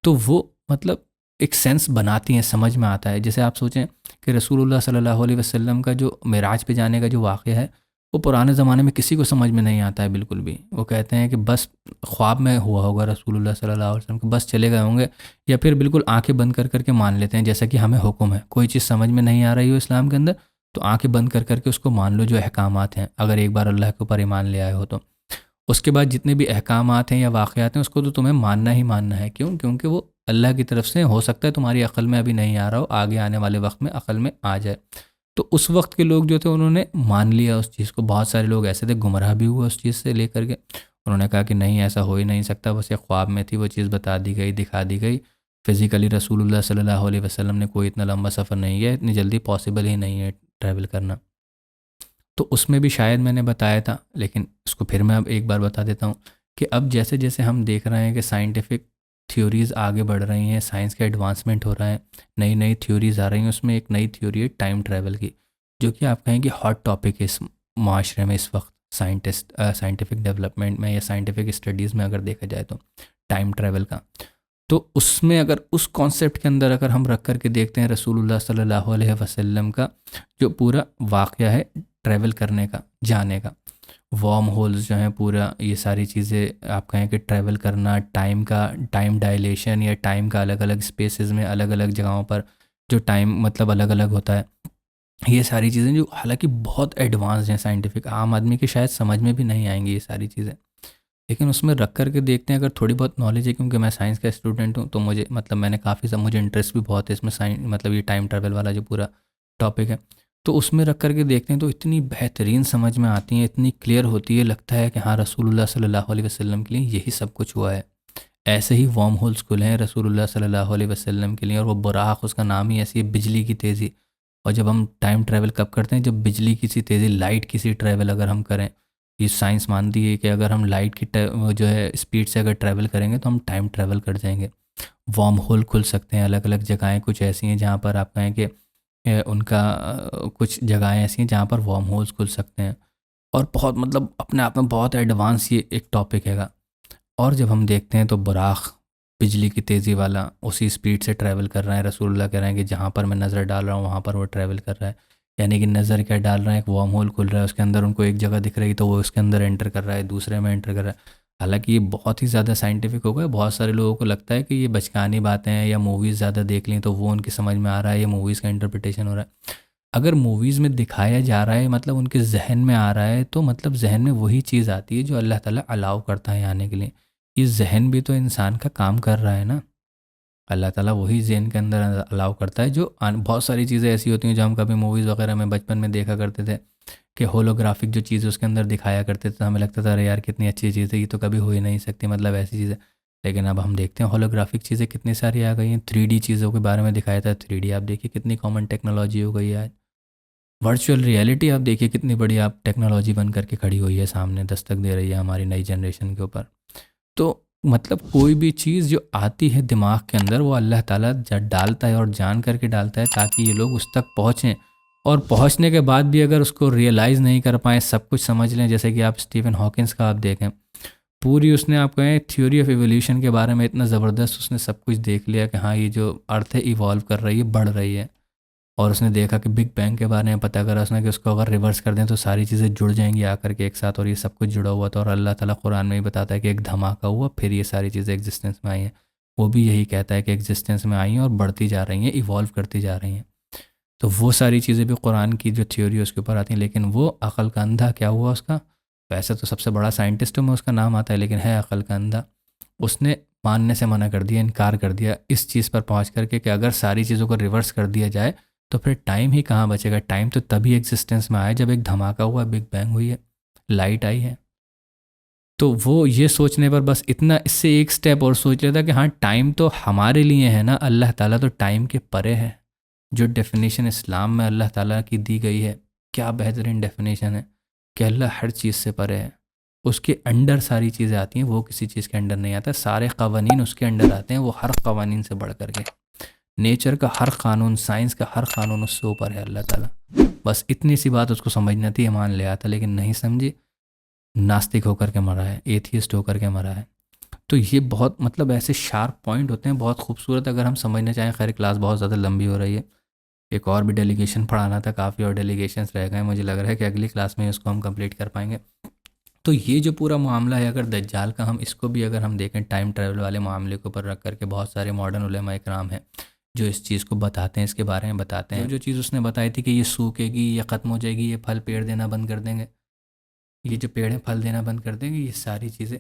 تو وہ مطلب ایک سینس بناتی ہیں، سمجھ میں آتا ہے۔ جیسے آپ سوچیں کہ رسول اللہ صلی اللہ علیہ وسلم کا جو معراج پہ جانے کا جو واقعہ ہے، وہ پرانے زمانے میں کسی کو سمجھ میں نہیں آتا ہے بالکل بھی۔ وہ کہتے ہیں کہ بس خواب میں ہوا ہوگا رسول اللہ صلی اللہ علیہ وسلم کو، بس چلے گئے ہوں گے، یا پھر بالکل آنکھیں بند کر کر کے مان لیتے ہیں جیسا کہ ہمیں حکم ہے۔ کوئی چیز سمجھ میں نہیں آ رہی ہو اسلام کے اندر تو آنکھیں بند کر کر کے اس کو مان لو، جو احکامات ہیں، اگر ایک بار اللہ کے اوپر ایمان لے آئے ہو تو۔ اس کے بعد جتنے بھی احکامات ہیں یا واقعات ہیں، اس کو تو تمہیں ماننا ہی ماننا ہے۔ کیوں؟ کیونکہ وہ اللہ کی طرف سے ہو سکتا ہے تمہاری عقل میں ابھی نہیں آ رہا ہو، آگے آنے والے وقت میں عقل میں آ جائے۔ تو اس وقت کے لوگ جو تھے انہوں نے مان لیا اس چیز کو۔ بہت سارے لوگ ایسے تھے گمراہ بھی ہوئے اس چیز سے لے کر کے، انہوں نے کہا کہ نہیں ایسا ہو ہی نہیں سکتا، بس ایک خواب میں تھی، وہ چیز بتا دی گئی، دکھا دی گئی، فزیکلی رسول اللہ صلی اللہ علیہ وسلم نے کوئی اتنا لمبا سفر نہیں کیا، اتنی جلدی پاسبل ہی نہیں ہے ٹریول کرنا۔ تو اس میں بھی شاید میں نے بتایا تھا، لیکن اس کو پھر میں اب ایک بار بتا دیتا ہوں کہ اب جیسے جیسے ہم دیکھ رہے ہیں کہ سائنٹیفک تھیوریز آگے بڑھ رہی ہیں، سائنس کا ایڈوانسمنٹ ہو رہا ہے، نئی نئی تھیوریز آ رہی ہیں، اس میں ایک نئی تھیوری ہے ٹائم ٹریول کی، جو کہ آپ کہیں کہ ہاٹ ٹاپک ہے اس معاشرے میں اس وقت، سائنٹیفک ڈیولپمنٹ میں یا سائنٹیفک اسٹڈیز میں اگر دیکھا جائے تو ٹائم ٹریول کا۔ تو اس میں اگر اس کانسیپٹ کے اندر اگر ہم رکھ کر کے دیکھتے ہیں رسول اللہ صلی اللہ علیہ وسلم کا جو پورا واقعہ ہے ٹریول کرنے کا، جانے کا، وارم ہولز جو ہیں، پورا یہ ساری چیزیں آپ کہیں کہ ٹریول کرنا، ٹائم ڈائلیشن یا ٹائم کا الگ الگ اسپیسز میں الگ الگ جگہوں پر جو ٹائم مطلب الگ الگ ہوتا ہے، یہ ساری چیزیں جو حالانکہ بہت ایڈوانس ہیں سائنٹیفک، عام آدمی کے شاید سمجھ میں بھی نہیں آئیں گی یہ ساری چیزیں، لیکن اس میں رکھ کر کے دیکھتے ہیں اگر تھوڑی بہت نالج ہے، کیونکہ میں سائنس کا اسٹوڈنٹ ہوں تو مجھے مطلب میں نے کافی مجھے انٹرسٹ بھی بہت ہے اس میں، مطلب یہ ٹائم ٹریول والا جو پورا ٹاپک ہے، تو اس میں رکھ کر کے دیکھتے ہیں تو اتنی بہترین سمجھ میں آتی ہیں، اتنی کلیئر ہوتی ہے، لگتا ہے کہ ہاں رسول اللہ صلی اللہ علیہ وسلم کے لیے یہی سب کچھ ہوا ہے۔ ایسے ہی وارم ہولز کھلے ہیں رسول اللہ صلی اللہ علیہ وسلم کے لیے، اور وہ براق اس کا نام ہی ایسی ہے، بجلی کی تیزی۔ اور جب ہم ٹائم ٹریول کب کرتے ہیں؟ جب بجلی کی سی تیزی، لائٹ کی سی ٹریول اگر ہم کریں، یہ سائنس مانتی ہے کہ اگر ہم لائٹ کی جو ہے اسپیڈ سے اگر ٹریول کریں گے تو ہم ٹائم ٹریول کر جائیں گے۔ وارم ہول کھل سکتے ہیں، الگ الگ جگہیں کچھ ایسی ہیں جہاں پر آپ کہیں کہ ان کا کچھ جگہیں ایسی ہیں جہاں پر وارم ہولز کھل سکتے ہیں، اور بہت مطلب اپنے آپ میں بہت ایڈوانس یہ ایک ٹاپک ہے گا۔ اور جب ہم دیکھتے ہیں تو براق بجلی کی تیزی والا اسی اسپیڈ سے ٹریول کر رہے ہیں، رسول اللہ کہہ رہے ہیں کہ جہاں پر میں نظر ڈال رہا ہوں وہاں پر وہ ٹریول کر رہا ہے، یعنی کہ نظر کیا ڈال رہا ہے، ایک وارم ہول کھل رہا ہے، اس کے اندر ان کو ایک جگہ دکھ رہی تو وہ اس کے اندر انٹر کر رہا ہے، دوسرے میں انٹر کر رہا ہے۔ حالانکہ یہ بہت ہی زیادہ سائنٹیفک ہو گیا، بہت سارے لوگوں کو لگتا ہے کہ یہ بچکانی باتیں ہیں، یا موویز زیادہ دیکھ لیں تو وہ ان کی سمجھ میں آ رہا ہے، یا موویز کا انٹرپریٹیشن ہو رہا ہے۔ اگر موویز میں دکھایا جا رہا ہے مطلب ان کے ذہن میں آ رہا ہے، تو مطلب ذہن میں وہی چیز آتی ہے جو اللہ تعالیٰ الاؤ کرتا ہے آنے کے لیے۔ یہ ذہن بھی تو انسان کا کام کر رہا ہے نا، اللہ تعالیٰ وہی ذہن کے اندر الاؤ کرتا ہے، جو بہت ساری چیزیں ایسی ہوتی ہیں جو ہم کبھی موویز وغیرہ میں بچپن میں دیکھا کرتے تھے کہ ہولوگرافک جو چیزیں اس کے اندر دکھایا کرتے تھے، ہمیں لگتا تھا ارے یار کتنی اچھی چیز ہے، یہ تو کبھی ہو ہی نہیں سکتی، مطلب ایسی چیزیں۔ لیکن اب ہم دیکھتے ہیں ہولوگرافک چیزیں کتنی ساری آ گئی ہیں، 3D چیزوں کے بارے میں دکھایا تھا، 3D آپ دیکھیے کتنی کامن ٹیکنالوجی ہو گئی ہے آج۔ ورچوئل ریئلٹی آپ دیکھیے کتنی بڑی آپ ٹیکنالوجی بن کر کے کھڑی ہوئی ہے، سامنے دستک دے رہی ہے ہماری نئی جنریشن کے اوپر۔ تو مطلب کوئی بھی چیز جو آتی ہے دماغ کے اندر وہ اللہ تعالیٰ ڈالتا ہے اور جان کر کے ڈالتا ہے تاکہ یہ لوگ اس تک پہنچیں، اور پہنچنے کے بعد بھی اگر اس کو ریئلائز نہیں کر پائیں، سب کچھ سمجھ لیں، جیسے کہ آپ اسٹیفن ہاکنس کا آپ دیکھیں، پوری اس نے آپ کہیں تھیوری آف ایولیوشن کے بارے میں اتنا زبردست اس نے سب کچھ دیکھ لیا کہ ہاں یہ جو ارتھ ہے ایوالو کر رہی ہے، بڑھ رہی ہے، اور اس نے دیکھا کہ بگ بینگ کے بارے میں پتہ کرا اس نے کہ اس کو اگر ریورس کر دیں تو ساری چیزیں جڑ جائیں گی آ کر کے ایک ساتھ، اور یہ سب کچھ جڑا ہوا تھا، اور اللہ تعالیٰ قرآن میں ہی بتاتا ہے کہ ایک دھماکہ ہوا پھر یہ ساری چیزیں ایگزسٹنس میں آئی ہیں، وہ بھی یہی کہتا ہے کہ ایگزسٹنس میں آئی ہیں اور بڑھتی جا رہی ہیں، ایوالو کرتی جا رہی ہیں، تو وہ ساری چیزیں بھی قرآن کی جو تھیوری ہے اس کے اوپر آتی ہیں، لیکن وہ عقل کا اندھا کیا ہوا اس کا، ویسے تو سب سے بڑا سائنٹسٹوں میں اس کا نام آتا ہے لیکن ہے عقل کا اندھا، اس نے ماننے سے منع کر دیا، انکار کر دیا اس چیز پر پہنچ کر کے کہ اگر ساری چیزوں کو ریورس کر دیا جائے تو پھر ٹائم ہی کہاں بچے گا، ٹائم تو تبھی ایگزسٹنس میں آیا جب ایک دھماکہ ہوا، بگ بینگ ہوئی ہے، لائٹ آئی ہے، تو وہ یہ سوچنے پر بس اتنا اس سے ایک سٹیپ اور سوچ لیتا کہ ہاں ٹائم تو ہمارے لیے ہے نا، اللہ تعالیٰ تو ٹائم کے پرے ہے، جو ڈیفینیشن اسلام میں اللہ تعالیٰ کی دی گئی ہے کیا بہترین ڈیفینیشن ہے کہ اللہ ہر چیز سے پرے ہے، اس کے انڈر ساری چیزیں آتی ہیں، وہ کسی چیز کے انڈر نہیں آتا، سارے قوانین اس کے انڈر آتے ہیں، وہ ہر قوانین سے بڑھ کر کے، نیچر کا ہر قانون، سائنس کا ہر قانون اس سے اوپر ہے اللہ تعالیٰ، بس اتنی سی بات اس کو سمجھنا تھی، ایمان لے آتا لیکن نہیں سمجھی، ناستک ہو کر کے مرا ہے، ایتھیسٹ ہو کر کے مرا ہے، تو یہ بہت مطلب ایسے شارپ پوائنٹ ہوتے ہیں، بہت خوبصورت، اگر ہم سمجھنا چاہیں، خیر کلاس بہت زیادہ لمبی ہو رہی ہے، ایک اور بھی ڈیلیگیشن پڑھانا تھا، کافی اور ڈیلیگیشنس رہ گئے، مجھے لگ رہا ہے کہ اگلی کلاس میں اس کو ہم کمپلیٹ کر پائیں گے، تو یہ جو پورا معاملہ ہے اگر دجال کا ہم اس کو بھی اگر ہم دیکھیں ٹائم ٹریول والے معاملے کے اوپر رکھ کر کے، بہت سارے ماڈرن علماء اکرام ہیں جو اس چیز کو بتاتے ہیں، اس کے بارے میں بتاتے ہیں، جو چیز اس نے بتائی تھی کہ یہ سوکھے گی، یہ ختم ہو جائے گی، یہ پھل پیڑ دینا بند کر دیں گے، یہ جو پیڑ ہیں پھل دینا بند کر دیں گے، یہ ساری چیزیں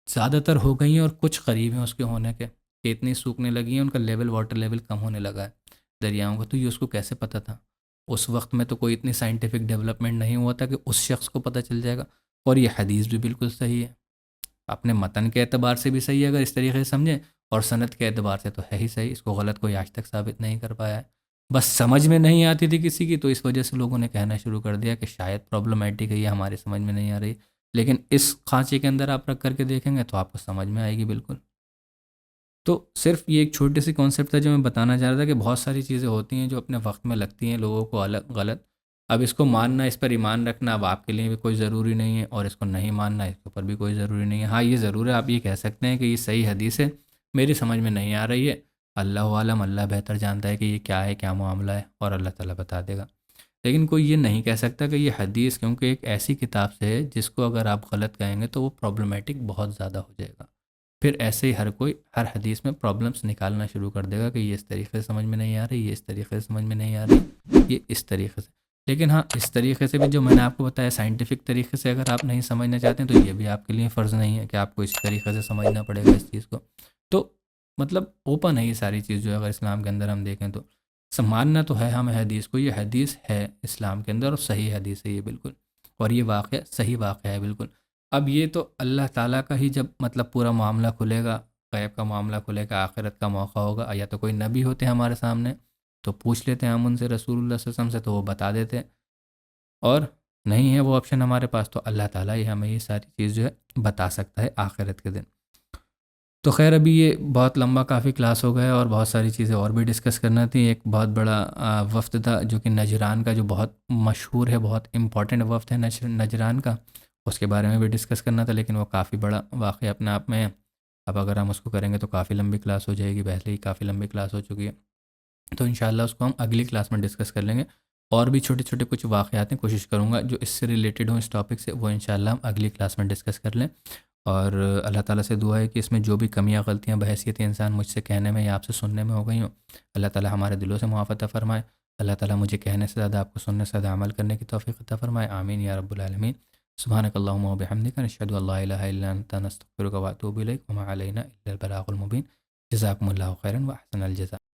زیادہ تر ہو گئی ہیں اور کچھ قریب ہیں اس کے ہونے کے، کہ اتنی سوکھنے لگی ہیں، ان کا لیول، واٹر لیول کم ہونے لگا ہے دریاؤں کا، تو یہ اس کو کیسے پتہ تھا؟ اس وقت میں تو کوئی اتنی سائنٹیفک ڈیولپمنٹ نہیں ہوا تھا کہ اس شخص کو پتہ چل جائے گا، اور یہ حدیث بھی بالکل صحیح ہے، اپنے متن کے اعتبار سے بھی صحیح ہے اگر اس طریقے سے سمجھیں، اور سند کے اعتبار سے تو ہے ہی صحیح، اس کو غلط کوئی آج تک ثابت نہیں کر پایا ہے، بس سمجھ میں نہیں آتی تھی کسی کی، تو اس وجہ سے لوگوں نے کہنا شروع کر دیا کہ شاید پرابلمیٹک ہے، یہ ہماری سمجھ میں نہیں آ رہی، لیکن اس خانچے کے اندر آپ رکھ کر کے دیکھیں گے تو آپ کو سمجھ میں آئے گی بالکل۔ تو صرف یہ ایک چھوٹی سی کانسیپٹ تھا جو میں بتانا چاہ رہا تھا کہ بہت ساری چیزیں ہوتی ہیں جو اپنے وقت میں لگتی ہیں لوگوں کو الگ غلط، اب اس کو ماننا، اس پر ایمان رکھنا اب آپ کے لیے بھی کوئی ضروری نہیں ہے، اور اس کو نہیں ماننا اس کے اوپر بھی کوئی ضروری نہیں ہے، ہاں یہ ضرور ہے آپ یہ کہہ سکتے ہیں کہ یہ صحیح حدیث ہے، میری سمجھ میں نہیں آ رہی ہے، اللہ عالم، اللہ بہتر جانتا ہے کہ یہ کیا ہے، کیا معاملہ ہے، اور اللہ تعالیٰ بتا دے گا، لیکن کوئی یہ نہیں کہہ سکتا کہ یہ حدیث، کیونکہ ایک ایسی کتاب سے ہے جس کو اگر آپ غلط کہیں گے تو وہ پرابلمیٹک بہت زیادہ ہو جائے گا، پھر ایسے ہی ہر کوئی ہر حدیث میں پرابلمس نکالنا شروع کر دے گا کہ یہ اس طریقے سے سمجھ میں نہیں آ رہی، یہ اس طریقے سے سمجھ میں نہیں آ رہی، یہ اس طریقے سے، لیکن ہاں اس طریقے سے بھی جو میں نے آپ کو بتایا سائنٹیفک طریقے سے اگر آپ نہیں سمجھنا چاہتے ہیں تو یہ بھی آپ کے لیے فرض نہیں ہے کہ آپ کو اس طریقے سے سمجھنا پڑے گا اس چیز کو، تو مطلب اوپن ہے یہ ساری چیز، جو اگر اسلام کے اندر ہم دیکھیں تو ماننا تو ہے ہمیں حدیث کو، یہ حدیث ہے اسلام کے اندر اور صحیح حدیث ہے یہ بالکل، اور یہ واقعہ صحیح واقعہ ہے بالکل، اب یہ تو اللہ تعالیٰ کا ہی جب مطلب پورا معاملہ کھلے گا، غیب کا معاملہ کھلے گا، آخرت کا موقع ہوگا، یا تو کوئی نبی ہوتے ہیں ہمارے سامنے تو پوچھ لیتے ہیں ہم ان سے، رسول اللہ صلی اللہ علیہ وسلم سے، تو وہ بتا دیتے ہیں، اور نہیں ہے وہ آپشن ہمارے پاس تو اللہ تعالیٰ ہی ہمیں یہ ساری چیز جو ہے بتا سکتا ہے آخرت کے دن۔ تو خیر ابھی یہ بہت لمبا کافی کلاس ہو گیا اور بہت ساری چیزیں اور بھی ڈسکس کرنا تھی، ایک بہت بڑا وفد تھا جو کہ نجران کا، جو بہت مشہور ہے، بہت امپورٹنٹ وفد ہے نجران کا، اس کے بارے میں بھی ڈسکس کرنا تھا، لیکن وہ کافی بڑا واقعہ اپنے آپ میں ہے، اب اگر ہم اس کو کریں گے تو کافی لمبی کلاس ہو جائے گی، پہلے ہی کافی لمبی کلاس ہو چکی ہے، تو انشاءاللہ اس کو ہم اگلی کلاس میں ڈسکس کر لیں گے، اور بھی چھوٹے چھوٹے کچھ واقعات ہیں، کوشش کروں گا جو اس سے ریلیٹڈ ہوں اس ٹاپک سے، وہ انشاءاللہ ہم اگلی کلاس میں ڈسکس کر لیں، اور اللہ تعالیٰ سے دعا ہے کہ اس میں جو بھی کمیاں غلطیاں بحیثیت انسان مجھ سے کہنے میں یا آپ سے سننے میں ہو گئی ہوں، اللہ تعالیٰ ہمارے دلوں سے معاف عطا فرمائے، اللہ تعالیٰ مجھے کہنے سے زیادہ آپ کو سننے سے زیادہ عمل کرنے کی توفیق عطا فرمائے، آمین یا رب العالمین، سبحانک اللہم و بحمدک، نشہد ان لا الہ الا انت، نستغفرک و اتوب الیک، وما علینا الا البلاغ المبین، جزاکم اللہ خیرا و احسن الجزاء۔